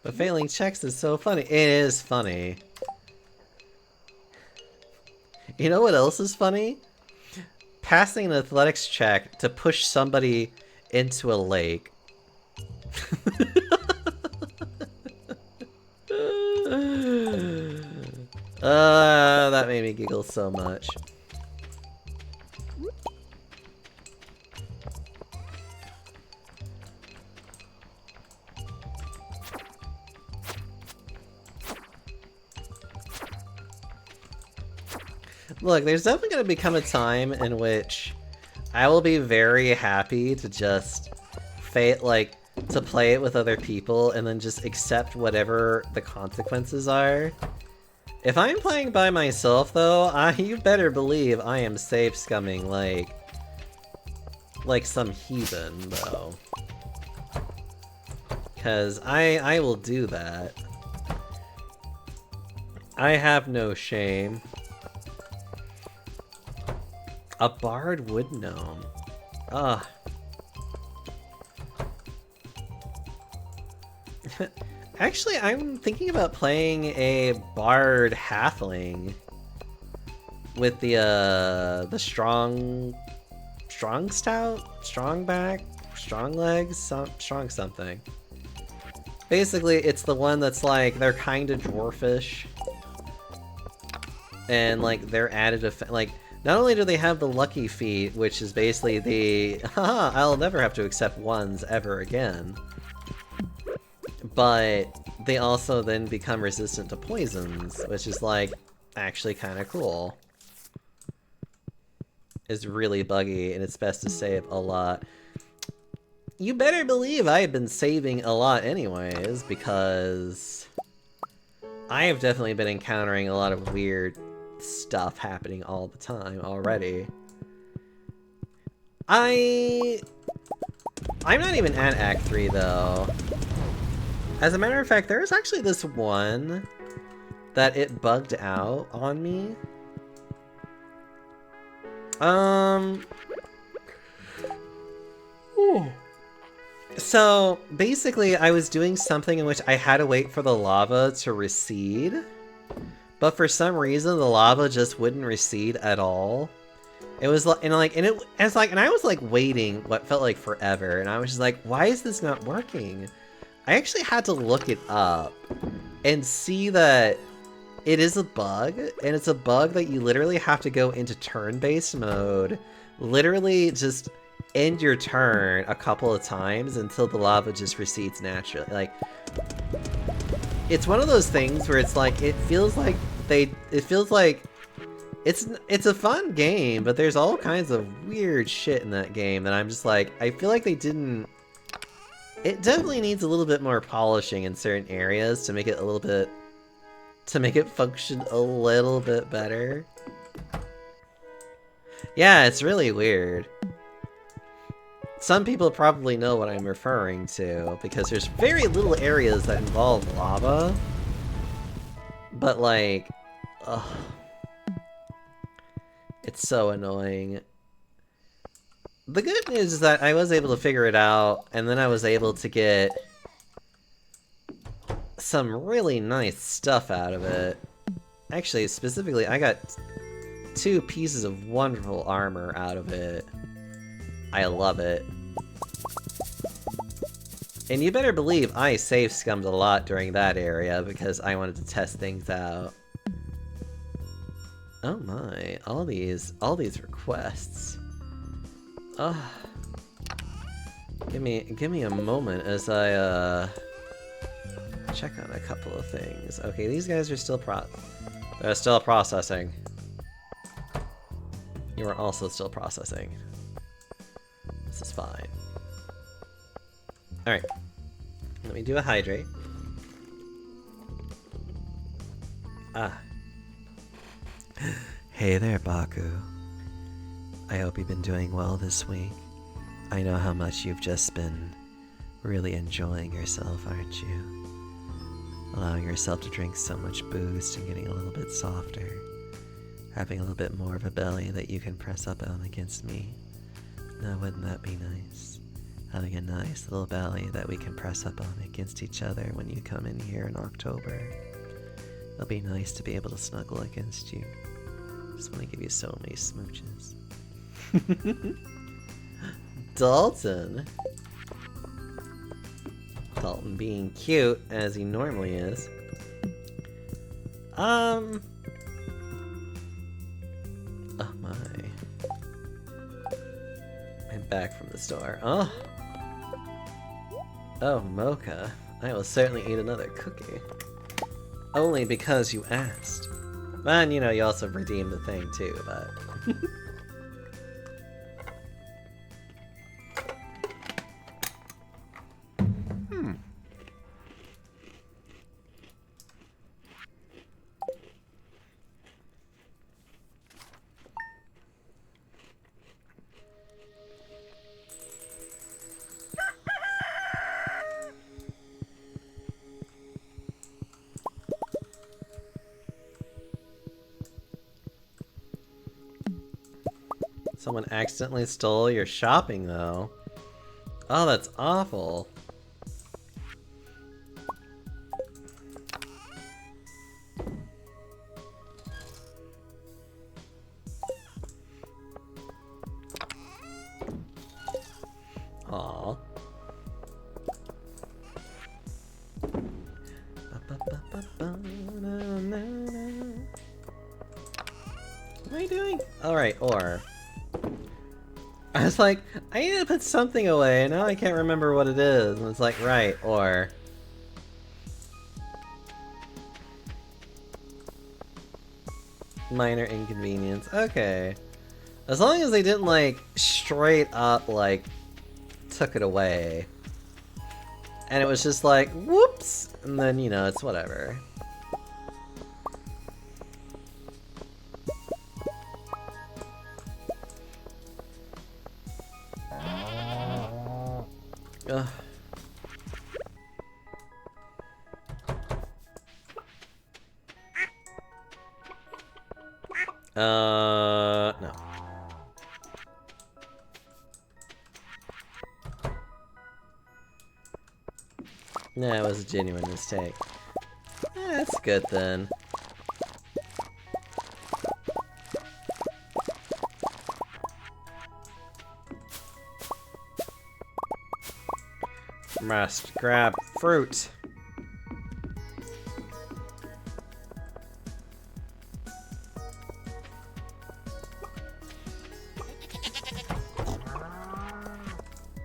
But failing checks is so funny. It is funny. You know what else is funny? Passing an athletics check to push somebody into a lake. That made me giggle so much. Look, there's definitely going to become a time in which I will be very happy to just to play it with other people and then just accept whatever the consequences are. If I'm playing by myself, though, you better believe I am safe scumming like some heathen, though. Because I will do that. I have no shame. A bard wood gnome. Ugh. Actually, I'm thinking about playing a bard halfling with the strong stout, strong back, strong legs, strong something. Basically, it's the one that's like they're kind of dwarfish, and like they're added like. Not only do they have the lucky feat, which is basically the, haha, I'll never have to accept ones ever again, but they also then become resistant to poisons, which is like, actually kind of cool. It's really buggy, and it's best to save a lot. You better believe I've been saving a lot anyways, because I have definitely been encountering a lot of weird stuff happening all the time already. I'm not even at Act 3 though. As a matter of fact, there's actually this one that it bugged out on me. So basically I was doing something in which I had to wait for the lava to recede. But for some reason, the lava just wouldn't recede at all. It was like, and I was like waiting what felt like forever, and I was just like, why is this not working? I actually had to look it up and see that it is a bug, and it's a bug that you literally have to go into turn-based mode, literally just end your turn a couple of times until the lava just recedes naturally. Like, it's one of those things where it's like, it feels like it's a fun game, but there's all kinds of weird shit in that game that I'm just like, I feel like they didn't... It definitely needs a little bit more polishing in certain areas to make it a little bit... to make it function a little bit better. Yeah, it's really weird. Some people probably know what I'm referring to, because there's very little areas that involve lava. But like... ugh. It's so annoying. The good news is that I was able to figure it out, and then I was able to get some really nice stuff out of it. Actually, specifically, I got 2 pieces of wonderful armor out of it. I love it. And you better believe I safe scummed a lot during that area because I wanted to test things out. Oh my, all these requests. Ugh. Give me a moment as I check on a couple of things. Okay, these guys are still they're still processing. You are also still processing. This is fine. Alright. Let me do a hydrate. Ah. Hey there, Baku. I hope you've been doing well this week. I know how much you've just been really enjoying yourself, aren't you? Allowing yourself to drink so much boost and getting a little bit softer. Having a little bit more of a belly that you can press up on against me. Now, wouldn't that be nice? Having a nice little belly that we can press up on against each other when you come in here in October. It'll be nice to be able to snuggle against you. Just want to give you so many smooches. Dalton! Dalton being cute, as he normally is. Oh my. I'm back from the store. Oh! Oh, Mocha. I will certainly eat another cookie. Only because you asked. And, you know, you also redeemed the thing too, but... Someone accidentally stole your shopping, though. Oh, that's awful. Aw. What am I doing? Alright, or... I was like, I need to put something away, and now I can't remember what it is. And it's like, right, or... Minor inconvenience. Okay. As long as they didn't, like, straight up, like, took it away. And it was just like, whoops! And then, you know, it's whatever. Ugh. No. No, it was a genuine mistake. That's good then. Must grab fruit.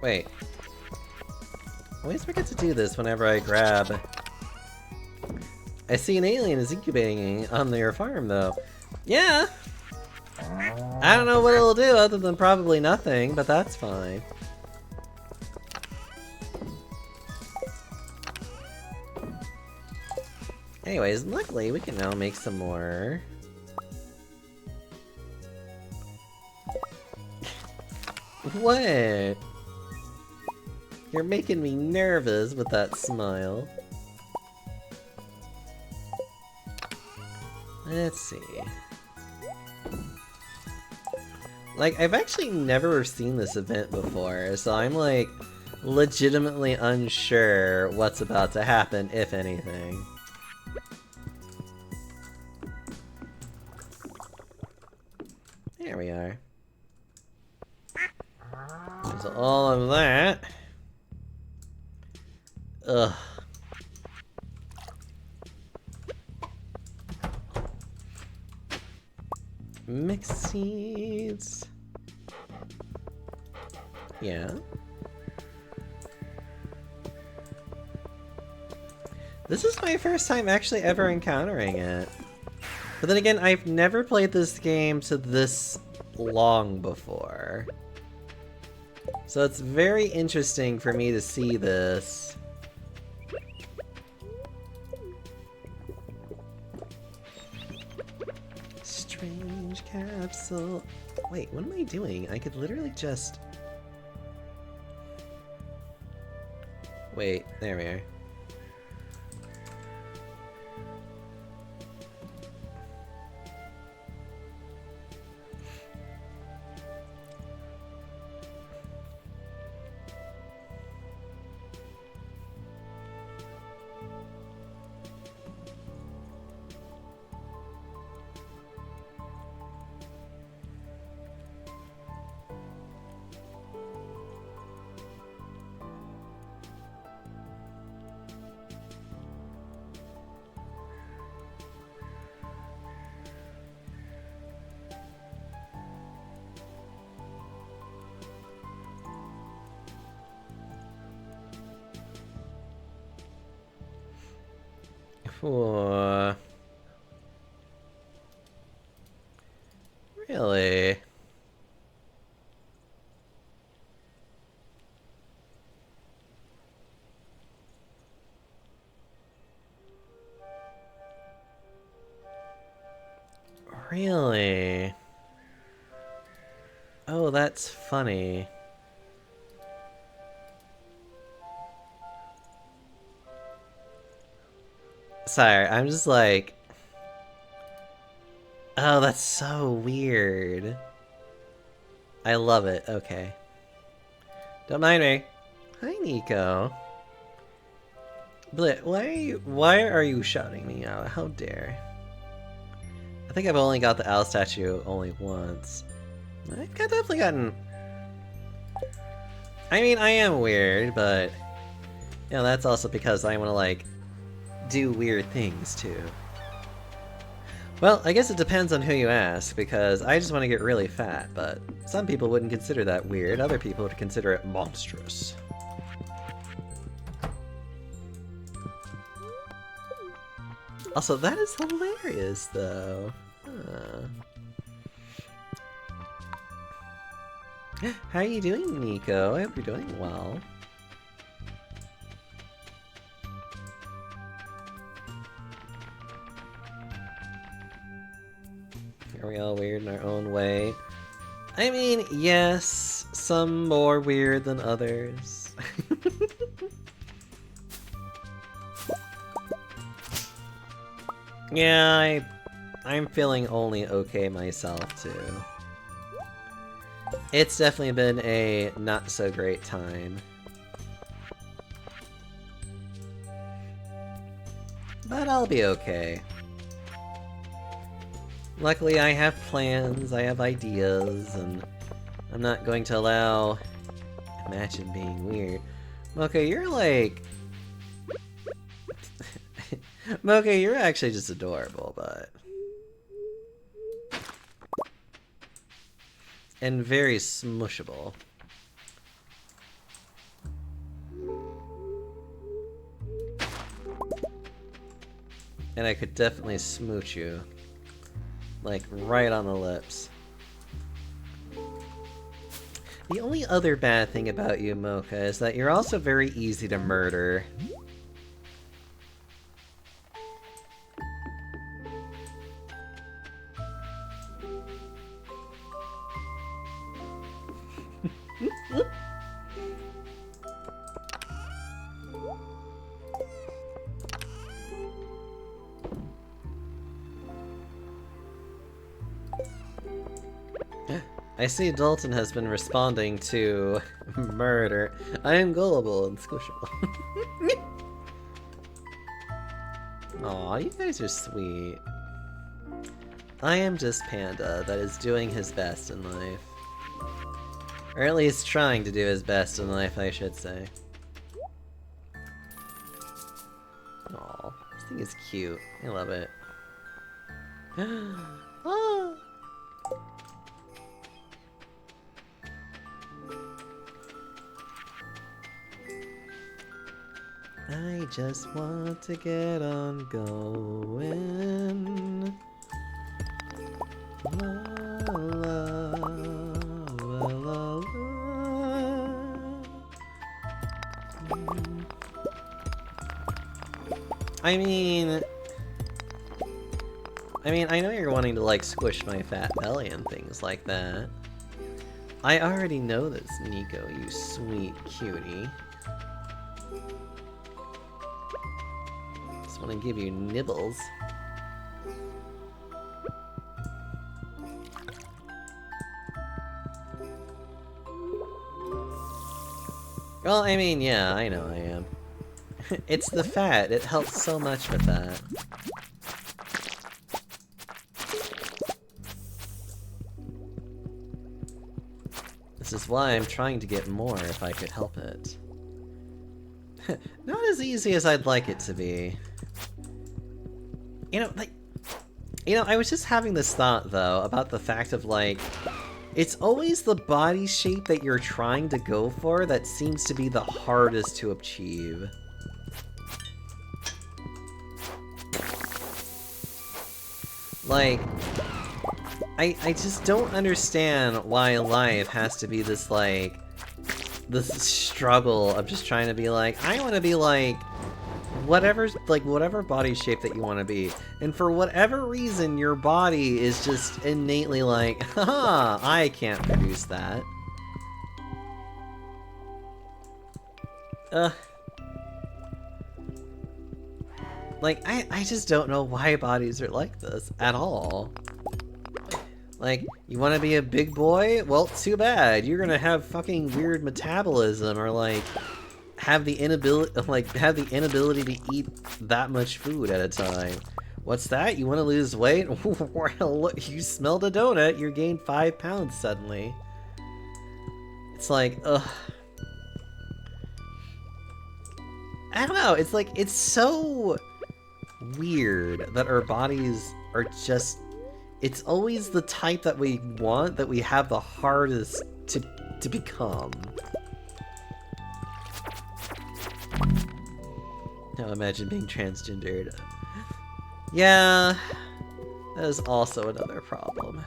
Wait. I always forget to do this whenever I grab... I see an alien is incubating on their farm, though. Yeah! I don't know what it'll do other than probably nothing, but that's fine. Anyways, luckily we can now make some more. What? You're making me nervous with that smile. Let's see. Like, I've actually never seen this event before, so I'm like legitimately unsure what's about to happen, if anything. There we are. There's all of that. Ugh. Mixed seeds. Yeah. This is my first time actually ever encountering it. But then again, I've never played this game to this long before. So it's very interesting for me to see this. Strange capsule. Wait, what am I doing? I could literally just... Wait, there we are. Really? Really? Oh, that's funny. Sorry, I'm just like... Oh, that's so weird. I love it. Okay. Don't mind me. Hi, Nico. Blit, why are you shouting me out? How dare. I think I've only got the owl statue only once. I've definitely gotten... I mean, I am weird, but... You know, that's also because I want to, like, do weird things, too. Well, I guess it depends on who you ask, because I just want to get really fat, but some people wouldn't consider that weird, other people would consider it monstrous. Also, that is hilarious, though. Huh. How are you doing, Nico? I hope you're doing well. Are we all weird in our own way? I mean, yes, some more weird than others. Yeah, I'm feeling only okay myself, too. It's definitely been a not-so-great time. But I'll be okay. Luckily, I have plans, I have ideas, and I'm not going to allow... Imagine being weird. Okay, you're like... Mocha, you're actually just adorable, but... And very smushable. And I could definitely smooch you. Like, right on the lips. The only other bad thing about you, Mocha, is that you're also very easy to murder. I see Dalton has been responding to murder. I am gullible and squishable. Aw, you guys are sweet. I am just Panda that is doing his best in life. Or at least trying to do his best in life, I should say. Aw, this thing is cute. I love it. Ah. I just want to get on going. La la la la la. I mean, I know you're wanting to like squish my fat belly and things like that. I already know this, Nico, you sweet cutie. Just want to give you nibbles. Well, I mean, yeah, I know I am. It's the fat, it helps so much with that. This is why I'm trying to get more if I could help it. Not as easy as I'd like it to be. I was just having this thought, though, about the fact of, like, it's always the body shape that you're trying to go for that seems to be the hardest to achieve. Like, I just don't understand why life has to be this, like, this struggle of just trying to be like, I want to be like, whatever body shape that you want to be. And for whatever reason, your body is just innately like, haha, I can't produce that. Like, I just don't know why bodies are like this at all. Like, you want to be a big boy? Well, too bad. You're gonna have fucking weird metabolism, or like have the inability to eat that much food at a time. What's that? You want to lose weight? Well, look, you smelled a donut. You gained 5 pounds suddenly. It's like, ugh. I don't know. It's like, it's so weird that our bodies are just, it's always the type that we want that we have the hardest to become. Now imagine being transgendered. Yeah, that is also another problem.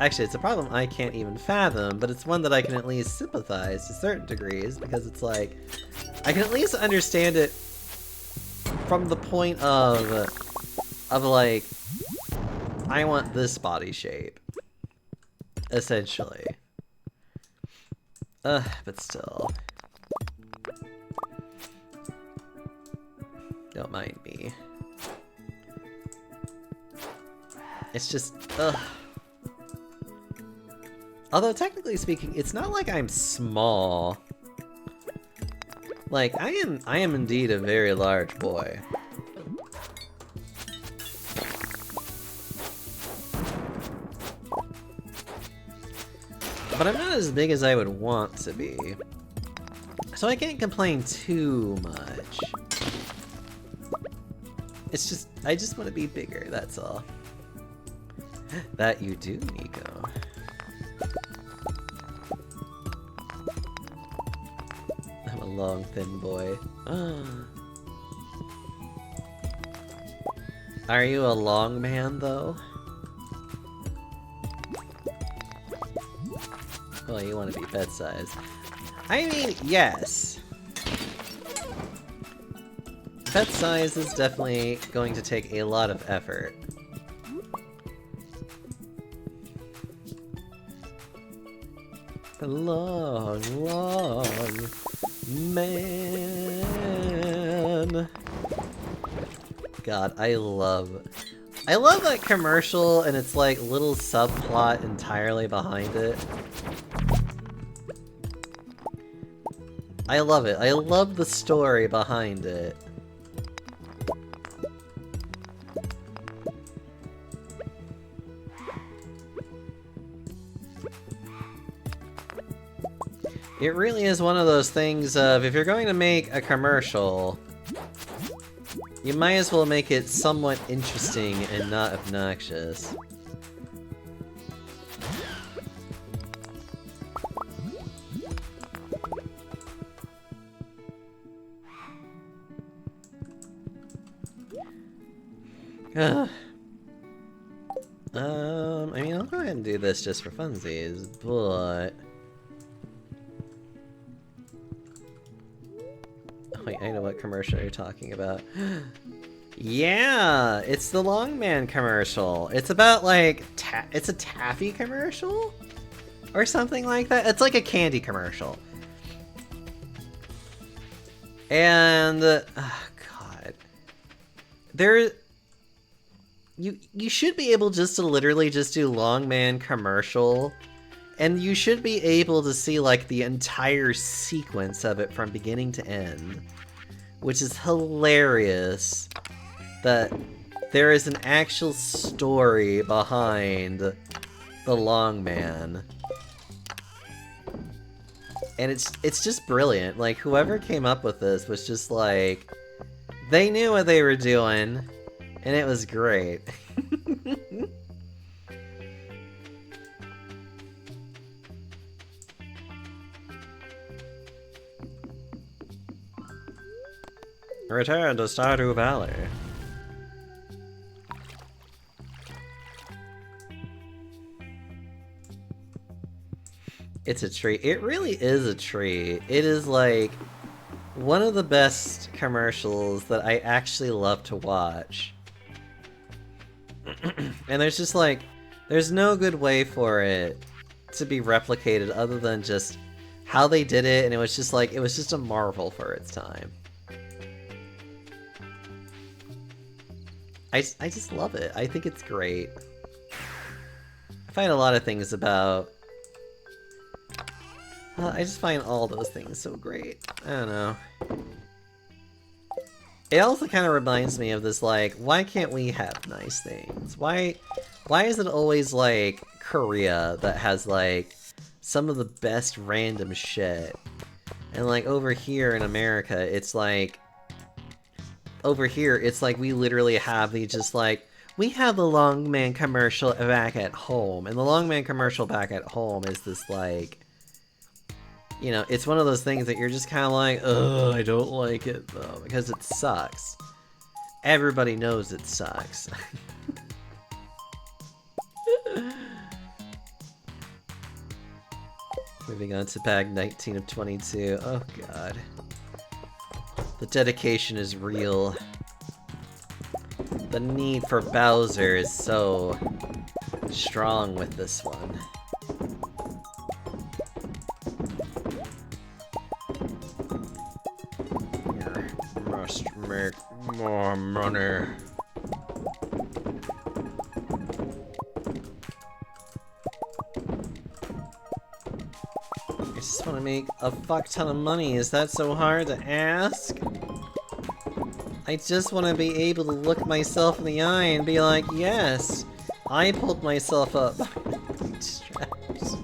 Actually, it's a problem I can't even fathom, but it's one that I can at least sympathize to certain degrees, because it's like, I can at least understand it from the point of like, I want this body shape, essentially. But still. Don't mind me. It's just, ugh. Although, technically speaking, it's not like I'm small. Like, I am indeed a very large boy. But I'm not as big as I would want to be. So I can't complain too much. It's just, I just want to be bigger, that's all. That you do, Nico. I'm a long, thin boy. Are you a long man, though? Well, you want to be bed size. I mean, yes. Bed size is definitely going to take a lot of effort. A long, long man. God, I love that commercial and its like little subplot entirely behind it. I love it. I love the story behind it. It really is one of those things of, if you're going to make a commercial, you might as well make it somewhat interesting and not obnoxious. I mean, I'll go ahead and do this just for funsies, but... Wait, I know what commercial you're talking about. Yeah, it's the Longman commercial. It's about, like, it's a taffy commercial? Or something like that? It's like a candy commercial. And, oh god. You should be able just to literally just do Longman commercial, and you should be able to see, like, the entire sequence of it from beginning to end. Which is hilarious that there is an actual story behind the Longman. And it's just brilliant. Like, whoever came up with this was just like, they knew what they were doing, and it was great. Return to Stardew Valley. It's a treat. It really is a treat. It is like one of the best commercials that I actually love to watch. And there's just like, there's no good way for it to be replicated other than just how they did it, and it was just like, it was just a marvel for its time. I just love it. I think it's great. I find a lot of things about... I just find all those things so great. I don't know. It also kind of reminds me of this, like, why can't we have nice things? Why is it always, like, Korea that has, like, some of the best random shit? And, like, over here in America, it's like... Over here, it's like we literally have the just like, we have the Longman commercial back at home, and the Longman commercial back at home is this like, you know, it's one of those things that you're just kind of like, ugh, I don't like it though, because it sucks. Everybody knows it sucks. Moving on to bag 19 of 22. Oh god. The dedication is real. The need for Bowser is so strong with this one. Must make more money. I just want to make a fuck ton of money. Is that so hard to ask? I just want to be able to look myself in the eye and be like, yes, I pulled myself up by my bootstraps.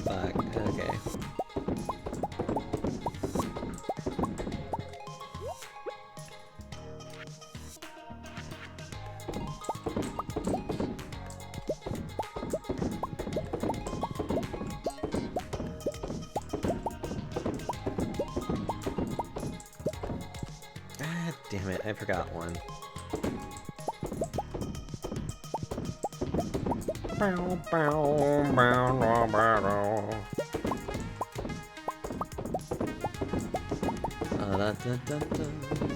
Fuck, okay. God damn it, I forgot one.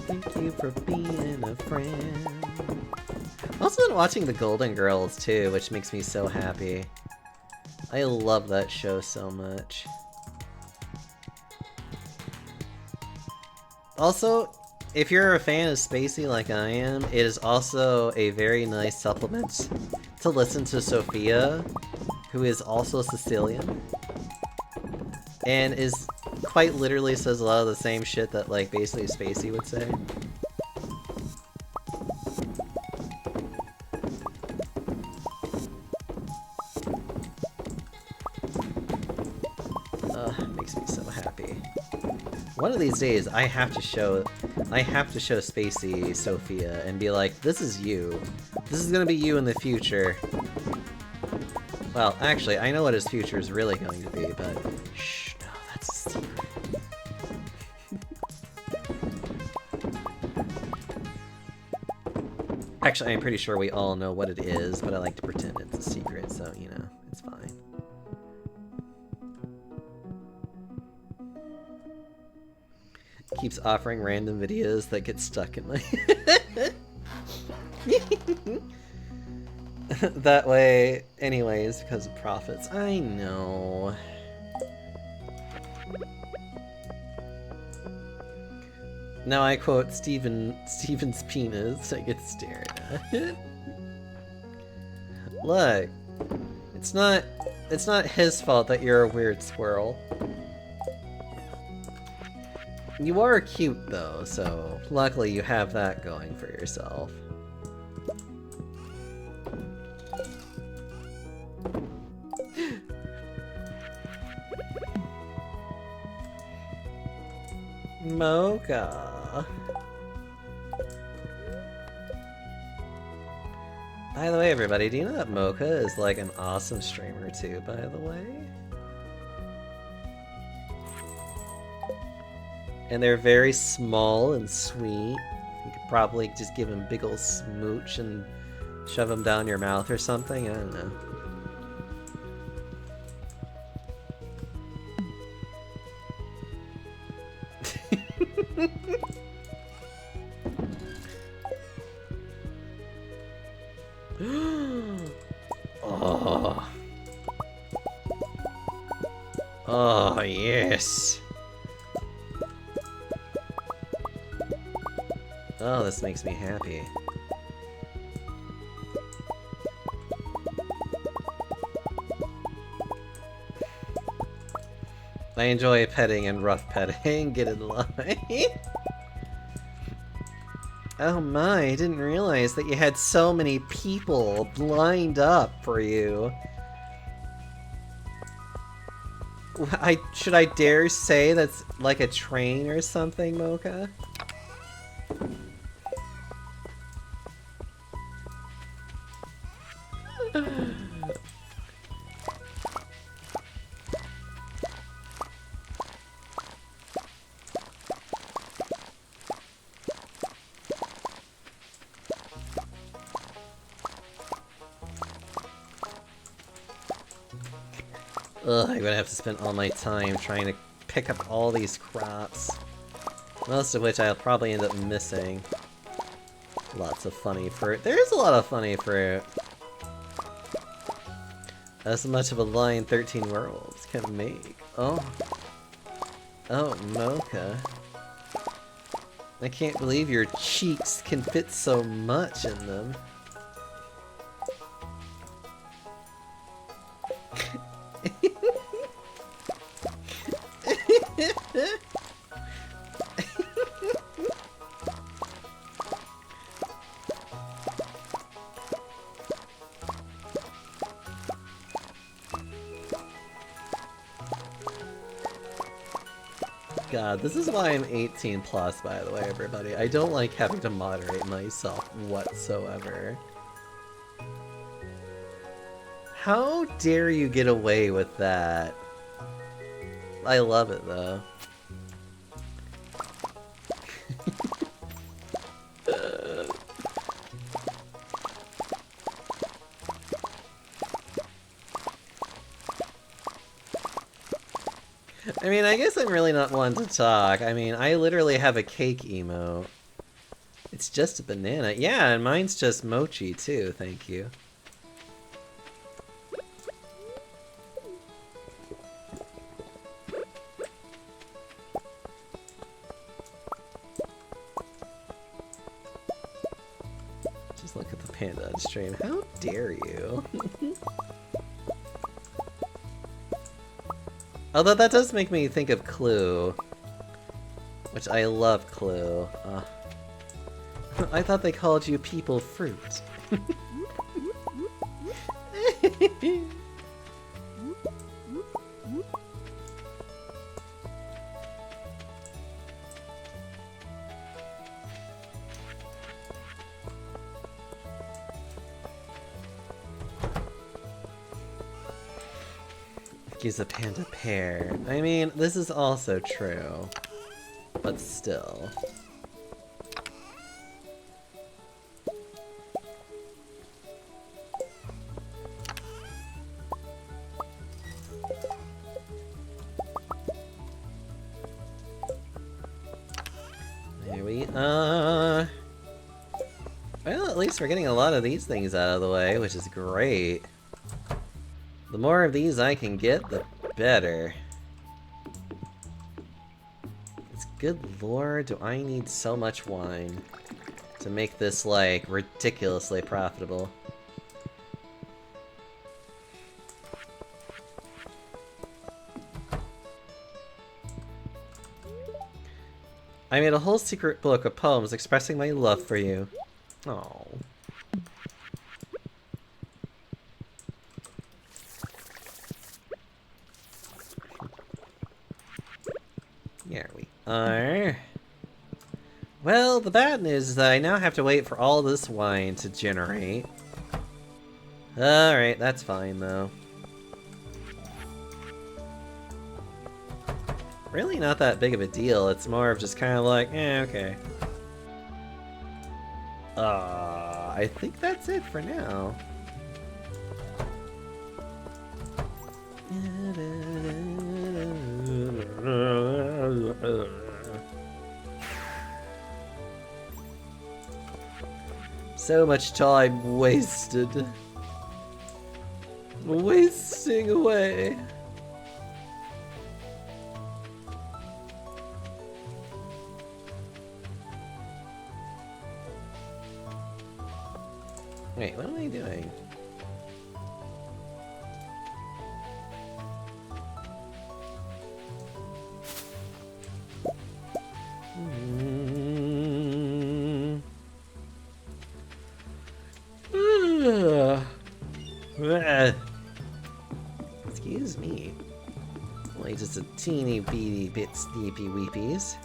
Thank you for being a friend. I've also been watching The Golden Girls too, which makes me so happy. I love that show so much. Also, if you're a fan of Spacey like I am, it is also a very nice supplement to listen to Sophia, who is also Sicilian, and is quite literally says a lot of the same shit that like basically Spacey would say. Makes me so happy. One of these days, I have to show Spacey Sophia and be like, this is you. This is gonna be you in the future. Well, actually, I know what his future is really going to be, but shh, no, that's a secret. Actually, I'm pretty sure we all know what it is, but I like to pretend it's a secret, so, you know, it's fine. Keeps offering random videos that get stuck in my that way, anyways, because of profits. I know. Now I quote Steven's penis. I get stared at. Look, it's not his fault that you're a weird squirrel. You are cute though, so luckily you have that going for yourself. Mocha. By the way, everybody, do you know that Mocha is like an awesome streamer too, by the way? And they're very small and sweet. You could probably just give them big ol' smooch and shove them down your mouth or something, I don't know. Oh. Oh, yes. Oh, this makes me happy. I enjoy petting and rough petting. Get in line. Oh my, I didn't realize that you had so many people lined up for you. Should I dare say that's like a train or something, Mocha? Ugh, I'm gonna have to spend all my time trying to pick up all these crops. Most of which I'll probably end up missing. Lots of funny fruit. There is a lot of funny fruit. As much of a line 13 werewolves can make. Oh. Oh, Mocha. I can't believe your cheeks can fit so much in them. God, this is why I'm 18 plus, by the way, everybody. I don't like having to moderate myself whatsoever. How dare you get away with that? I love it, though. I mean, I guess I'm really not one to talk. I mean, I literally have a cake emote. It's just a banana. Yeah, and mine's just mochi too, thank you. Just look at the panda on stream. How dare you? Although that does make me think of Clue. Which I love Clue. I thought they called you people fruit. Gives a panda pear. I mean, this is also true. But still. There we are. Well, at least we're getting a lot of these things out of the way, which is great. The more of these I can get, the better. It's good lord, do I need so much wine to make this, like, ridiculously profitable? I made a whole secret book of poems expressing my love for you. Oh. There we are. Well, the bad news is that I now have to wait for all this wine to generate. Alright, that's fine though. Really not that big of a deal, it's more of just kind of like, okay. I think that's it for now. So much time wasted. Wasting away. Wait, what am I doing? Excuse me. Only just a teeny beady bit sleepy weepies.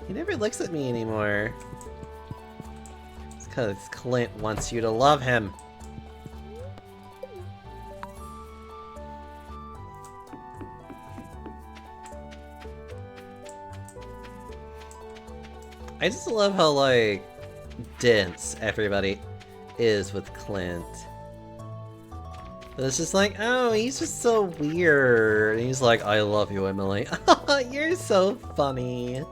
He never looks at me anymore. It's because Clint wants you to love him. I just love how, like, dense everybody is with Clint. It's just like, oh, he's just so weird. And he's like, I love you, Emily. You're so funny.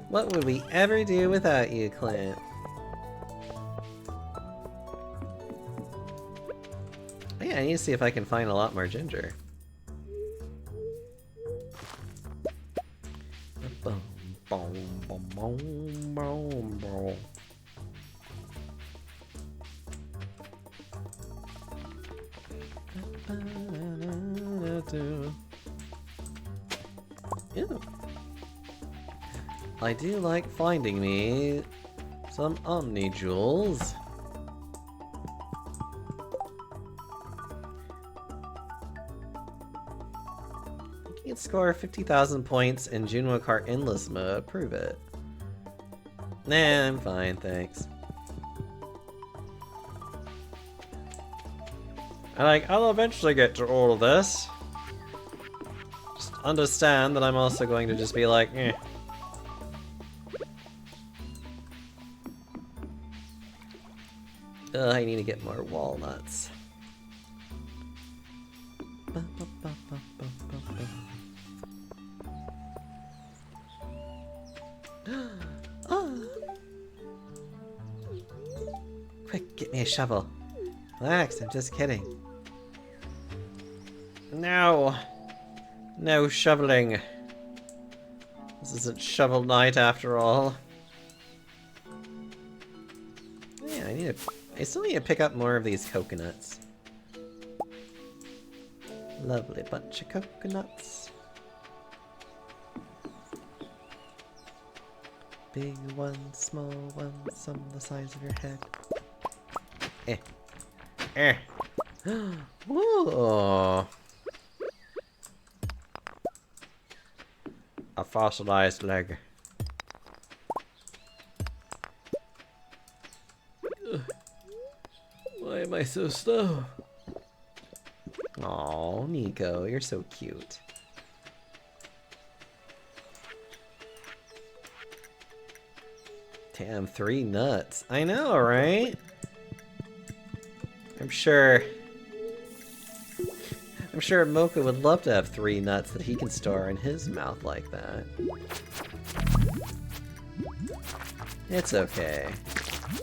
What would we ever do without you, Clint? Yeah, I need to see if I can find a lot more ginger. Boom, boom, boom, boom, boom, boom. Ew. I do like finding me some Omni Jewels. You can score 50,000 points in Junwo Kart Endless mode. Prove it. Nah, I'm fine, thanks. I'll eventually get to all of this. Just understand that I'm also going to just be like, eh. I need to get more walnuts. Oh. Quick, get me a shovel. Relax, I'm just kidding. No! No shoveling. This isn't shovel night after all. Yeah, I still need to pick up more of these coconuts. Lovely bunch of coconuts. Big ones, small ones, some the size of your head. Ooh. A fossilized leg. Why am I so slow? Aw, Nico, you're so cute. Damn, 3 nuts. I know, right? I'm sure Mocha would love to have 3 nuts that he can store in his mouth like that. It's okay.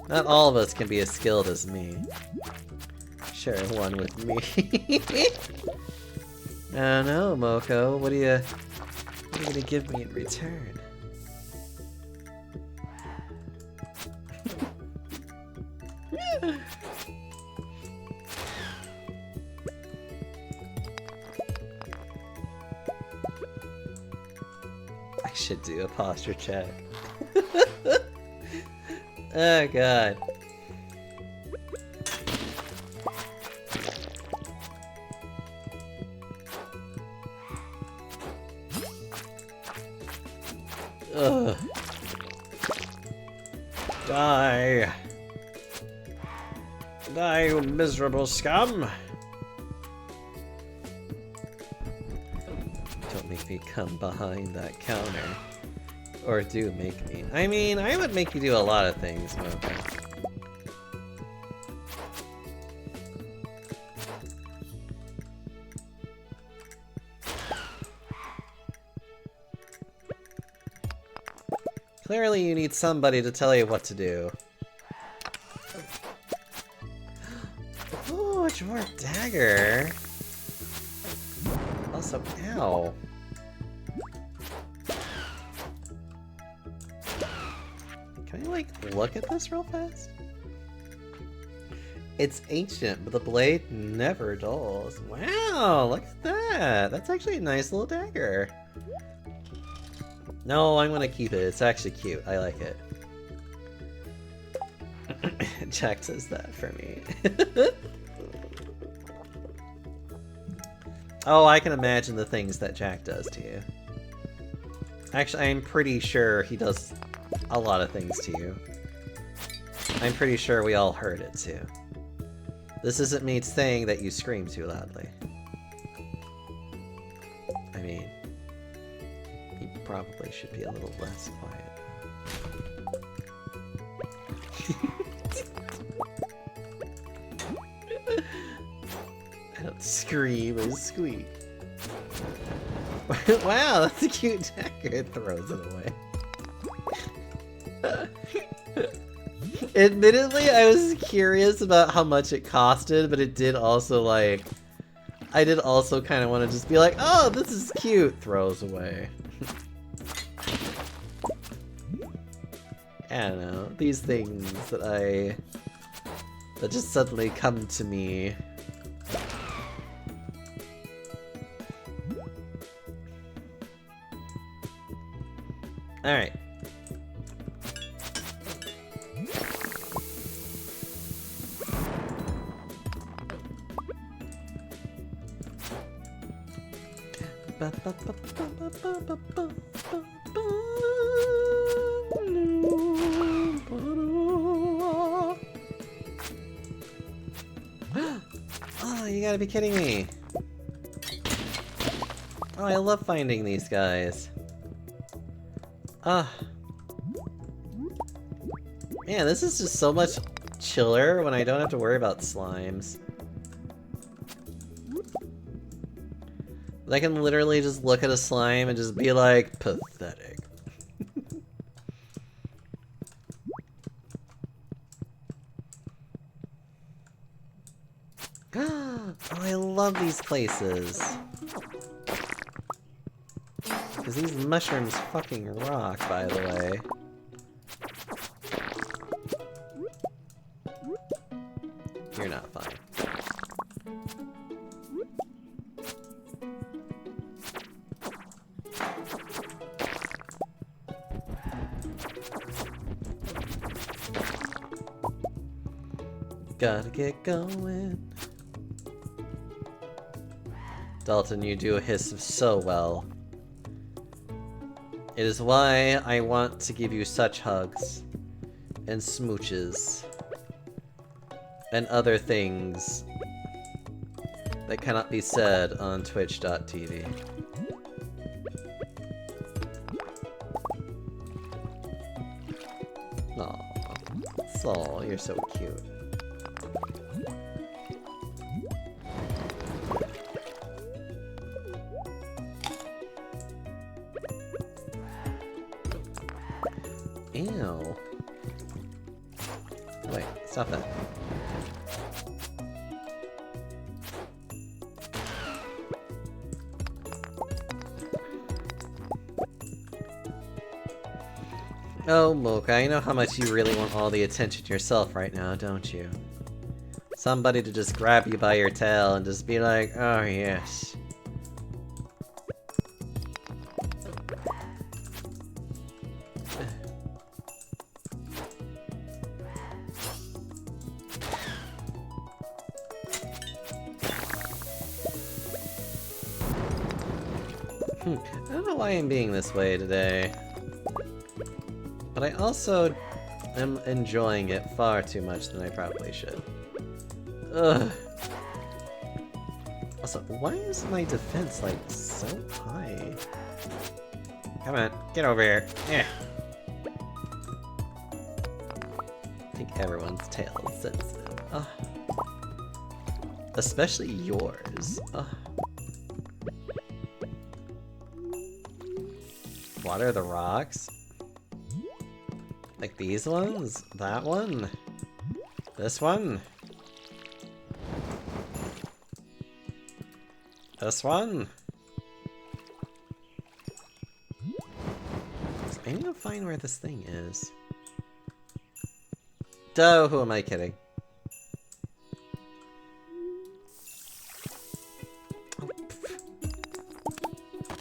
Not all of us can be as skilled as me. Share one with me. I don't know, Moko. What are you gonna give me in return? I should do a posture check. Oh god. Ugh. Die! Die, you miserable scum! Don't make me come behind that counter. Or do make me. I mean, I would make you do a lot of things, Mocha. Clearly you need somebody to tell you what to do. Ooh, a dwarf dagger! Also, ow. Can I, like, look at this real fast? It's ancient, but the blade never dulls. Wow, look at that! That's actually a nice little dagger. No, I'm gonna keep it. It's actually cute. I like it. Jack says that for me. Oh, I can imagine the things that Jack does to you. Actually, I'm pretty sure he does a lot of things to you. I'm pretty sure we all heard it too. This isn't me saying that you scream too loudly. I mean, you probably should be a little less quiet. I don't scream, I squeak. Wow, that's a cute dagger. It throws it away. Admittedly, I was curious about how much it costed, but it did also, like... I did also kind of want to just be like, oh, this is cute! Throws away. I don't know, these things that just suddenly come to me. Alright. Oh, you gotta be kidding me. Oh, I love finding these guys. Ah. Man, this is just so much chiller when I don't have to worry about slimes. I can literally just look at a slime and just be like, pathetic. Oh, I love these places. Because these mushrooms fucking rock, by the way. You're not fine. Gotta get going. Dalton, you do hiss so well. It is why I want to give you such hugs and smooches and other things that cannot be said on twitch.tv. Aw, Saul, you're so cute. Ew. Wait, stop that. Oh, Mocha, I know how much you really want all the attention yourself right now, don't you? Somebody to just grab you by your tail and just be like, oh yes. I don't know why I'm being this way today. But I also am enjoying it far too much than I probably should. Ugh. Also, why is my defense, like, so high? Come on, get over here. Yeah. I think everyone's tail is sensitive. Ugh. Especially yours. Ugh. What are the rocks? Like these ones? That one? This one? This one? I need to find where this thing is. Duh, who am I kidding?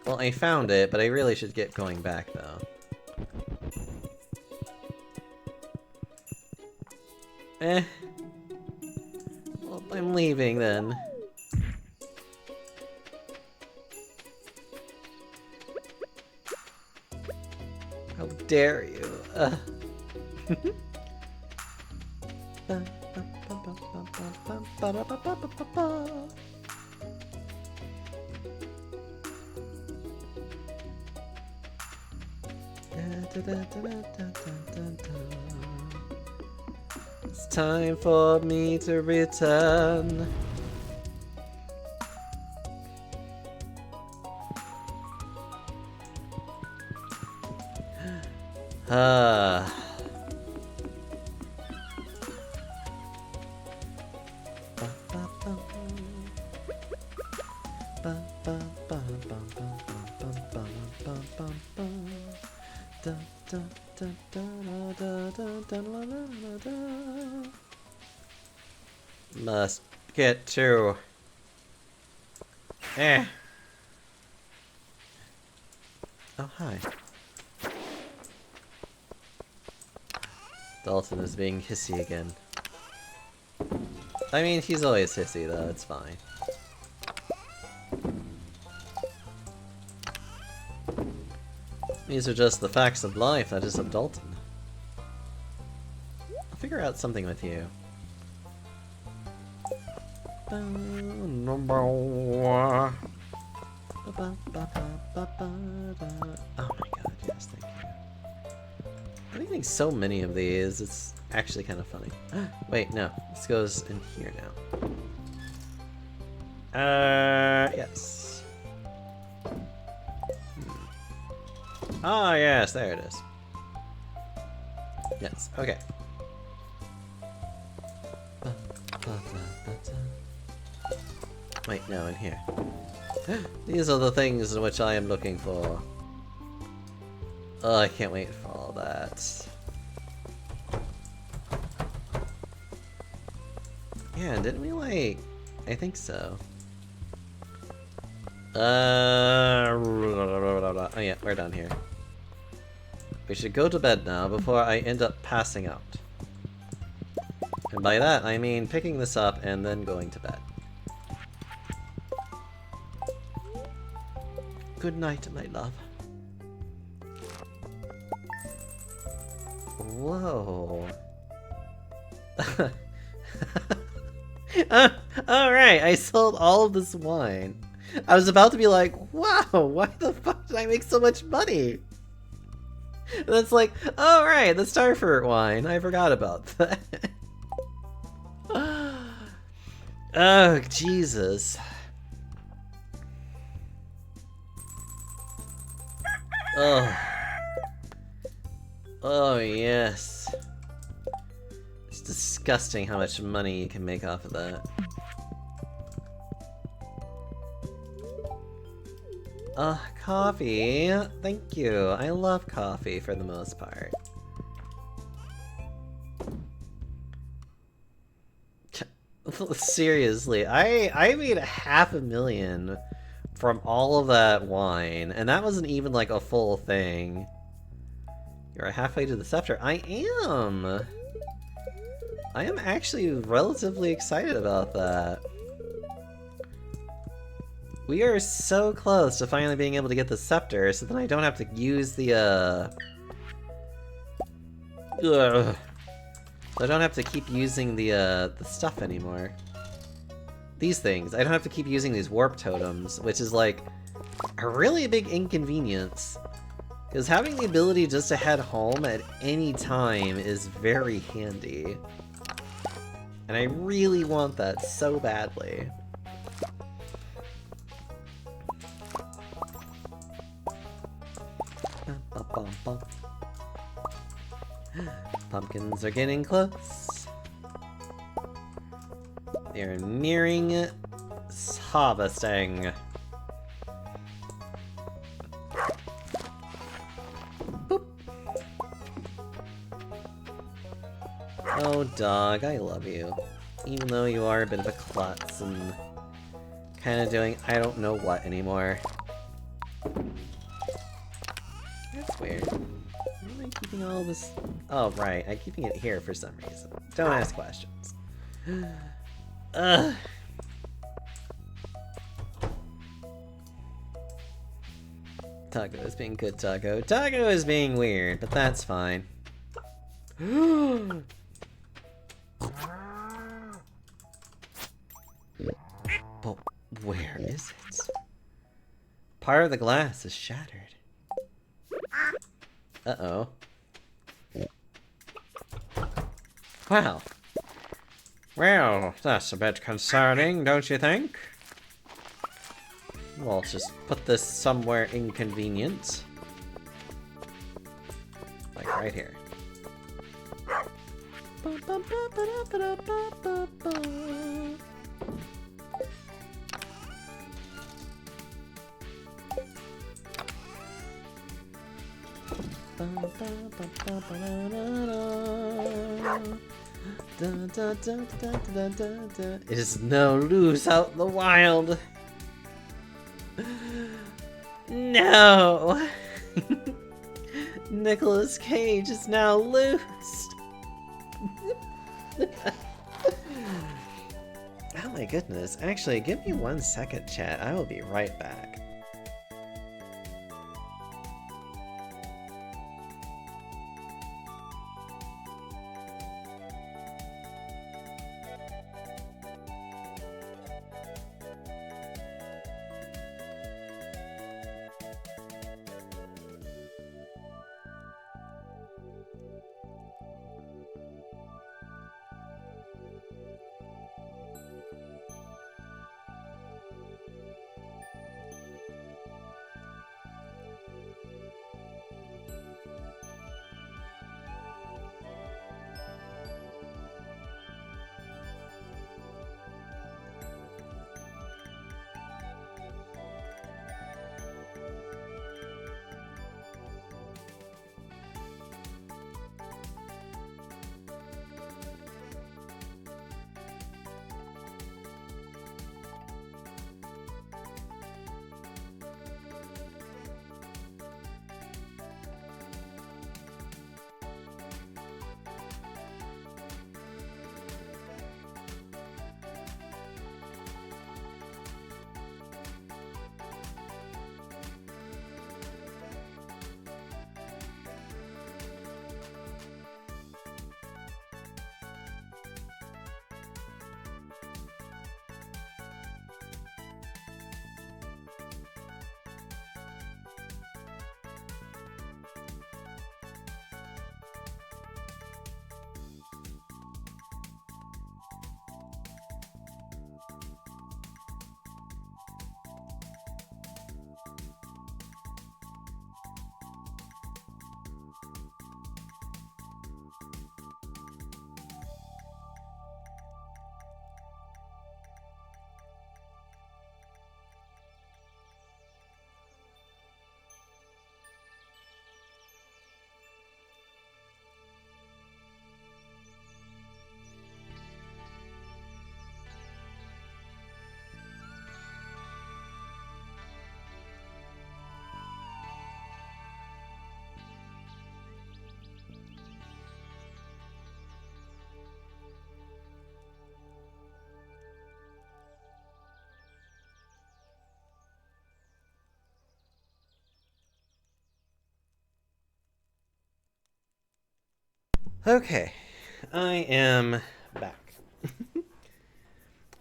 Well, I found it, but I really should get going back, though. Well, I'm leaving, then. How dare you? It's time for me to return. Must get to. Oh, hi. Dalton is being hissy again. I mean, he's always hissy, though. It's fine. These are just the facts of life, that is of Dalton. I'll figure out something with you. Oh my god, yes, thank you. I'm eating so many of these, it's actually kind of funny. Wait, no. This goes in here now. Yes. Ah, yes, there it is. Yes, okay. Wait, no, in here. These are the things in which I am looking for. Oh, I can't wait for all that. Yeah, didn't we like... I think so. Oh yeah, we're done here. We should go to bed now before I end up passing out. And by that, I mean picking this up and then going to bed. Good night, my love. Whoa. Alright, I sold all of this wine. I was about to be like, wow, why the fuck did I make so much money? And it's like, alright, the Starfruit wine. I forgot about that. Oh, Jesus. Oh. Oh, yes. It's disgusting how much money you can make off of that. Coffee. Thank you. I love coffee for the most part. Seriously, I made $500,000 from all of that wine, and that wasn't even like a full thing. You're halfway to the scepter. I am actually relatively excited about that. We are so close to finally being able to get the scepter, so then I don't have to use the, I don't have to keep using the stuff anymore. These things. I don't have to keep using these warp totems, which is, like, a really big inconvenience. Because having the ability just to head home at any time is very handy. And I really want that so badly. Pumpkins are getting close. They're nearing harvesting. Boop. Oh, dog, I love you. Even though you are a bit of a klutz and kind of doing I don't know what anymore. That's weird. Why am I keeping all this? Oh, right. I'm keeping it here for some reason. Don't ask questions. Ugh. Taco is being good, Taco. Taco is being weird, but that's fine. But where is it? Part of the glass is shattered. Uh-oh. Wow. Well, that's a bit concerning, don't you think? Well, let's just put this somewhere inconvenient. Like right here. It is no loose out in the wild. No! Nicolas Cage is now loosed. Oh my goodness. Actually, give me 1 second, chat. I will be right back. Okay, I am back.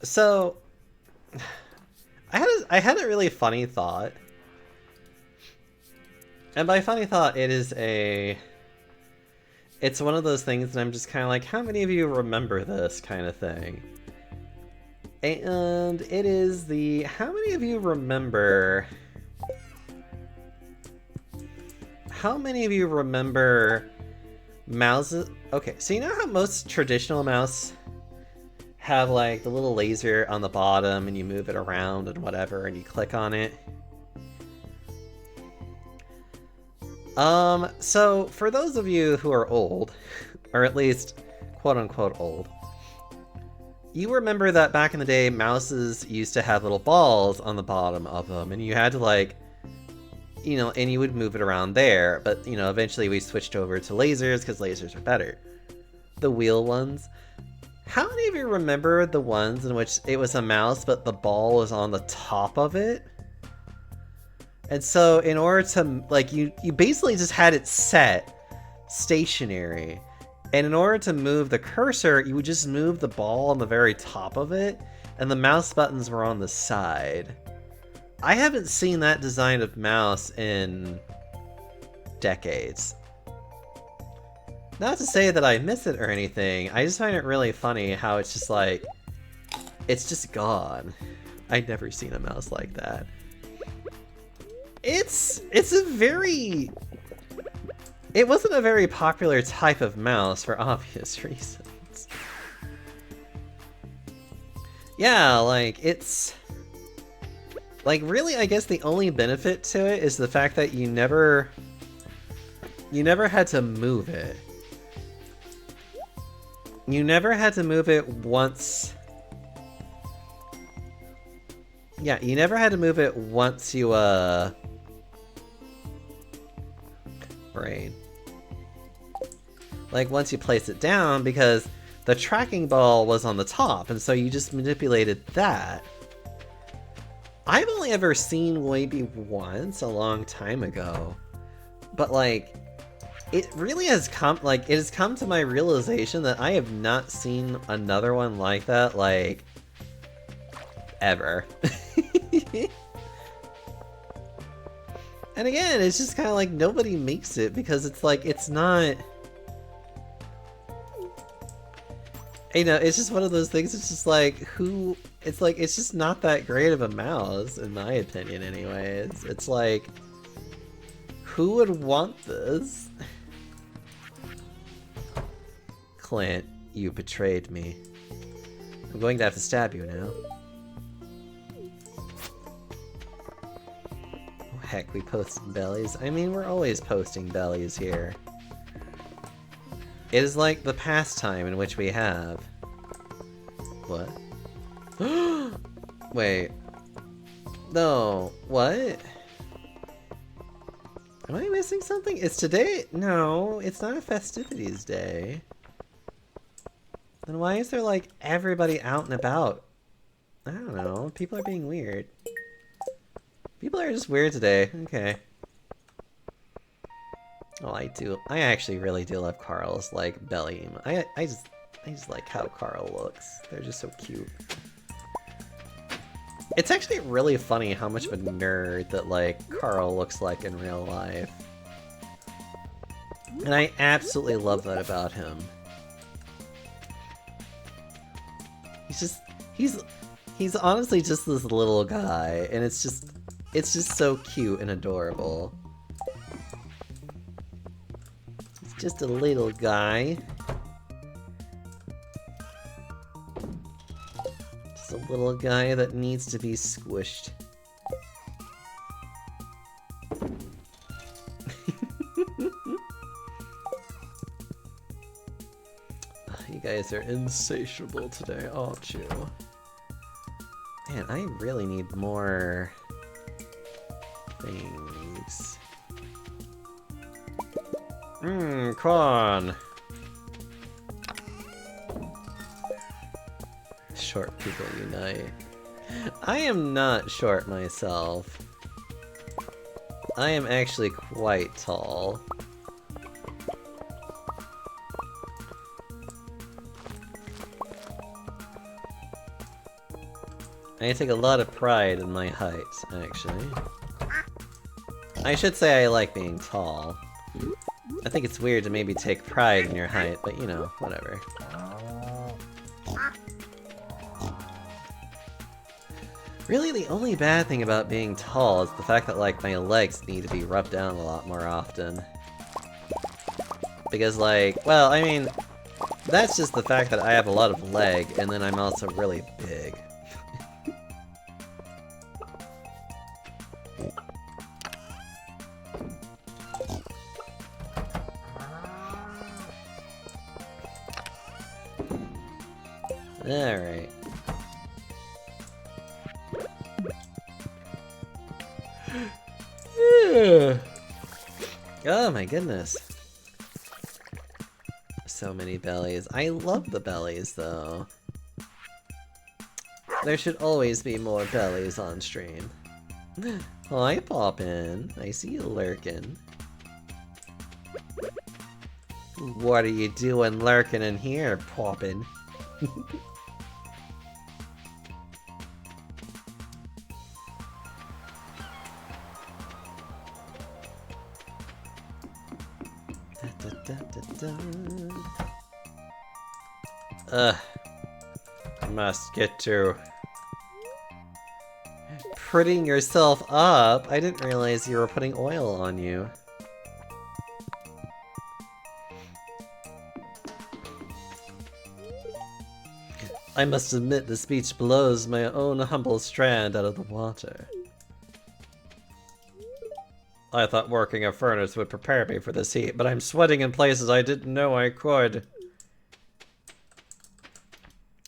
So, I had a really funny thought. And by funny thought, it's one of those things that I'm just kind of like, how many of you remember this kind of thing? And it is how many of you remember mouses? Okay, so you know how most traditional mouse have like the little laser on the bottom and you move it around and whatever and you click on it? So for those of you who are old, or at least quote-unquote old, you remember that back in the day, mouses used to have little balls on the bottom of them, and you had to like, you know, and you would move it around there, but, you know, eventually we switched over to lasers, because lasers are better. The wheel ones. How many of you remember the ones in which it was a mouse, but the ball was on the top of it? And so in order to, like, you basically just had it set stationary. And in order to move the cursor, you would just move the ball on the very top of it, and the mouse buttons were on the side. I haven't seen that design of mouse in decades. Not to say that I miss it or anything, I just find it really funny how it's just like, it's just gone. I'd never seen a mouse like that. It wasn't a very popular type of mouse for obvious reasons. Yeah, like, it's... like, really, I guess the only benefit to it is the fact that you never had to move it. You never had to move it once... yeah, you never had to move it once you, brain. Like, once you place it down, because the tracking ball was on the top, and so you just manipulated that. I've only ever seen maybe once a long time ago, but like, it really has come, like, it has come to my realization that I have not seen another one like that, like, ever. And again, it's just kind of like nobody makes it because it's like, it's not... you know, it's just one of those things, it's just like, who... it's like, it's just not that great of a mouse, in my opinion anyways. It's like, who would want this? Clint, you betrayed me. I'm going to have to stab you now. Heck, we posted bellies. I mean, we're always posting bellies here. It is like the pastime in which we have. What? Wait. No. What? Am I missing something? It's today? No, it's not a festivities day. Then why is there like everybody out and about? I don't know. People are being weird. People are just weird today. Okay. Oh, I actually really do love Carl's, like, belly. I just like how Carl looks. They're just so cute. It's actually really funny how much of a nerd that, like, Carl looks like in real life. And I absolutely love that about him. He's honestly just this little guy, and it's just so cute and adorable. He's just a little guy. Just a little guy that needs to be squished. You guys are insatiable today, aren't you? Man, I really need more things. Corn! Short people unite. I am not short myself. I am actually quite tall. I take a lot of pride in my height, actually. I should say I like being tall. I think it's weird to maybe take pride in your height, but you know, whatever. Really, the only bad thing about being tall is the fact that, like, my legs need to be rubbed down a lot more often. Because, like, well, I mean, that's just the fact that I have a lot of leg, and then I'm also really big. Alright. Oh my goodness. So many bellies. I love the bellies though. There should always be more bellies on stream. Hi Poppin'. I see you lurking. What are you doing lurking in here, Poppin'? Must get to prettying yourself up. I didn't realize you were putting oil on you. I must admit the speech blows my own humble strand out of the water. I thought working a furnace would prepare me for this heat, but I'm sweating in places I didn't know I could.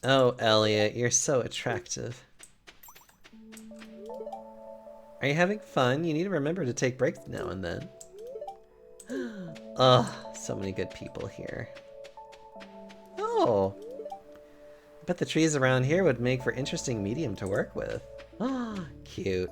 Oh, Elliot, you're so attractive. Are you having fun? You need to remember to take breaks now and then. Ugh, so many good people here. Oh. I bet the trees around here would make for interesting medium to work with. Ah, cute.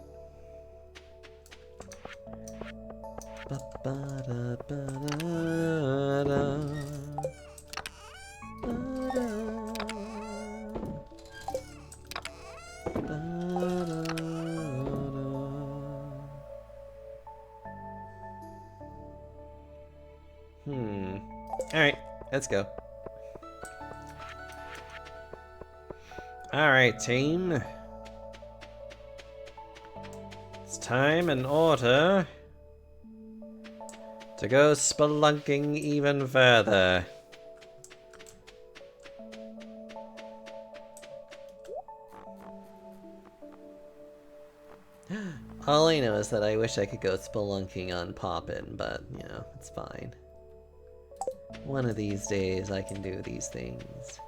Alright, let's go. Alright, team. It's time and order to go spelunking even further. All I know is that I wish I could go spelunking on Poppin', but, you know, it's fine. One of these days I can do these things.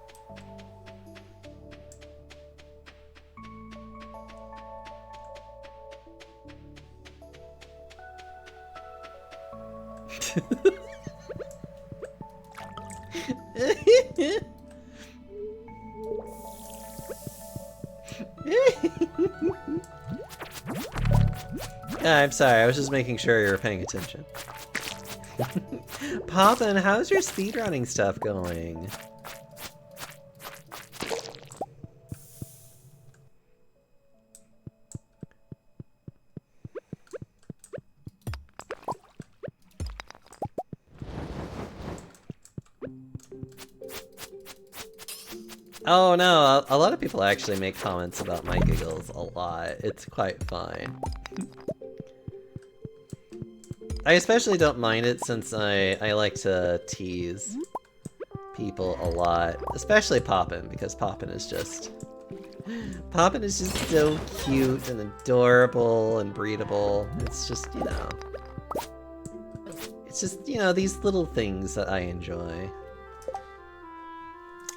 I'm sorry, I was just making sure you were paying attention. Poppin', how's your speedrunning stuff going? Oh no, a lot of people actually make comments about my giggles a lot. It's quite fine. I especially don't mind it since I like to tease people a lot. Especially Poppin', because Poppin' is just so cute and adorable and breedable. It's just, you know... It's just, you know, these little things that I enjoy.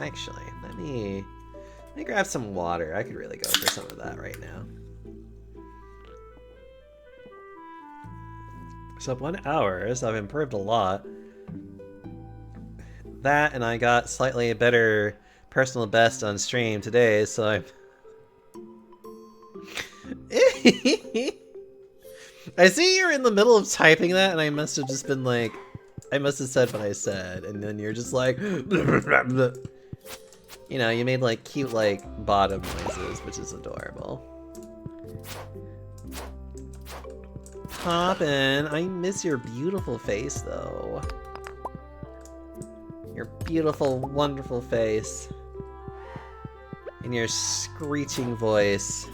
Actually, let me grab some water. I could really go for some of that right now. Sub 1 hours, I've improved a lot. That, and I got slightly better personal best on stream today, so I'm... I see you're in the middle of typing that, and I must have just been like... I must have said what I said, and then you're just like... You know, you made like cute like bottom noises, which is adorable. Poppin', I miss your beautiful face though. Your beautiful, wonderful face. And your screeching voice.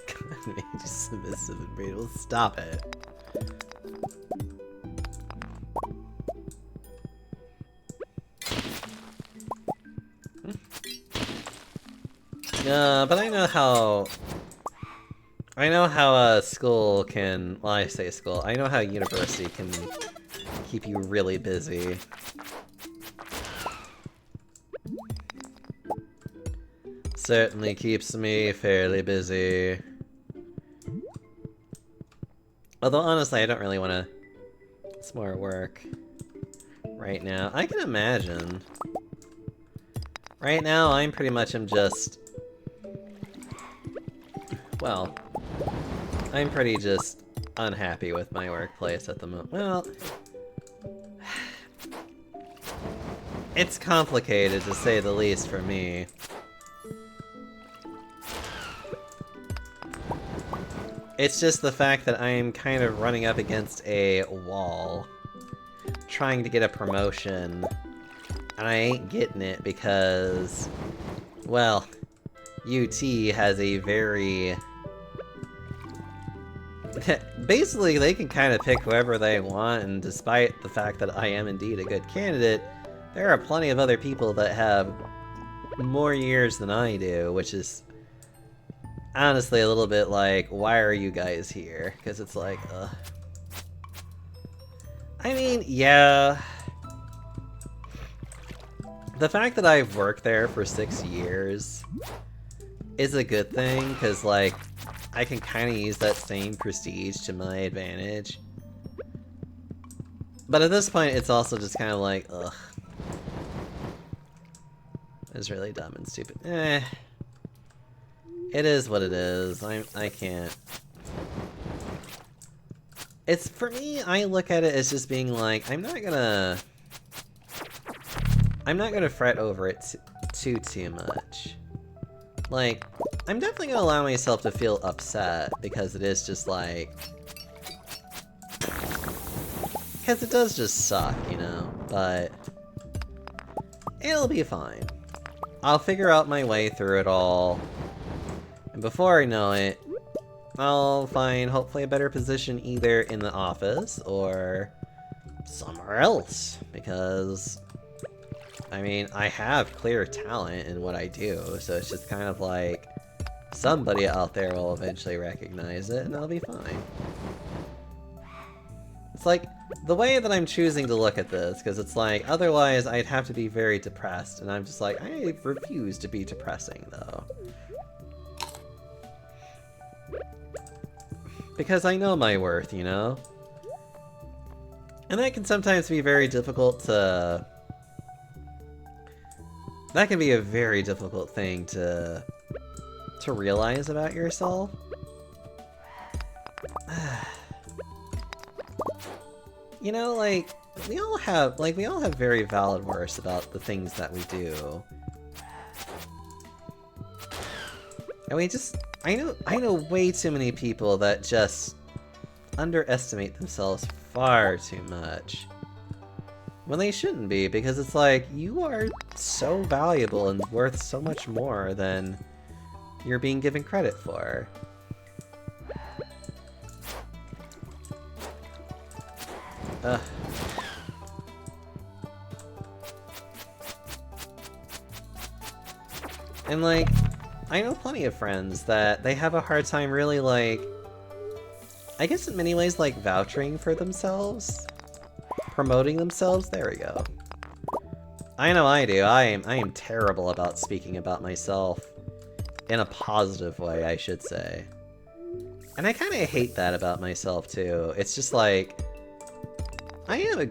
God, made you submissive and brutal. Stop it. But I know how school can, well, I say school, I know how university can keep you really busy. Certainly keeps me fairly busy. Although honestly, I don't really want to. It's more work right now. I can imagine. Right now, I'm pretty much am just. Well, I'm pretty just unhappy with my workplace at the moment. Well, it's complicated to say the least for me. It's just the fact that I'm kind of running up against a wall, trying to get a promotion, and I ain't getting it because, well, UT has a very... Basically, they can kind of pick whoever they want, and despite the fact that I am indeed a good candidate, there are plenty of other people that have more years than I do, which is honestly a little bit like, why are you guys here? Because it's like, I mean, yeah. The fact that I've worked there for 6 years is a good thing, because, like, I can kind of use that same prestige to my advantage. But at this point, it's also just kind of like, ugh. It's really dumb and stupid. It is what it is. I can't. It's, for me, I look at it as just being like, I'm not gonna fret over it too much. Like, I'm definitely gonna allow myself to feel upset, because it is just like... Because it does just suck, you know? But... it'll be fine. I'll figure out my way through it all. And before I know it, I'll find hopefully a better position either in the office or somewhere else. Because... I mean, I have clear talent in what I do, so it's just kind of like somebody out there will eventually recognize it and I'll be fine. It's like the way that I'm choosing to look at this, because it's like otherwise I'd have to be very depressed, and I'm just like, I refuse to be depressing though. Because I know my worth, you know? And that can sometimes be very difficult to... That can be a very difficult thing to realize about yourself. You know, like, we all have very valid worths about the things that we do. And we just, I know way too many people that just underestimate themselves far too much. When they shouldn't be, because it's like, you are so valuable and worth so much more than you're being given credit for. Ugh. And like, I know plenty of friends that they have a hard time really like, I guess in many ways like vouching for themselves. Promoting themselves? There we go. I know I do. I am terrible about speaking about myself. In a positive way, I should say. And I kind of hate that about myself, too. It's just like... I am a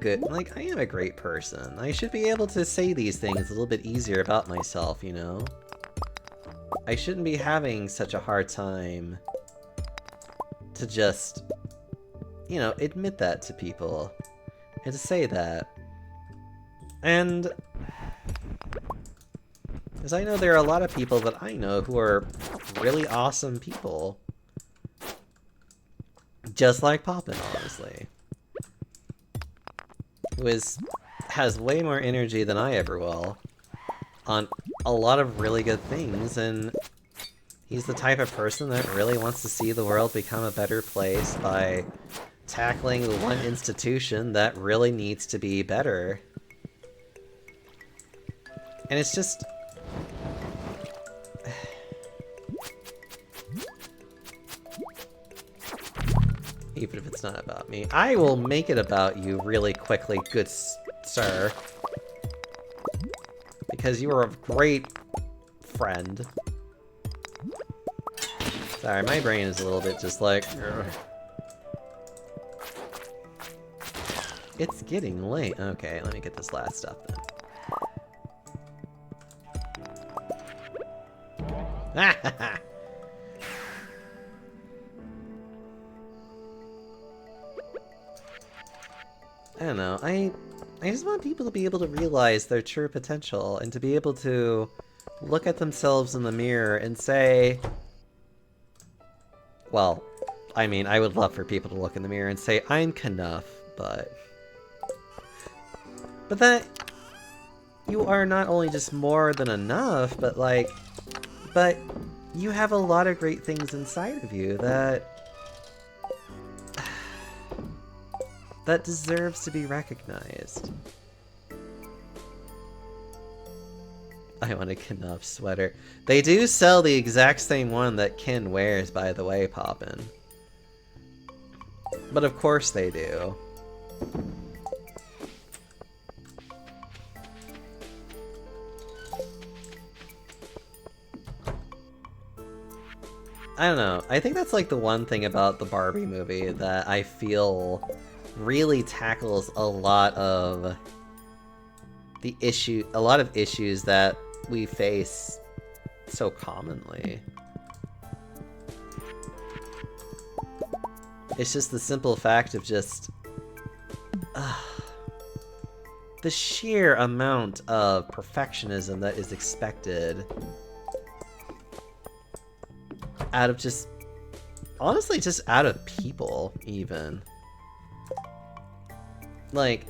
great person. I should be able to say these things a little bit easier about myself, you know? I shouldn't be having such a hard time to just, you know, admit that to people. and to say that. And because I know there are a lot of people that I know who are really awesome people. Just like Poppin, honestly. Who has way more energy than I ever will on a lot of really good things, and he's the type of person that really wants to see the world become a better place by tackling the one institution that really needs to be better. And it's just... even if it's not about me. I will make it about you really quickly, good sir. Because you are a great friend. Sorry, my brain is a little bit just like... ugh. It's getting late. Okay, let me get this last stuff then. I don't know, I just want people to be able to realize their true potential and to be able to look at themselves in the mirror and say... Well, I mean, I would love for people to look in the mirror and say, I'm Knuff, but that you are not only just more than enough, but like, but you have a lot of great things inside of you that deserves to be recognized. I want a Knuff sweater. They do sell the exact same one that Ken wears, by the way, Poppin. But of course they do. I don't know. I think that's like the one thing about the Barbie movie that I feel really tackles a lot of issues that we face so commonly. It's just the simple fact of just the sheer amount of perfectionism that is expected out of just, honestly, just out of people, even. Like,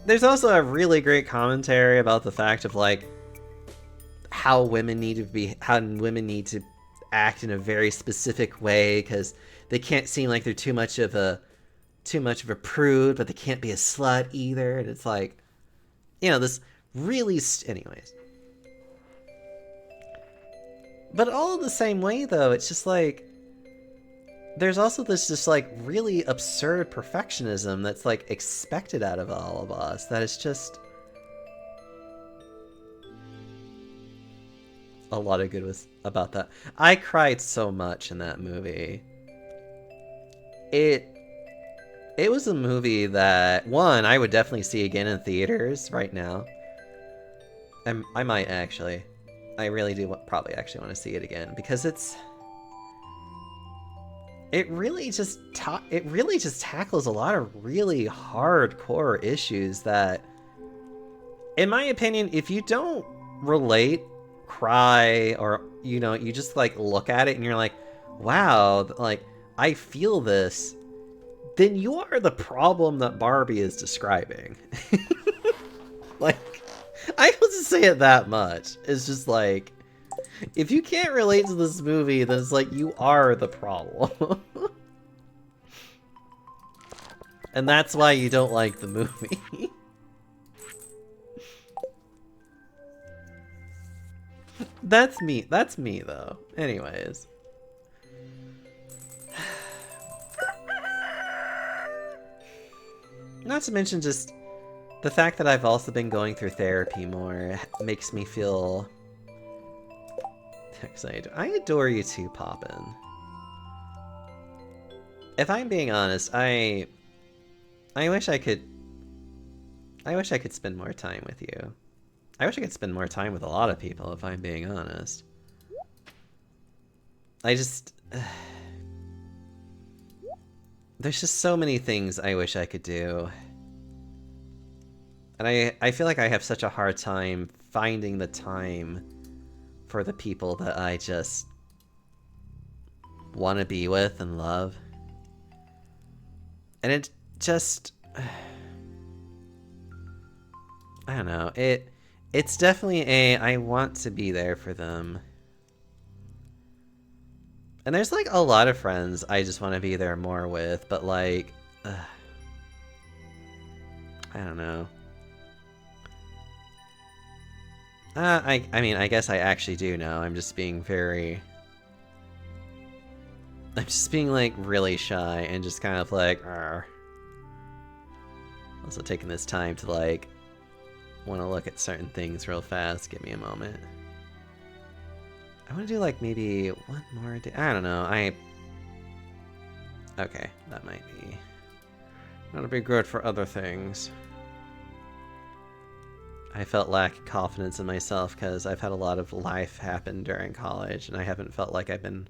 there's also a really great commentary about the fact of, like, how women need to act in a very specific way, because they can't seem like they're too much of a prude, but they can't be a slut either, and it's like, you know, this really... anyways. But all in the same way, though, it's just like, there's also this just like really absurd perfectionism that's like expected out of all of us, that is just a lot of good about that. I cried so much in that movie. It was a movie that, one, I would definitely see again in theaters right now. I might actually. I really do probably actually want to see it again, because it really just tackles a lot of really hardcore issues that, in my opinion, if you don't relate, cry, or, you know, you just like look at it and you're like, wow, like, I feel this, then you are the problem that Barbie is describing. Like, I will just say it that much. It's just like, if you can't relate to this movie, then it's like, you are the problem. And that's why you don't like the movie. That's me though. Anyways. Not to mention just the fact that I've also been going through therapy more makes me feel excited. I adore you too, Poppin. If I'm being honest, I wish I could spend more time with you. I wish I could spend more time with a lot of people, if I'm being honest. There's just so many things I wish I could do. And I feel like I have such a hard time finding the time for the people that I just want to be with and love. And it just... I don't know. It's definitely I want to be there for them. And there's like a lot of friends I just want to be there more with, but like... I don't know. I mean, I guess I actually do know. I'm just being very... I'm just being, like, really shy and just kind of like, Arr. Also taking this time to, like, want to look at certain things real fast. Give me a moment. I want to do, like, maybe one more day. I don't know. Okay, that might be... That'll be good for other things. I felt lack of confidence in myself because I've had a lot of life happen during college and I haven't felt like I've been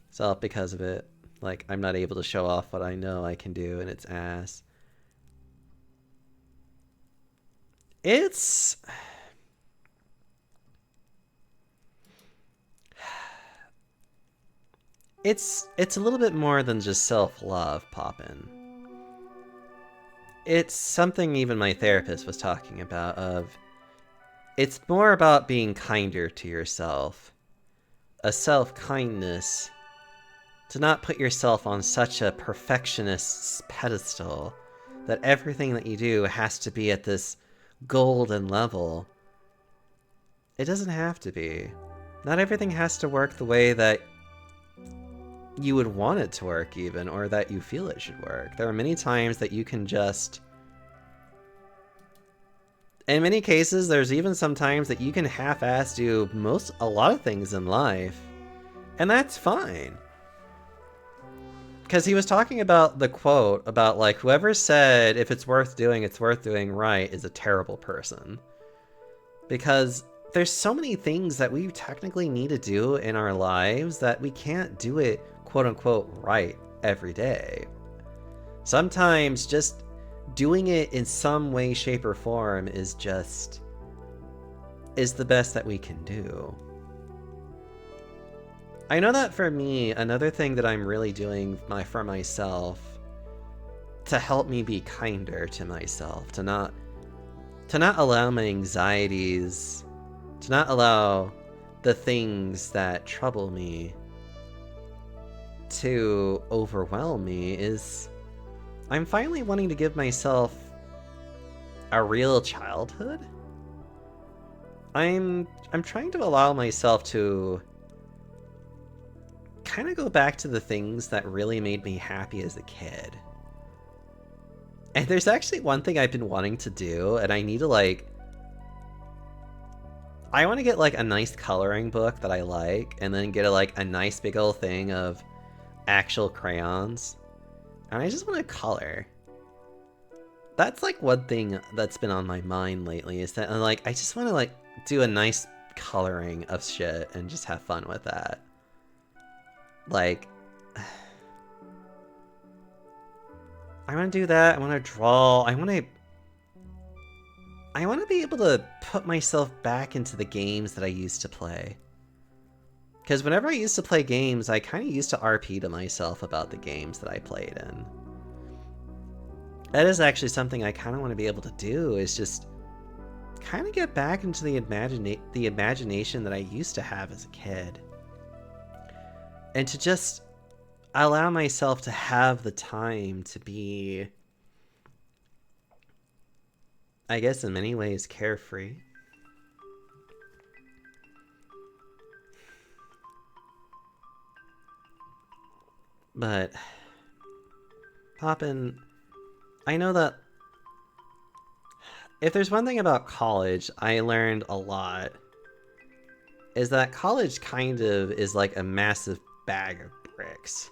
self because of it. Like, I'm not able to show off what I know I can do and it's ass. It's... It's a little bit more than just self-love, Poppin'. It's something even my therapist was talking about of... It's more about being kinder to yourself. A self-kindness. To not put yourself on such a perfectionist's pedestal that everything that you do has to be at this golden level. It doesn't have to be. Not everything has to work the way that you would want it to work even, or that you feel it should work. There are many times that you can just... In many cases, there's even some times that you can half-ass do a lot of things in life. And that's fine. Because he was talking about the quote about, like, whoever said, if it's worth doing right is a terrible person. Because there's so many things that we technically need to do in our lives that we can't do it, quote-unquote, right every day. Sometimes just doing it in some way, shape, or form is the best that we can do. I know that for me, another thing that I'm really doing for myself to help me be kinder to myself, to not allow my anxieties, to not allow the things that trouble me to overwhelm me, is I'm finally wanting to give myself a real childhood. I'm trying to allow myself to kind of go back to the things that really made me happy as a kid. And there's actually one thing I've been wanting to do, and I need to, like... I want to get, like, a nice coloring book that I like, and then get, a nice big old thing of actual crayons. And I just want to color. That's, like, one thing that's been on my mind lately, is that, like, I just want to, like, do a nice coloring of shit and just have fun with that. Like... I want to do that. I want to draw. I want to be able to put myself back into the games that I used to play. Because whenever I used to play games, I kind of used to RP to myself about the games that I played in. That is actually something I kind of want to be able to do, is just kind of get back into the imagination that I used to have as a kid. And to just allow myself to have the time to be, I guess in many ways, carefree. But, Poppin', I know that if there's one thing about college I learned a lot, is that college kind of is like a massive bag of bricks.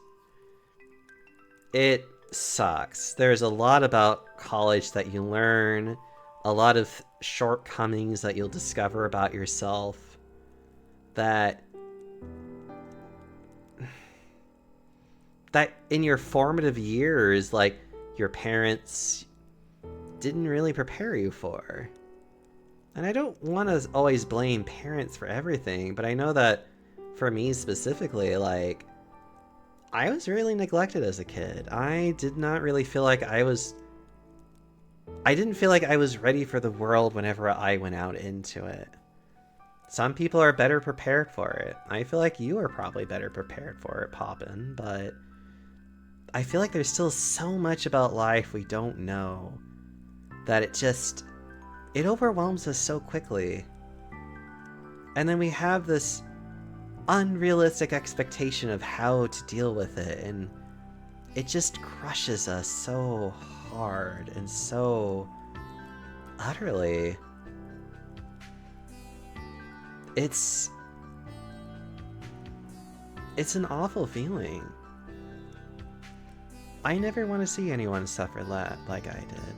It sucks. There's a lot about college that you learn, a lot of shortcomings that you'll discover about yourself, that in your formative years, like your parents, didn't really prepare you for. And I don't want to always blame parents for everything, but I know that for me specifically, like, I was really neglected as a kid. I did not really feel like I didn't feel like I was ready for the world whenever I went out into it. Some people are better prepared for it. I feel like you are probably better prepared for it, Poppin', but I feel like there's still so much about life we don't know that it overwhelms us so quickly. And then we have this unrealistic expectation of how to deal with it, and it just crushes us so hard and so utterly. It's an awful feeling. I never want to see anyone suffer like I did.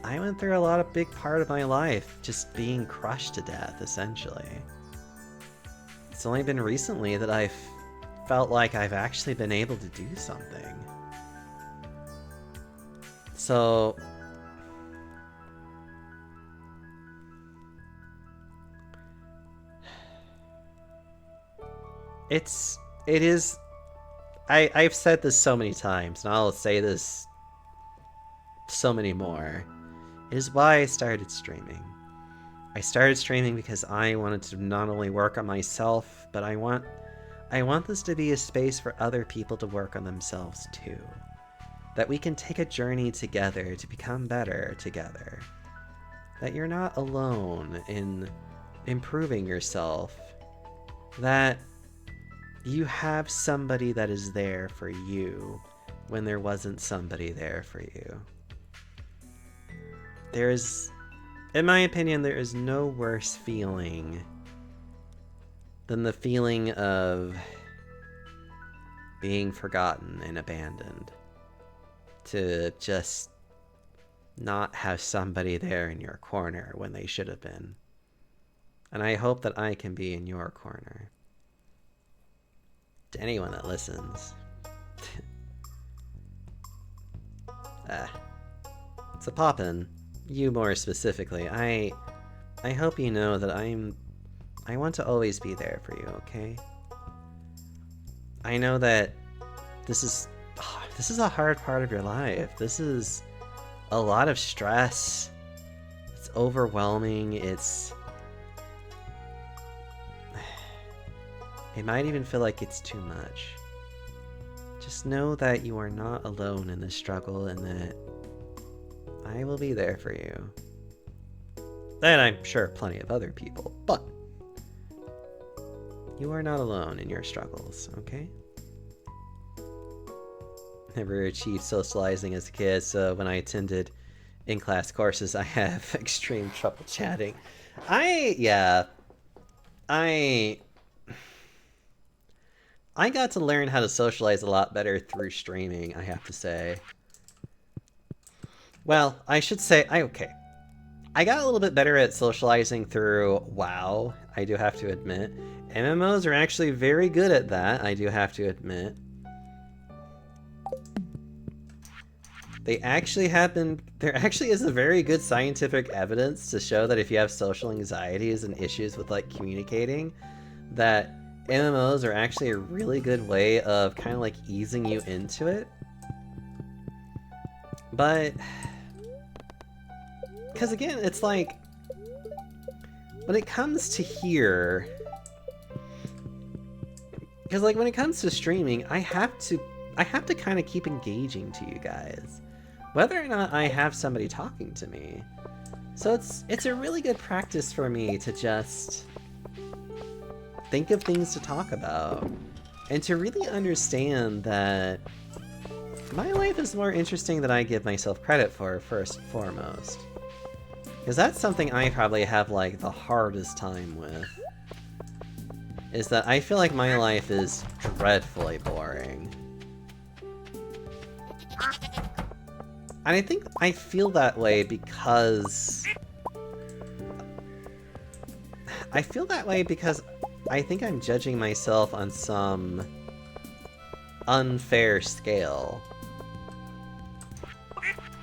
I went through a lot of big part of my life just being crushed to death, essentially. It's only been recently that I've felt like I've actually been able to do something. So I've said this so many times, and I'll say this so many more. It is why I started streaming. I started streaming because I wanted to not only work on myself, but I want this to be a space for other people to work on themselves too. That we can take a journey together to become better together. That you're not alone in improving yourself. That you have somebody that is there for you when there wasn't somebody there for you. In my opinion, there is no worse feeling than the feeling of being forgotten and abandoned. To just not have somebody there in your corner when they should have been. And I hope that I can be in your corner. To anyone that listens. So Poppin', you more specifically, I hope you know that I want to always be there for you, okay? I know that this is a hard part of your life. This is a lot of stress. It's overwhelming. It might even feel like it's too much. Just know that you are not alone in this struggle and that I will be there for you. And I'm sure plenty of other people, but you are not alone in your struggles, okay? Never achieved socializing as a kid, so when I attended in-class courses, I have extreme trouble chatting. I got to learn how to socialize a lot better through streaming, I have to say. Well, I should say, I got a little bit better at socializing through WoW, I do have to admit. MMOs are actually very good at that, I do have to admit. There actually is a very good scientific evidence to show that if you have social anxieties and issues with like communicating, that MMOs are actually a really good way of kind of like easing you into it. But, because again, it's like, when it comes to here, because like when it comes to streaming, I have to kind of keep engaging to you guys, whether or not I have somebody talking to me. So it's a really good practice for me to just think of things to talk about and to really understand that my life is more interesting than I give myself credit for, first and foremost. Because that's something I probably have like the hardest time with. Is that I feel like my life is dreadfully boring. And I think I feel that way because I think I'm judging myself on some unfair scale.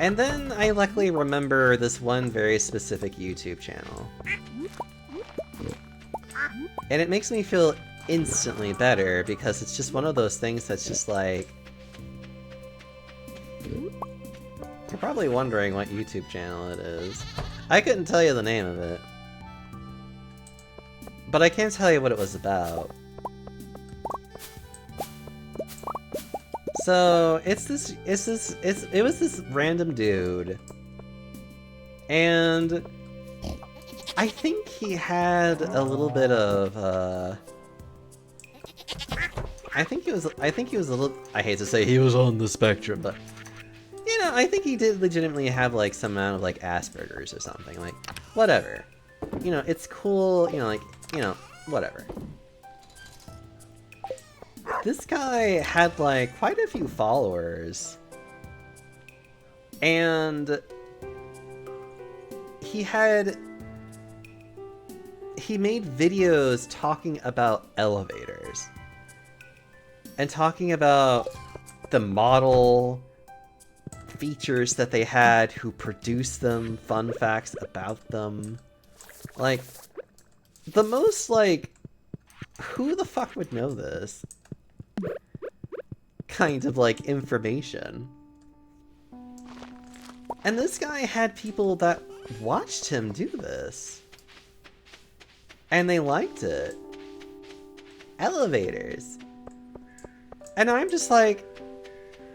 And then I luckily remember this one very specific YouTube channel. And it makes me feel instantly better because it's just one of those things that's just like... You're probably wondering what YouTube channel it is. I couldn't tell you the name of it. But I can tell you what it was about. So, it was this random dude. And I think he had a little bit of, I think he was a little, I hate to say he was on the spectrum, but, you know, I think he did legitimately have, like, some amount of, like, Asperger's or something, like, whatever. You know, it's cool, you know, like, you know, whatever. This guy had, like, quite a few followers. And he made videos talking about elevators. And talking about the model, features that they had, who produced them, fun facts about them. Like, the most, like, who the fuck would know this kind of, like, information. And this guy had people that watched him do this. And they liked it. Elevators. And I'm just like,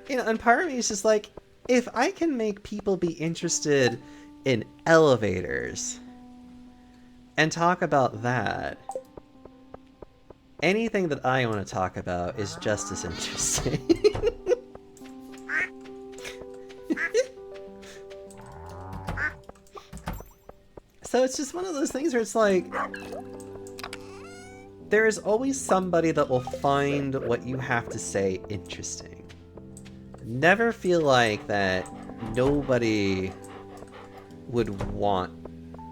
you know, and part of me is just like, if I can make people be interested in elevators and talk about that, anything that I want to talk about is just as interesting. So it's just one of those things where it's like, there is always somebody that will find what you have to say interesting. Never feel like that nobody would want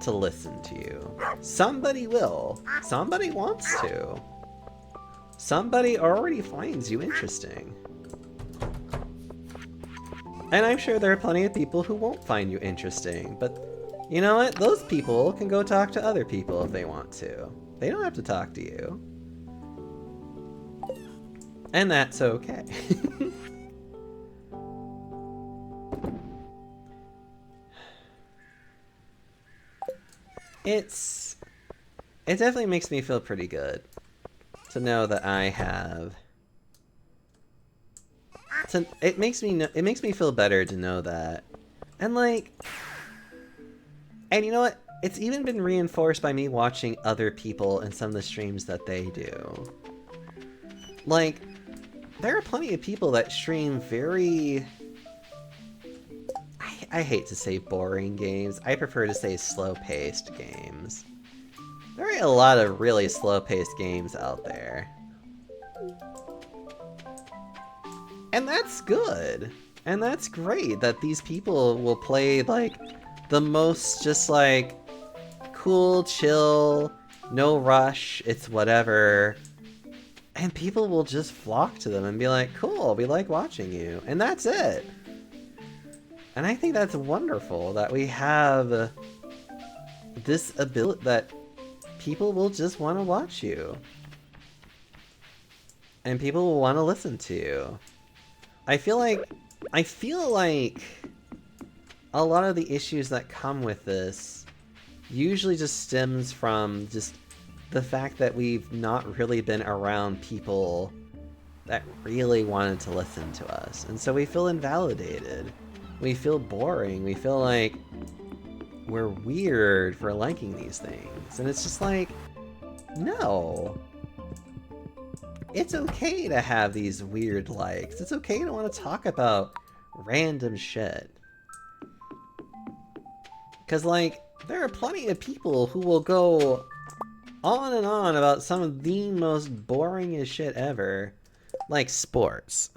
to listen to you. Somebody will. Somebody wants to. Somebody already finds you interesting. And I'm sure there are plenty of people who won't find you interesting, but you know what? Those people can go talk to other people if they want to. They don't have to talk to you. And that's okay. It definitely makes me feel pretty good to know that I have... It makes me feel better to know that. And like... And you know what? It's even been reinforced by me watching other people and some of the streams that they do. Like, there are plenty of people that stream very... I hate to say boring games. I prefer to say slow-paced games. There are a lot of really slow-paced games out there. And that's good. And that's great that these people will play, like, the most just, like, cool, chill, no rush, it's whatever. And people will just flock to them and be like, cool, we like watching you. And that's it. And I think that's wonderful that we have this ability that people will just want to watch you. And people will want to listen to you. I feel like a lot of the issues that come with this usually just stems from just the fact that we've not really been around people that really wanted to listen to us. And so we feel invalidated. We feel boring. We feel like we're weird for liking these things. And it's just like, no. It's okay to have these weird likes. It's okay to want to talk about random shit. Because, like, there are plenty of people who will go on and on about some of the most boringest shit ever. Like sports.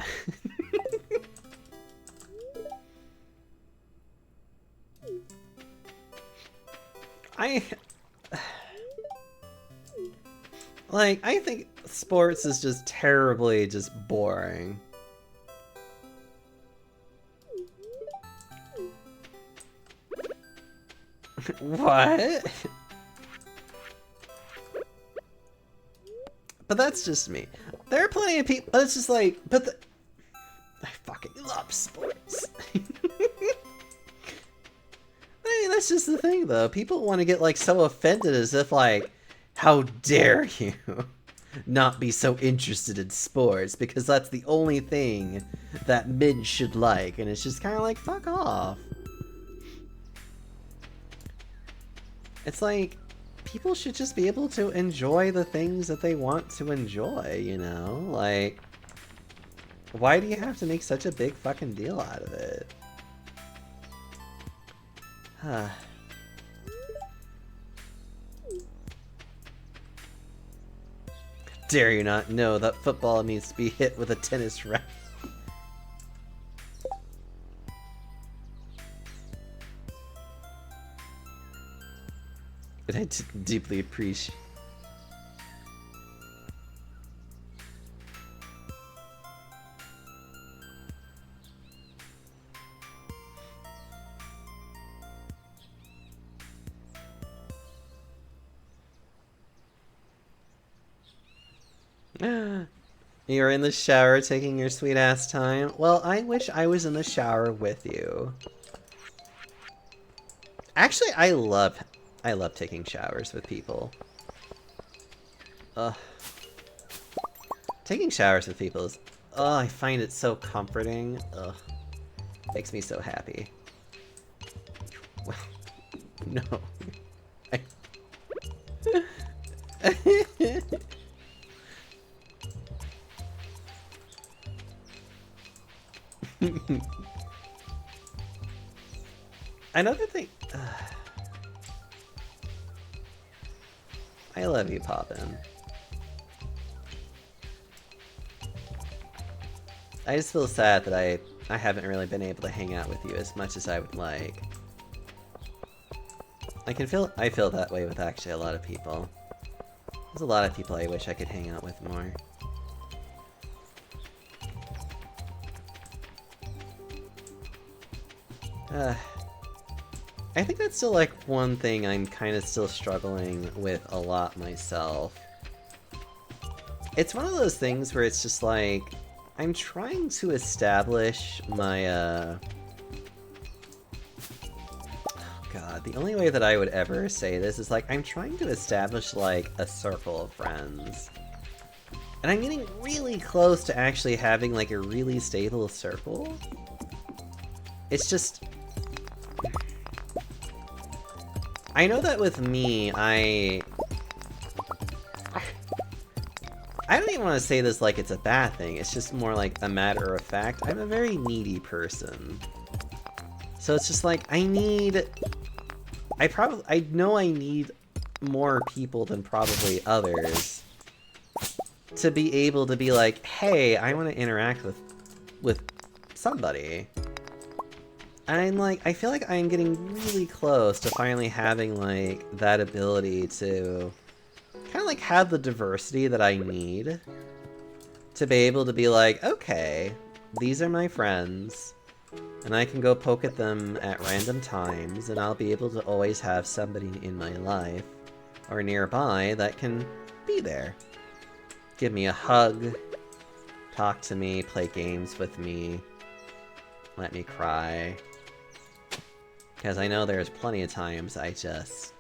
I think sports is just terribly just boring. What? But that's just me. There are plenty of people, but it's just like, I fucking love sports. I mean, that's just the thing, though. People want to get, like, so offended as if, like, how dare you not be so interested in sports, because that's the only thing that men should like, and it's just kind of like, fuck off. It's like, people should just be able to enjoy the things that they want to enjoy, you know? Like, why do you have to make such a big fucking deal out of it? Dare you not know that football needs to be hit with a tennis racket? And I deeply appreciate. You're in the shower taking your sweet ass time? Well, I wish I was in the shower with you. Actually, I love taking showers with people. Ugh. Taking showers with people is... Oh, I find it so comforting. Ugh. Makes me so happy. Well, no. Another thing... I love you, Poppin. I just feel sad that I haven't really been able to hang out with you as much as I would like. I feel that way with actually a lot of people. There's a lot of people I wish I could hang out with more. I think that's still like one thing I'm kind of still struggling with a lot myself. It's one of those things where it's just like, I'm trying to establish my, oh God, the only way that I would ever say this is like, I'm trying to establish like a circle of friends. And I'm getting really close to actually having like a really stable circle. It's just... I know that with me, I don't even want to say this like it's a bad thing, it's just more like a matter of fact. I'm a very needy person. So it's just like, I know I need more people than probably others to be able to be like, hey, I want to interact with somebody. And I'm like, I feel like I'm getting really close to finally having like that ability to kind of like have the diversity that I need to be able to be like, okay, these are my friends, and I can go poke at them at random times, and I'll be able to always have somebody in my life or nearby that can be there. Give me a hug, talk to me, play games with me, let me cry. Because I know there's plenty of times there's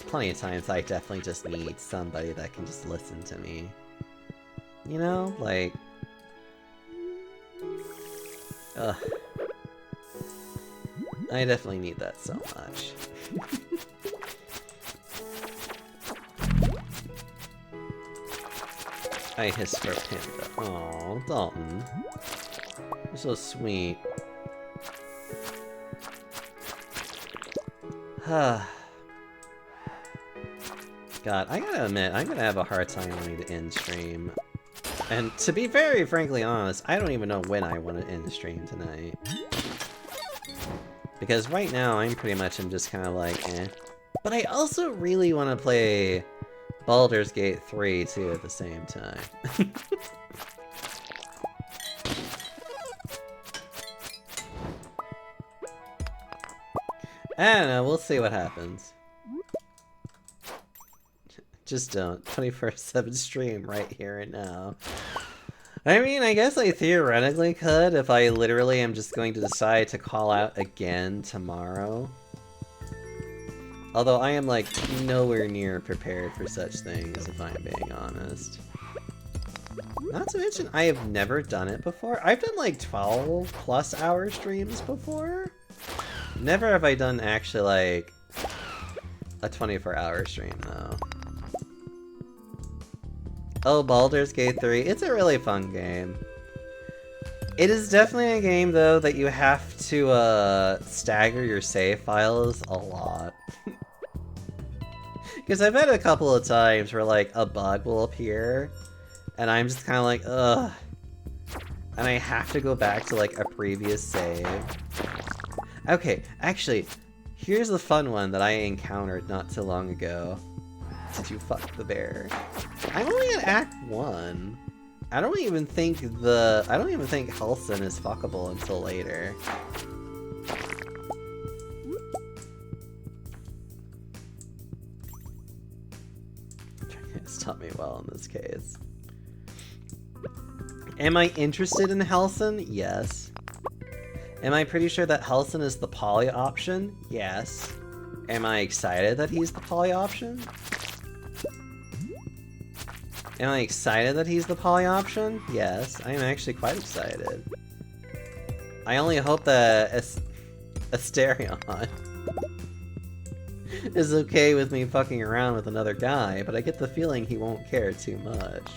plenty of times I definitely just need somebody that can just listen to me. You know? Like... Ugh. I definitely need that so much. I hiss for Panda. Aww, Dalton. You're so sweet. God, I gotta admit, I'm gonna have a hard time wanting to end stream. And to be very frankly honest, I don't even know when I want to end stream tonight. Because right now, I'm pretty much just kind of like, eh. But I also really want to play Baldur's Gate 3 too at the same time. I don't know, we'll see what happens. Just don't. 24/7 stream right here and now. I mean, I guess I theoretically could if I literally am just going to decide to call out again tomorrow. Although I am, like, nowhere near prepared for such things, if I'm being honest. Not to mention, I have never done it before. I've done, like, 12+ hour streams before. Never have I done, actually, like, a 24-hour stream, though. Oh, Baldur's Gate 3. It's a really fun game. It is definitely a game, though, that you have to, stagger your save files a lot. Because I've had a couple of times where, like, a bug will appear, and I'm just kind of like, ugh. And I have to go back to, like, a previous save. Okay, actually, here's the fun one that I encountered not too long ago. Did you fuck the bear? I'm only at Act 1. I don't even think Halsin is fuckable until later. It's taught me well in this case. Am I interested in Halsin? Yes. Am I pretty sure that Halsin is the poly option? Yes. Am I excited that he's the poly option? Am I excited that he's the poly option? Yes, I am actually quite excited. I only hope that Asterion is okay with me fucking around with another guy, but I get the feeling he won't care too much.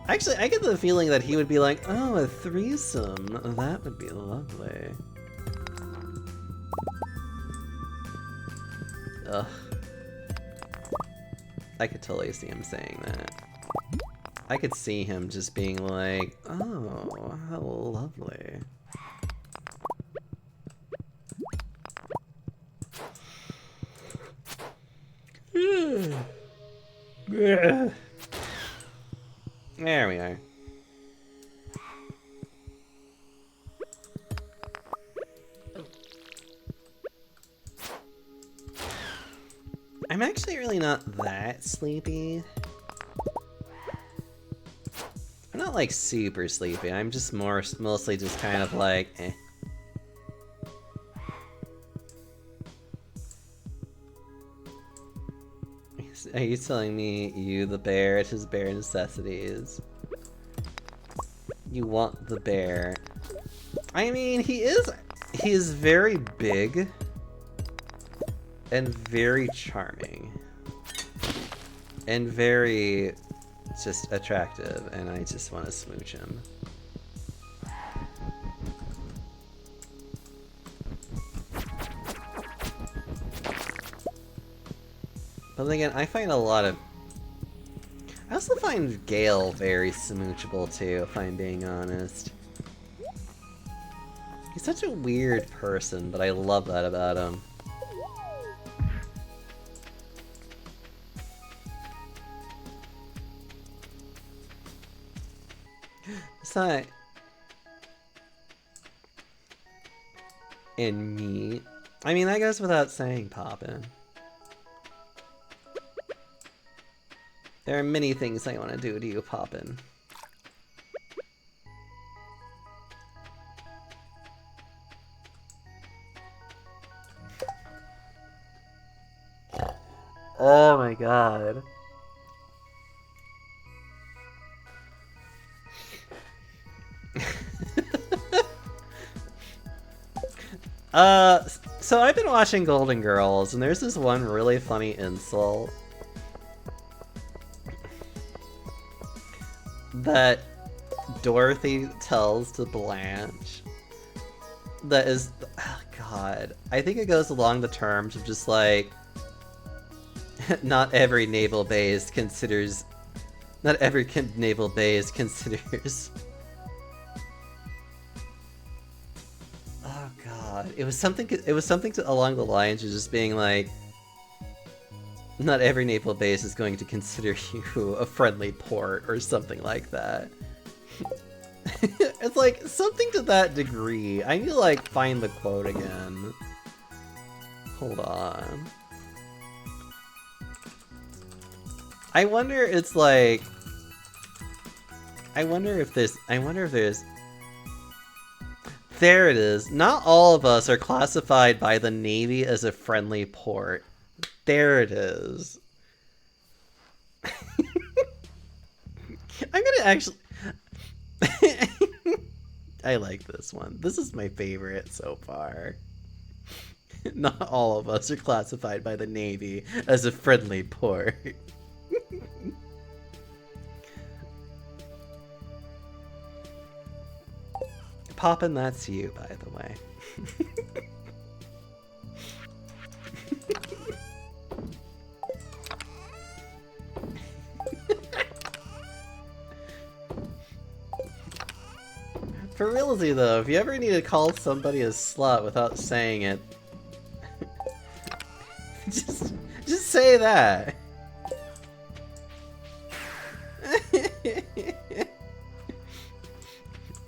Actually, I get the feeling that he would be like, oh, a threesome. That would be lovely. Ugh. I could totally see him saying that. I could see him just being like, oh, how lovely. There we are. I'm actually really not that sleepy. I'm not like super sleepy, I'm just mostly just kind of like, eh. Are you telling me you, the bear, at his bare necessities? You want the bear. I mean, he is very big. And very charming. And very just attractive, and I just want to smooch him. But again, I find a lot of... I also find Gale very smoochable too, if I'm being honest. He's such a weird person, but I love that about him. Not in me. I mean, that goes without saying, Poppin. There are many things I want to do to you, Poppin. Oh my god. So I've been watching Golden Girls, and there's this one really funny insult that Dorothy tells to Blanche that is, oh god, I think it goes along the terms of just like, not every naval base considers It was something along the lines of just being like, not every naval base is going to consider you a friendly port or something like that. It's like something to that degree. I need to like find the quote again. Hold on. I wonder it's like... I wonder if there's... There it is. Not all of us are classified by the Navy as a friendly port. There it is. I'm gonna actually... I like this one. This is my favorite so far. Not all of us are classified by the Navy as a friendly port. Poppin', that's you, by the way. For realsy though, if you ever need to call somebody a slut without saying it, just say that.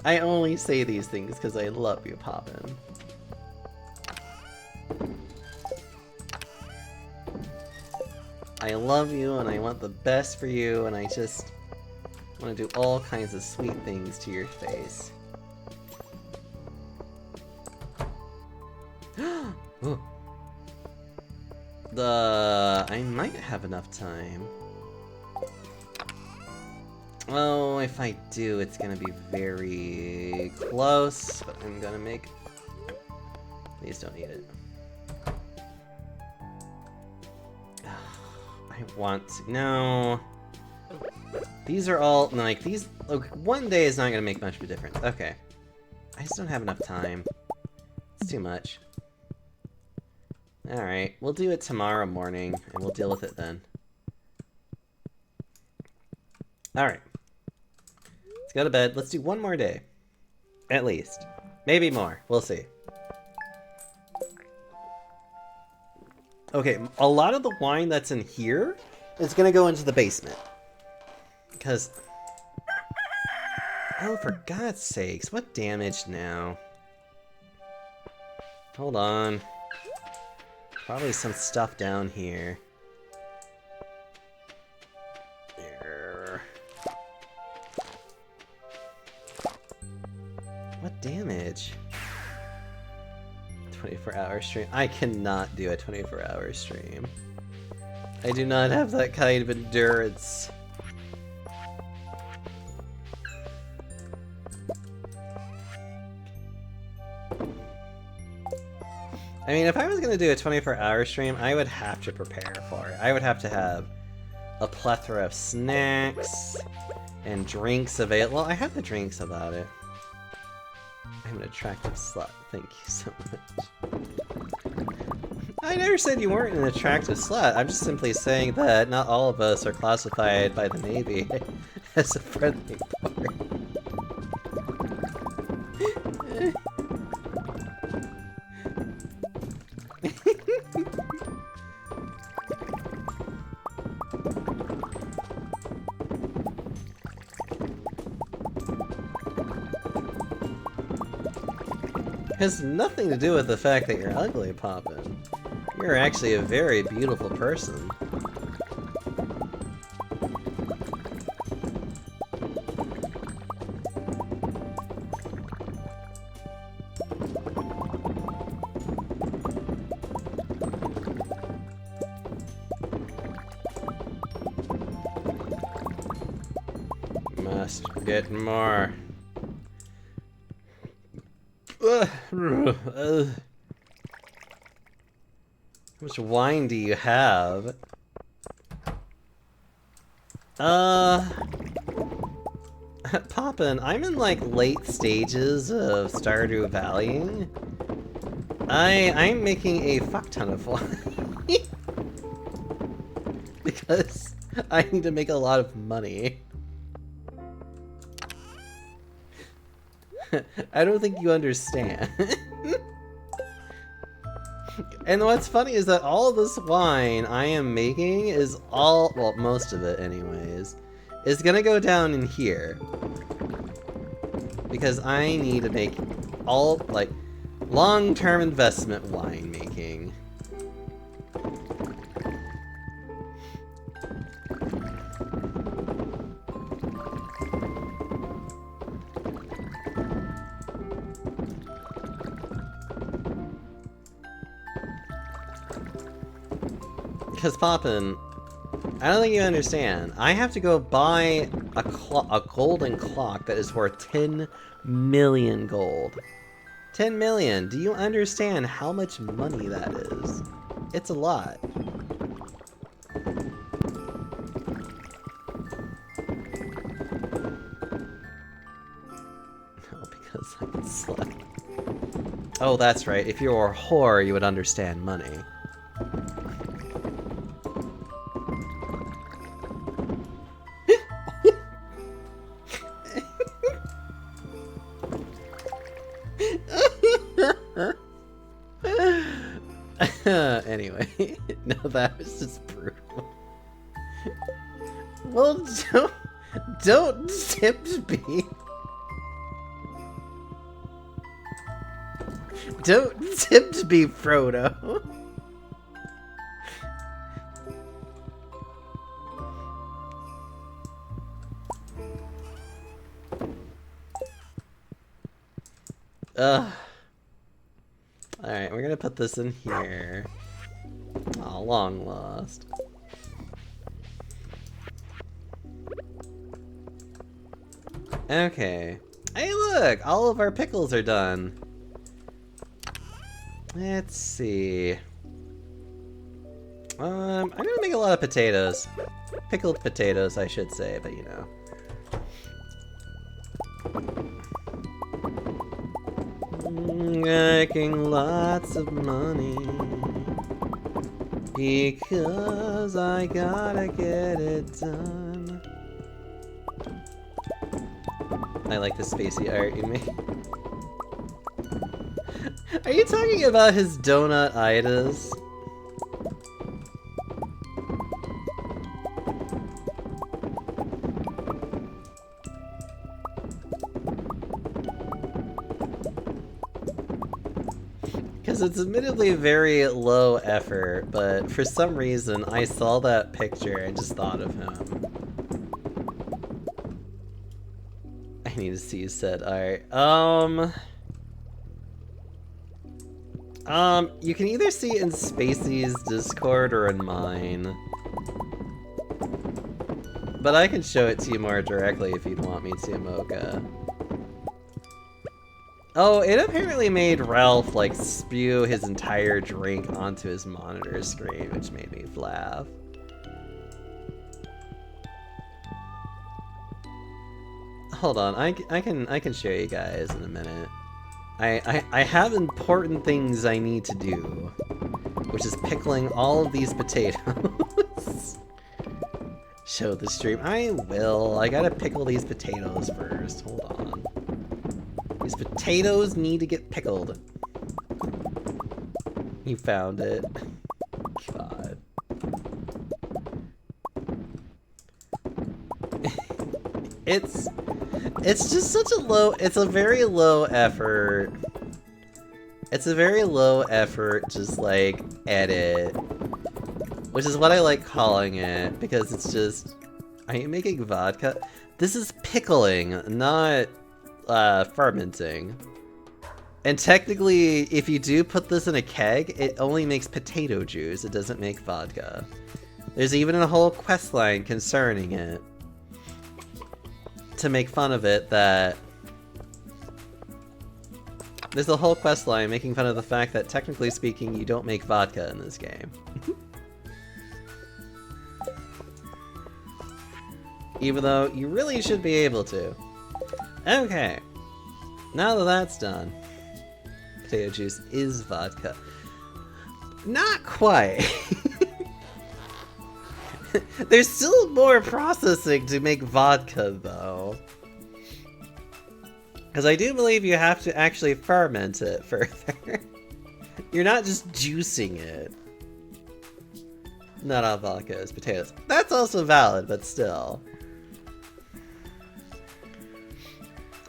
I only say these things because I love you, Poppin'. I love you and I want the best for you and I just want to do all kinds of sweet things to your face. Ooh. I might have enough time. Oh, if I do, it's gonna be very close, but I'm gonna make... Please don't eat it. I want to... No. These are all... Like, these... Look, one day is not gonna make much of a difference. Okay. I just don't have enough time. It's too much. Alright, we'll do it tomorrow morning, and we'll deal with it then. Alright. Let's go to bed. Let's do one more day. At least. Maybe more. We'll see. Okay, a lot of the wine that's in here is gonna go into the basement. Because... Oh, for God's sakes, what damage now? Hold on. Probably some stuff down here. There. What damage? 24-hour stream. I cannot do a 24-hour stream. I do not have that kind of endurance. I mean, if I was gonna do a 24-hour stream, I would have to prepare for it. I would have to have a plethora of snacks and drinks available. Well, I have the drinks about it. I'm an attractive slut. Thank you so much. I never said you weren't an attractive slut. I'm just simply saying that not all of us are classified by the Navy as a friendly port. Has nothing to do with the fact that you're ugly, Poppin'. You're actually a very beautiful person. Must get more. How much wine do you have? Poppin', I'm in like late stages of Stardew Valley. I'm making a fuck ton of wine. Because I need to make a lot of money. I don't think you understand. And what's funny is that all of this wine I am making is all, well, most of it anyways, is gonna go down in here. Because I need to make all, like, long-term investment wine making. Because Poppin, I don't think you understand. I have to go buy a golden clock that is worth 10 million gold. 10 million! Do you understand how much money that is? It's a lot. No, because I can slut. Oh, that's right. If you were a whore, you would understand money. Anyway, no, that was just brutal. Well, don't tempt me. Don't tempt me, Frodo. Alright, we're gonna put this in here. Aw, long lost. Okay. Hey look! All of our pickles are done. Let's see. I'm gonna make a lot of potatoes. Pickled potatoes, I should say, but you know. Making lots of money because I gotta get it done. I like the spacey art you made. Are you talking about his donut-itis? Because it's admittedly very low effort, but for some reason I saw that picture and just thought of him. I need to see said art. You can either see it in Spacey's Discord or in mine. But I can show it to you more directly if you'd want me to, Mocha. Oh, it apparently made Ralph, like, spew his entire drink onto his monitor screen, which made me laugh. Hold on, I can show you guys in a minute. I have important things I need to do, which is pickling all of these potatoes. Show the stream. I will. I gotta pickle these potatoes first. Hold on. These potatoes need to get pickled. You found it. God. It's just such a low, it's a very low effort. It's a very low effort, just like, edit. Which is what I like calling it, because it's just, are you making vodka? This is pickling, not fermenting. And technically, if you do put this in a keg, it only makes potato juice, it doesn't make vodka. There's even a whole quest line concerning it. To make fun of it, that there's a whole quest line making fun of the fact that technically speaking you don't make vodka in this game. Even though you really should be able to. Okay, now that that's done, potato juice is vodka. Not quite. There's still more processing to make vodka, though. Because I do believe you have to actually ferment it further. You're not just juicing it. Not all vodka is potatoes. That's also valid, but still.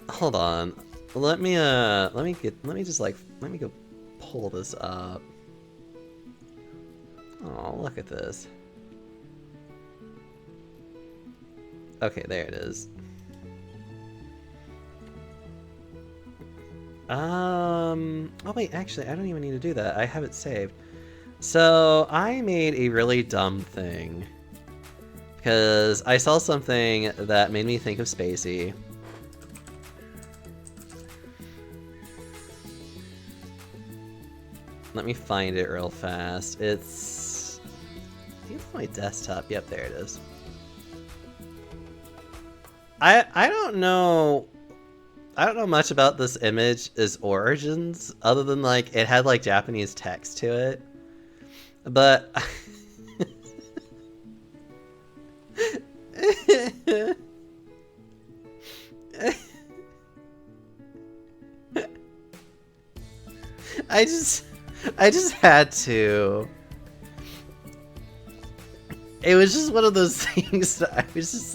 Hold on. Let me go pull this up. Oh, look at this. Okay, there it is. Oh wait, actually, I don't even need to do that. I have it saved. So I made a really dumb thing because I saw something that made me think of Spacey. Let me find it real fast. I think it's my desktop. Yep, there it is. I don't know much about this image's origins other than like it had like Japanese text to it. But I just had to. It was just one of those things that I was just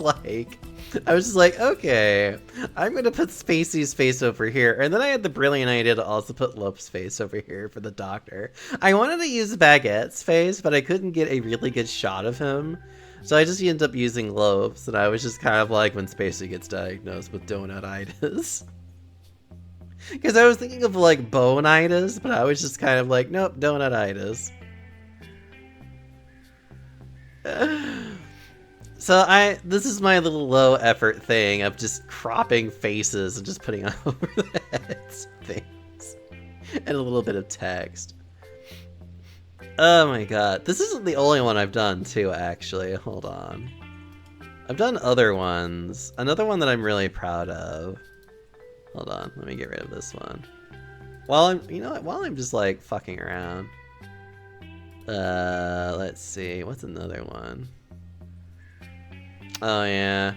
like, okay, I'm gonna put Spacey's face over here, and then I had the brilliant idea to also put Lope's face over here for the doctor. I wanted to use Baguette's face, but I couldn't get a really good shot of him, so I just ended up using Lope's, and I was just kind of like when Spacey gets diagnosed with donut-itis. Because I was thinking of like bone-itis, but I was just kind of like, nope, donut-itis. So this is my little low effort thing of just cropping faces and just putting on over the heads things. And a little bit of text. Oh my god. This isn't the only one I've done too, actually. Hold on. I've done other ones. Another one that I'm really proud of. Hold on, let me get rid of this one. While I'm just like fucking around. Let's see, what's another one? Oh yeah.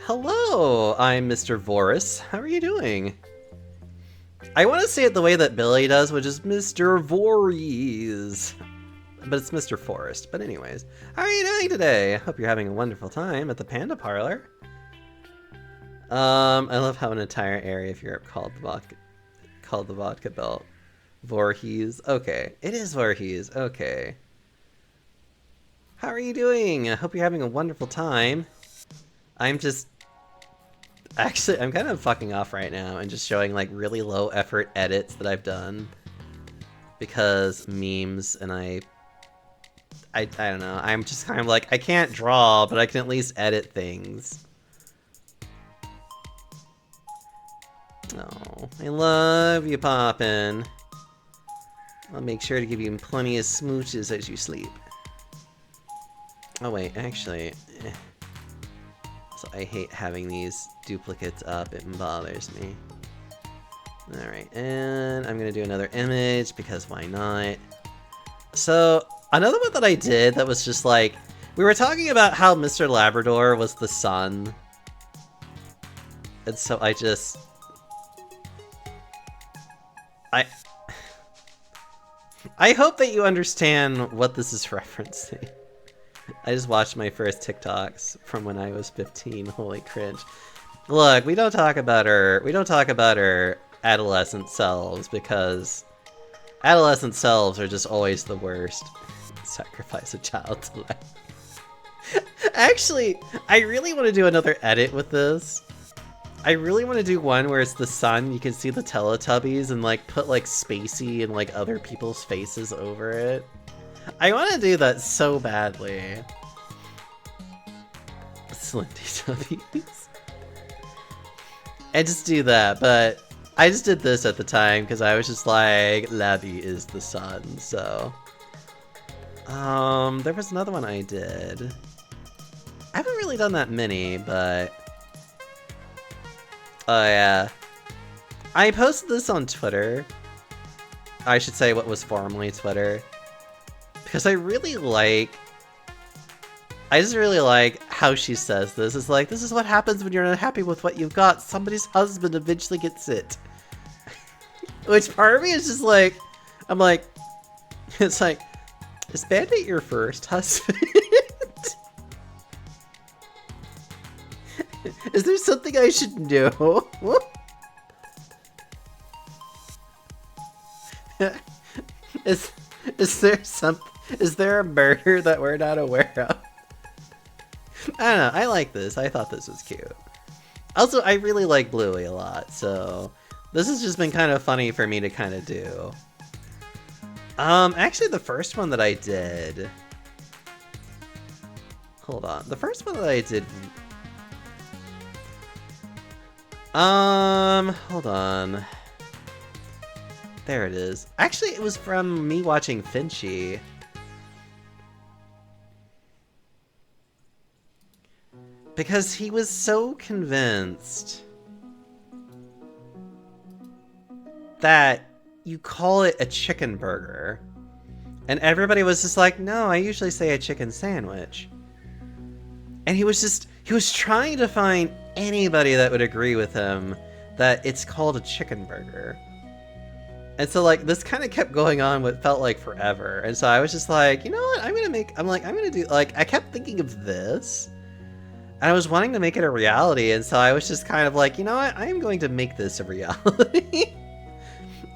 Hello, I'm Mr. Voris. How are you doing? I want to say it the way that Billy does, which is Mr. Voorhees. But it's Mr. Forrest. But anyways, how are you doing today? I hope you're having a wonderful time at the Panda Parlor. I love how an entire area of Europe called the vodka belt Voorhees. Okay, it is Voorhees. Okay. How are you doing? I hope you're having a wonderful time. Actually, I'm kind of fucking off right now and just showing like really low effort edits that I've done because memes, and I don't know. I'm just kind of like, I can't draw, but I can at least edit things. Oh, I love you, Poppin'. I'll make sure to give you plenty of smooches as you sleep. Oh wait, actually, so I hate having these duplicates up, it bothers me. Alright, and I'm gonna do another image, because why not? So, another one that I did that was just like, we were talking about how Mr. Labrador was the sun. And so I hope that you understand what this is referencing. I just watched my first TikToks from when I was 15. Holy cringe. Look, we don't talk about our adolescent selves because adolescent selves are just always the worst. Sacrifice a child to life. Actually, I really want to do another edit with this. I really want to do one where it's the sun, you can see the Teletubbies, and like put like Spacey and like other people's faces over it. I want to do that so badly. Slindy Tubbies. I just do that, but I just did this at the time because I was just like, Labby is the sun, so. There was another one I did. I haven't really done that many, but. Oh yeah. I posted this on Twitter. I should say what was formerly Twitter. Because I just really like how she says this. It's like, this is what happens when you're unhappy with what you've got. Somebody's husband eventually gets it. Which part of me is just like, I'm like, it's like, is Bandit your first husband? Is there something I should know? Is there a murder that we're not aware of? I don't know. I like this. I thought this was cute. Also, I really like Bluey a lot, so this has just been kind of funny for me to kind of do. Actually, the first one that I did... Hold on. The first one that I did... hold on. There it is. Actually, it was from me watching Finchy. Because he was so convinced that you call it a chicken burger. And everybody was just like, no, I usually say a chicken sandwich. And he was trying to find anybody that would agree with him that it's called a chicken burger. And so, like, this kind of kept going on what felt like forever. And so I was just like, you know what, I'm gonna do, like, I kept thinking of this. And I was wanting to make it a reality, and so I was just kind of like, you know what, I am going to make this a reality.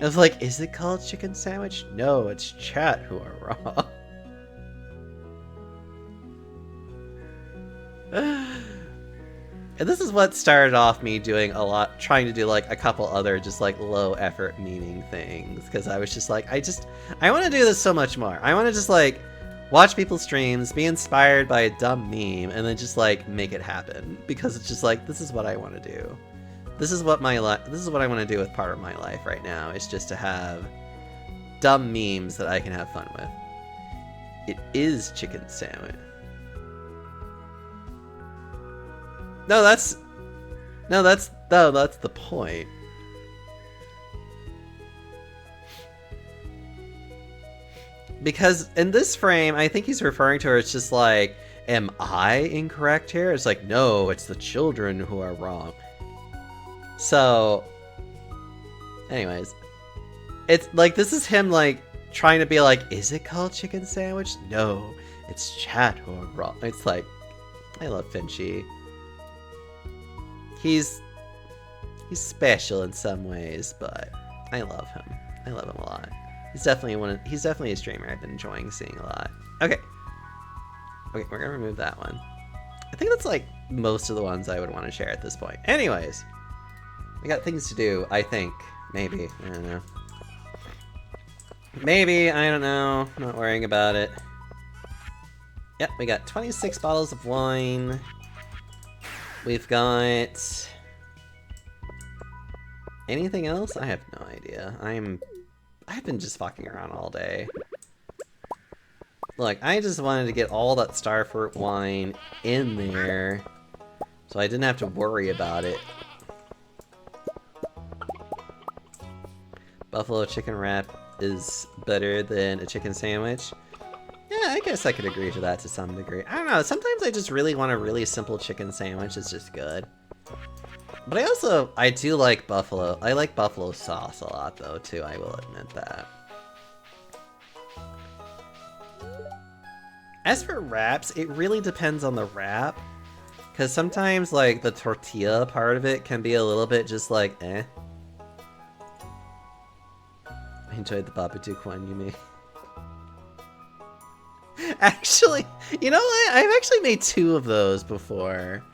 I was like, is it called chicken sandwich? No, it's chat who are wrong. And this is what started off me doing a lot, trying to do like a couple other just like low effort memeing things, because I was just like, I want to do this so much more. I want to just like watch people's streams, be inspired by a dumb meme, and then just like make it happen, because it's just like, this is what I want to do. This is what this is what I want to do with part of my life right now. It's just to have dumb memes that I can have fun with. It is chicken sandwich. No, that's the point. Because in this frame, I think he's referring to her as just like, am I incorrect here? It's like, no, it's the children who are wrong. So, anyways, it's like, this is him like trying to be like, is it called chicken sandwich? No, it's chat who are wrong. It's like, I love Finchy. He's special in some ways, but I love him. I love him a lot. He's definitely a streamer I've been enjoying seeing a lot. Okay, we're gonna remove that one. I think that's like most of the ones I would want to share at this point. Anyways, we got things to do, I think. Maybe, I don't know. Maybe, I don't know. I'm not worrying about it. Yep, we got 26 bottles of wine. We've got... anything else? I have no idea. I've been just fucking around all day. Look, I just wanted to get all that starfruit wine in there, so I didn't have to worry about it. Buffalo chicken wrap is better than a chicken sandwich. Yeah, I guess I could agree to that to some degree. I don't know, sometimes I just really want a really simple chicken sandwich. It's just good. But I do like buffalo. I like buffalo sauce a lot though, too, I will admit that. As for wraps, it really depends on the wrap. Because sometimes, like, the tortilla part of it can be a little bit just like, eh. I enjoyed the Babadook one you made. Actually, you know what? I've actually made 2 of those before.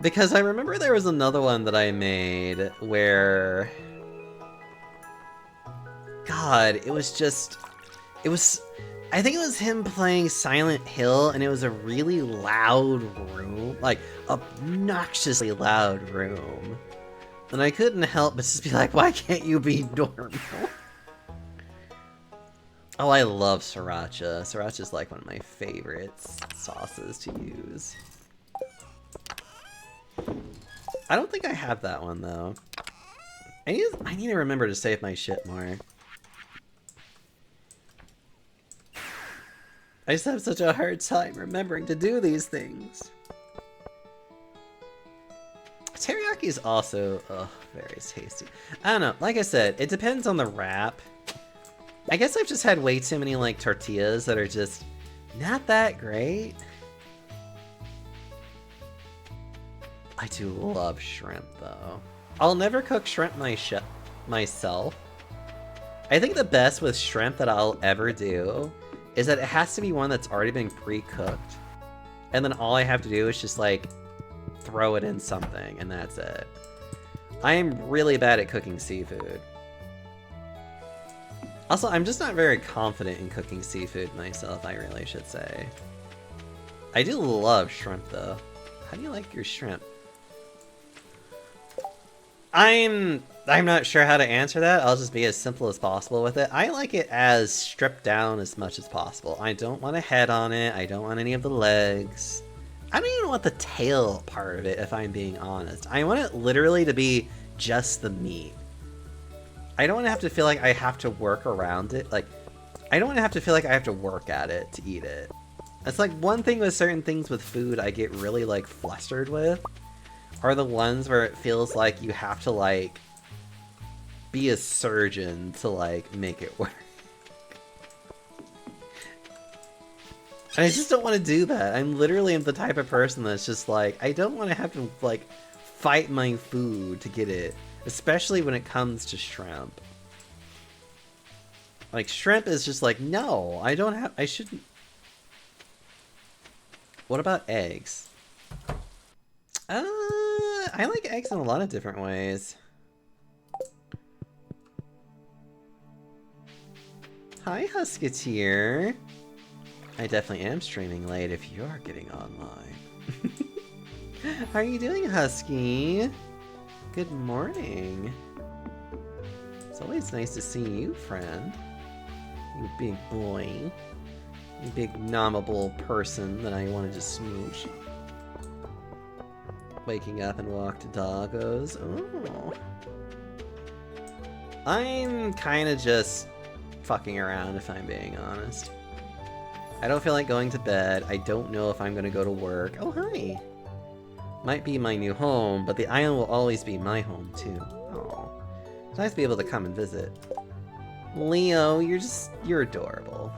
Because I remember there was another one that I made where... God, it was just... It was... I think it was him playing Silent Hill, and it was a really loud room. Like, obnoxiously loud room. And I couldn't help but just be like, why can't you be normal? Oh, I love sriracha. Sriracha's like one of my favorite sauces to use. I don't think I have that one, though. I need to remember to save my shit more. I just have such a hard time remembering to do these things. Teriyaki is also, very tasty. I don't know, like I said, it depends on the wrap. I guess I've just had way too many, like, tortillas that are just not that great. I do love shrimp, though. I'll never cook shrimp myself. I think the best with shrimp that I'll ever do is that it has to be one that's already been pre-cooked. And then all I have to do is just like throw it in something and that's it. I am really bad at cooking seafood. Also, I'm just not very confident in cooking seafood myself, I really should say. I do love shrimp though. How do you like your shrimp? I'm not sure how to answer that. I'll just be as simple as possible with it. I like it as stripped down as much as possible. I don't want a head on it. I don't want any of the legs. I don't even want the tail part of it, if I'm being honest. I want it literally to be just the meat. I don't want to have to feel like I have to work around it. Like, I don't want to have to feel like I have to work at it to eat it. It's like one thing with certain things with food I get really like flustered with are the ones where it feels like you have to like be a surgeon to like make it work. And I just don't want to do that. I'm literally the type of person that's just like, I don't want to have to like fight my food to get it, especially when it comes to shrimp. Like shrimp is just like, no, I shouldn't. What about eggs? I like eggs in a lot of different ways. Hi, Husketeer. I definitely am streaming late if you're getting online. How are you doing, Husky? Good morning. It's always nice to see you, friend. You big boy. You big nommable person that I wanted to smooch. Waking up and walk to doggos. Oh. I'm kind of just fucking around if I'm being honest. I don't feel like going to bed. I don't know if I'm gonna go to work. Oh, hi. Might be my new home, but the island will always be my home too. Oh. It's nice to be able to come and visit. Leo, you're adorable.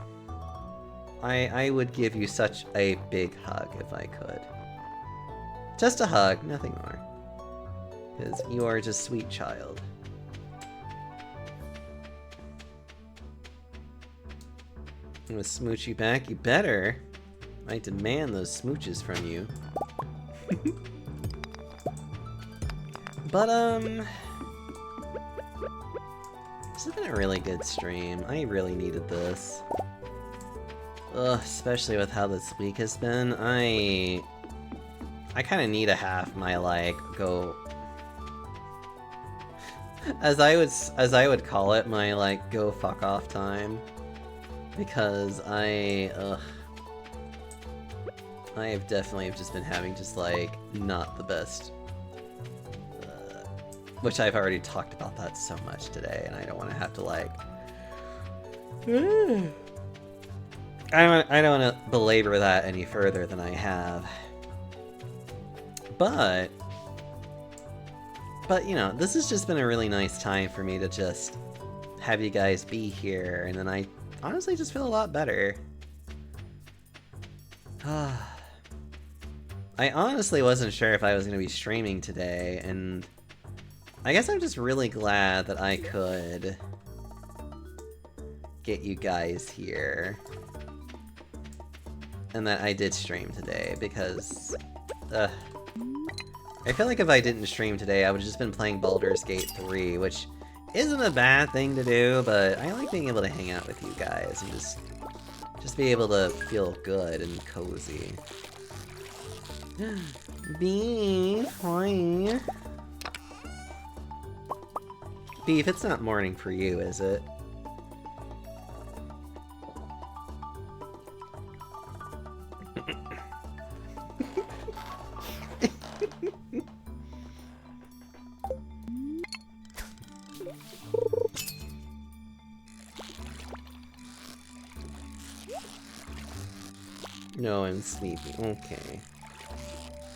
I would give you such a big hug if I could. Just a hug, nothing more. Because you are just a sweet child. I'm gonna smooch you back, you better. I demand those smooches from you. But, this has been a really good stream. I really needed this. Ugh, especially with how this week has been. I kind of need to have my, like, go... As I would call it, my, like, go fuck off time. Because I have definitely just been having just, like, not the best... which I've already talked about that so much today, and I don't want to have to, like... I don't want to belabor that any further than I have. But, you know, this has just been a really nice time for me to just have you guys be here, and then I honestly just feel a lot better. I honestly wasn't sure if I was going to be streaming today, and I guess I'm just really glad that I could get you guys here. And that I did stream today, because I feel like if I didn't stream today, I would have just been playing Baldur's Gate 3, which isn't a bad thing to do, but I like being able to hang out with you guys and just be able to feel good and cozy. Beef, hi. Beef, it's not morning for you, is it? No, I'm sleepy. Okay.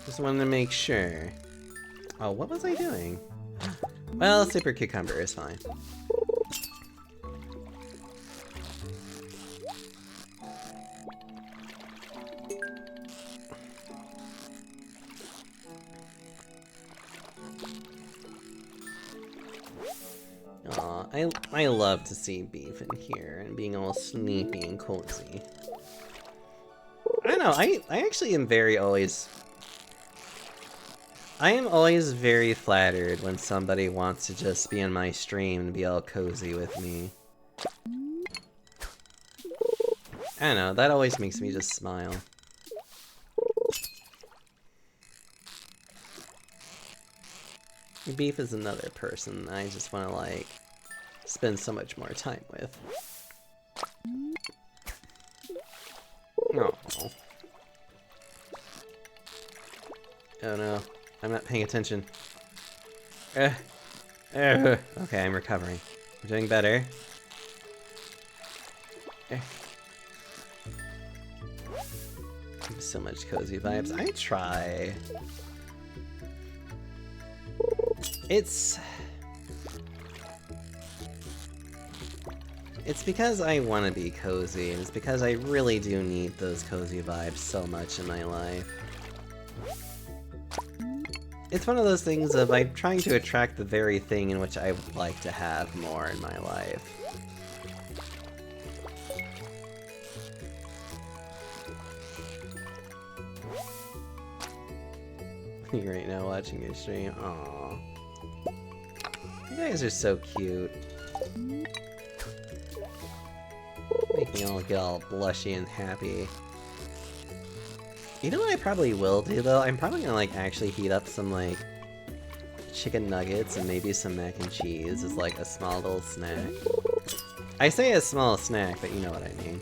Just wanted to make sure. Oh, what was I doing? Well, Super Cucumber is fine. Aw, I love to see Beef in here and being all sleepy and cozy. I don't know, I actually am I am always very flattered when somebody wants to just be on my stream and be all cozy with me. I don't know, that always makes me just smile. Beef is another person I just want to, like, spend so much more time with. Oh. Oh no, I'm not paying attention. Okay, I'm recovering. I'm doing better. So much cozy vibes. I try. It's because I want to be cozy, and it's because I really do need those cozy vibes so much in my life. It's one of those things of I'm trying to attract the very thing in which I would like to have more in my life. Right now watching your stream. Aww. You guys are so cute. Make me all get all blushy and happy. You know what I probably will do though? I'm probably gonna like actually heat up some like chicken nuggets and maybe some mac and cheese as like a small little snack. I say a small snack, but you know what I mean.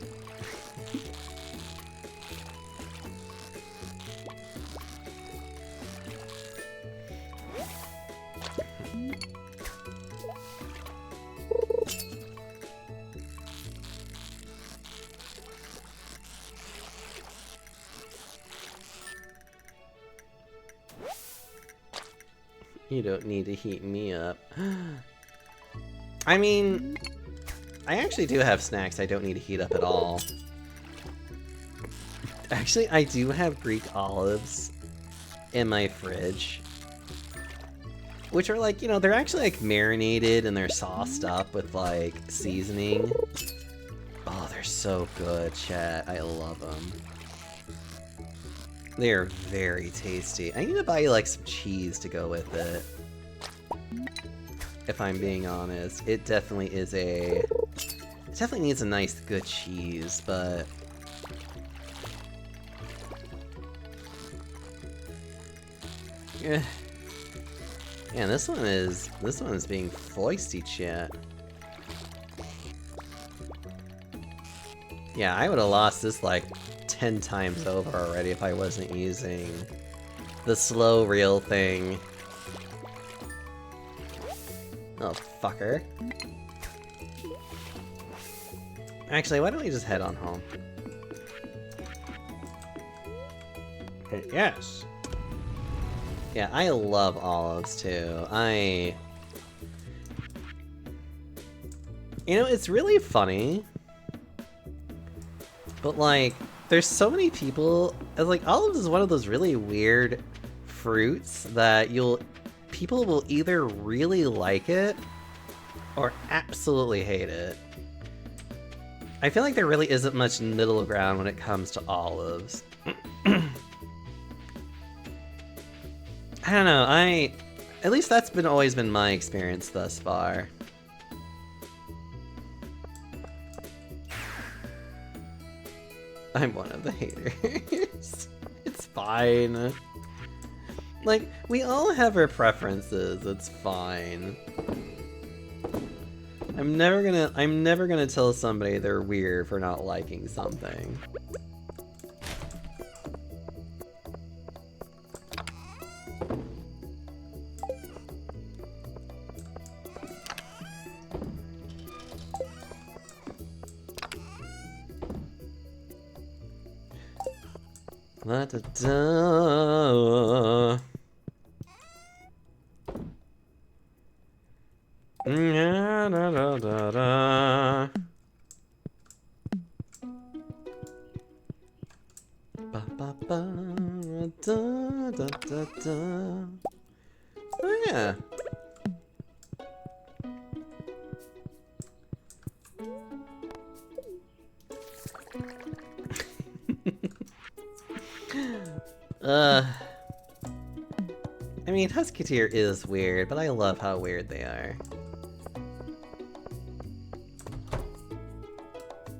You don't need to heat me up. I mean, I actually do have snacks I don't need to heat up at all. Actually, I do have Greek olives in my fridge. Which are like, you know, they're actually like marinated and they're sauced up with like seasoning. Oh, they're so good, chat. I love them. They are very tasty. I need to buy like some cheese to go with it. If I'm being honest. It definitely is it definitely needs a nice good cheese, but yeah. Man, this one is being foisty, chat. Yeah, I would have lost this like 10 times over already if I wasn't using the slow reel thing. Oh, fucker. Actually, why don't we just head on home? Yes. Yeah, I love olives too. You know, it's really funny. But like, there's so many people, like olives is one of those really weird fruits that people will either really like it or absolutely hate it. I feel like there really isn't much middle ground when it comes to olives. I don't know, at least that's always been my experience thus far. I'm one of the haters. It's fine. Like, we all have our preferences, it's fine. I'm never gonna tell somebody they're weird for not liking something. La da da. Da da da da da. Ba ba ba da da da da. Oh yeah. I mean, Husketeer is weird, but I love how weird they are.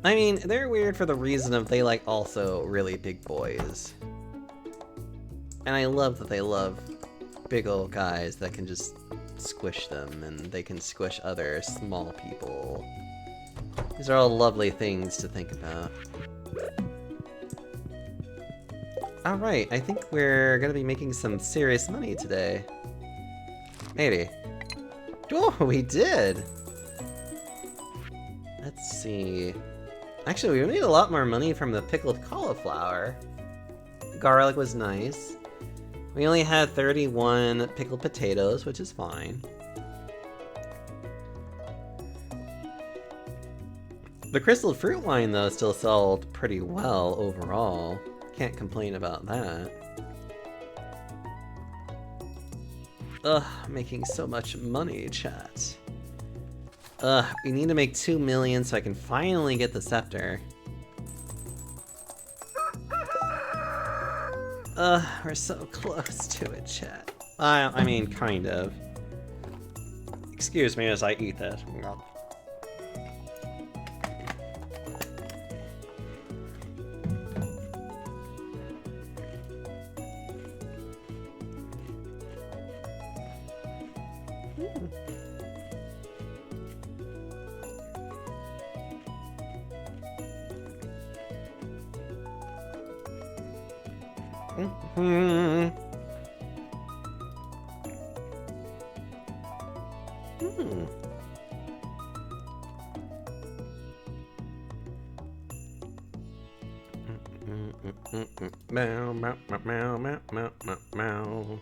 I mean, they're weird for the reason of they like also really big boys. And I love that they love big old guys that can just squish them, and they can squish other small people. These are all lovely things to think about. Alright, I think we're gonna be making some serious money today. Maybe. Oh, we did! Let's see. Actually, we made a lot more money from the pickled cauliflower. Garlic was nice. We only had 31 pickled potatoes, which is fine. The crystal fruit wine, though, still sold pretty well overall. Can't complain about that. Ugh, making so much money, chat. Ugh, we need to make 2 million so I can finally get the scepter. Ugh, we're so close to it, chat. I mean, kind of. Excuse me as I eat this. Meow, meow, meow, meow, meow, meow, meow.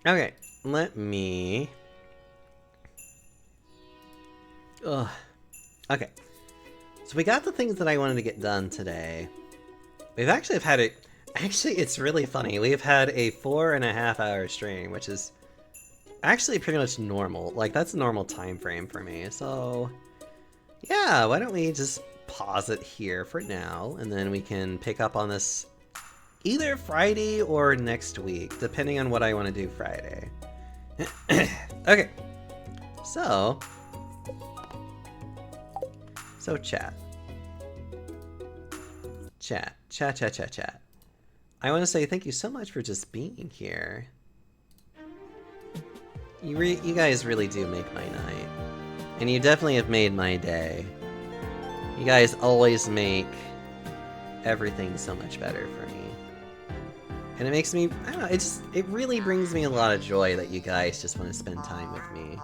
Okay, let me... Ugh. Okay. So we got the things that I wanted to get done today. We've actually had it... Actually, it's really funny. We've had a 4.5 hour stream, which is actually pretty much normal. Like, that's a normal time frame for me. So, yeah, why don't we just pause it here for now, and then we can pick up on this either Friday or next week, depending on what I want to do Friday. Okay, so chat. I want to say thank you so much for just being here. You guys really do make my night. And you definitely have made my day. You guys always make everything so much better for me. And it makes me, I don't know, it really brings me a lot of joy that you guys just want to spend time with me.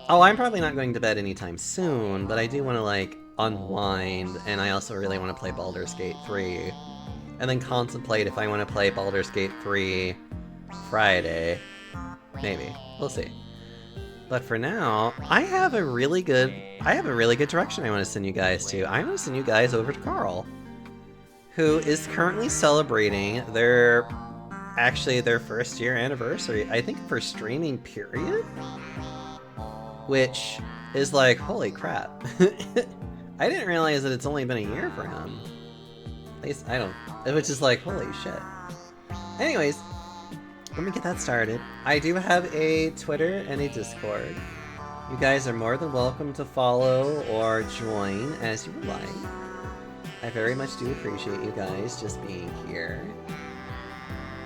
Oh, I'm probably not going to bed anytime soon, but I do want to, like, unwind, and I also really want to play Baldur's Gate 3. And then contemplate if I want to play Baldur's Gate 3 Friday. Maybe. We'll see. But for now, I have a really good direction I want to send you guys to. I want to send you guys over to Carl, who is currently celebrating their first year anniversary, I think, for streaming period? Which is like, holy crap. I didn't realize that it's only been a year for him. At least, I don't, which is like, holy shit. Anyways, let me get that started. I do have a Twitter and a Discord. You guys are more than welcome to follow or join as you would like. I very much do appreciate you guys just being here.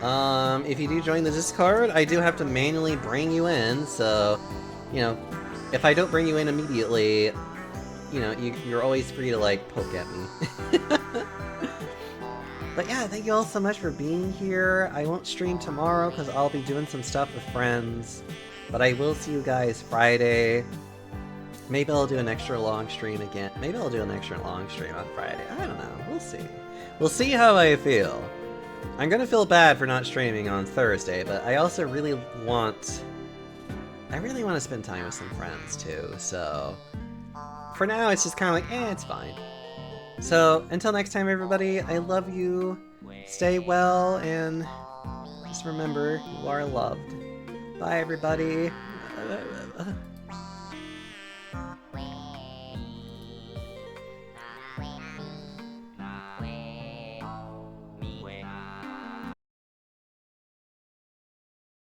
If you do join the Discord, I do have to manually bring you in, so, you know, if I don't bring you in immediately, you know, you're always free to, like, poke at me. But yeah, thank you all so much for being here. I won't stream tomorrow because I'll be doing some stuff with friends, but I will see you guys Friday. Maybe I'll do an extra long stream again. Maybe I'll do an extra long stream on Friday. I don't know. We'll see. We'll see how I feel. I'm gonna feel bad for not streaming on Thursday, but I also really want to spend time with some friends too, so for now it's just kind of like, it's fine. So, until next time, everybody, I love you. Stay well, and just remember, you are loved. Bye, everybody.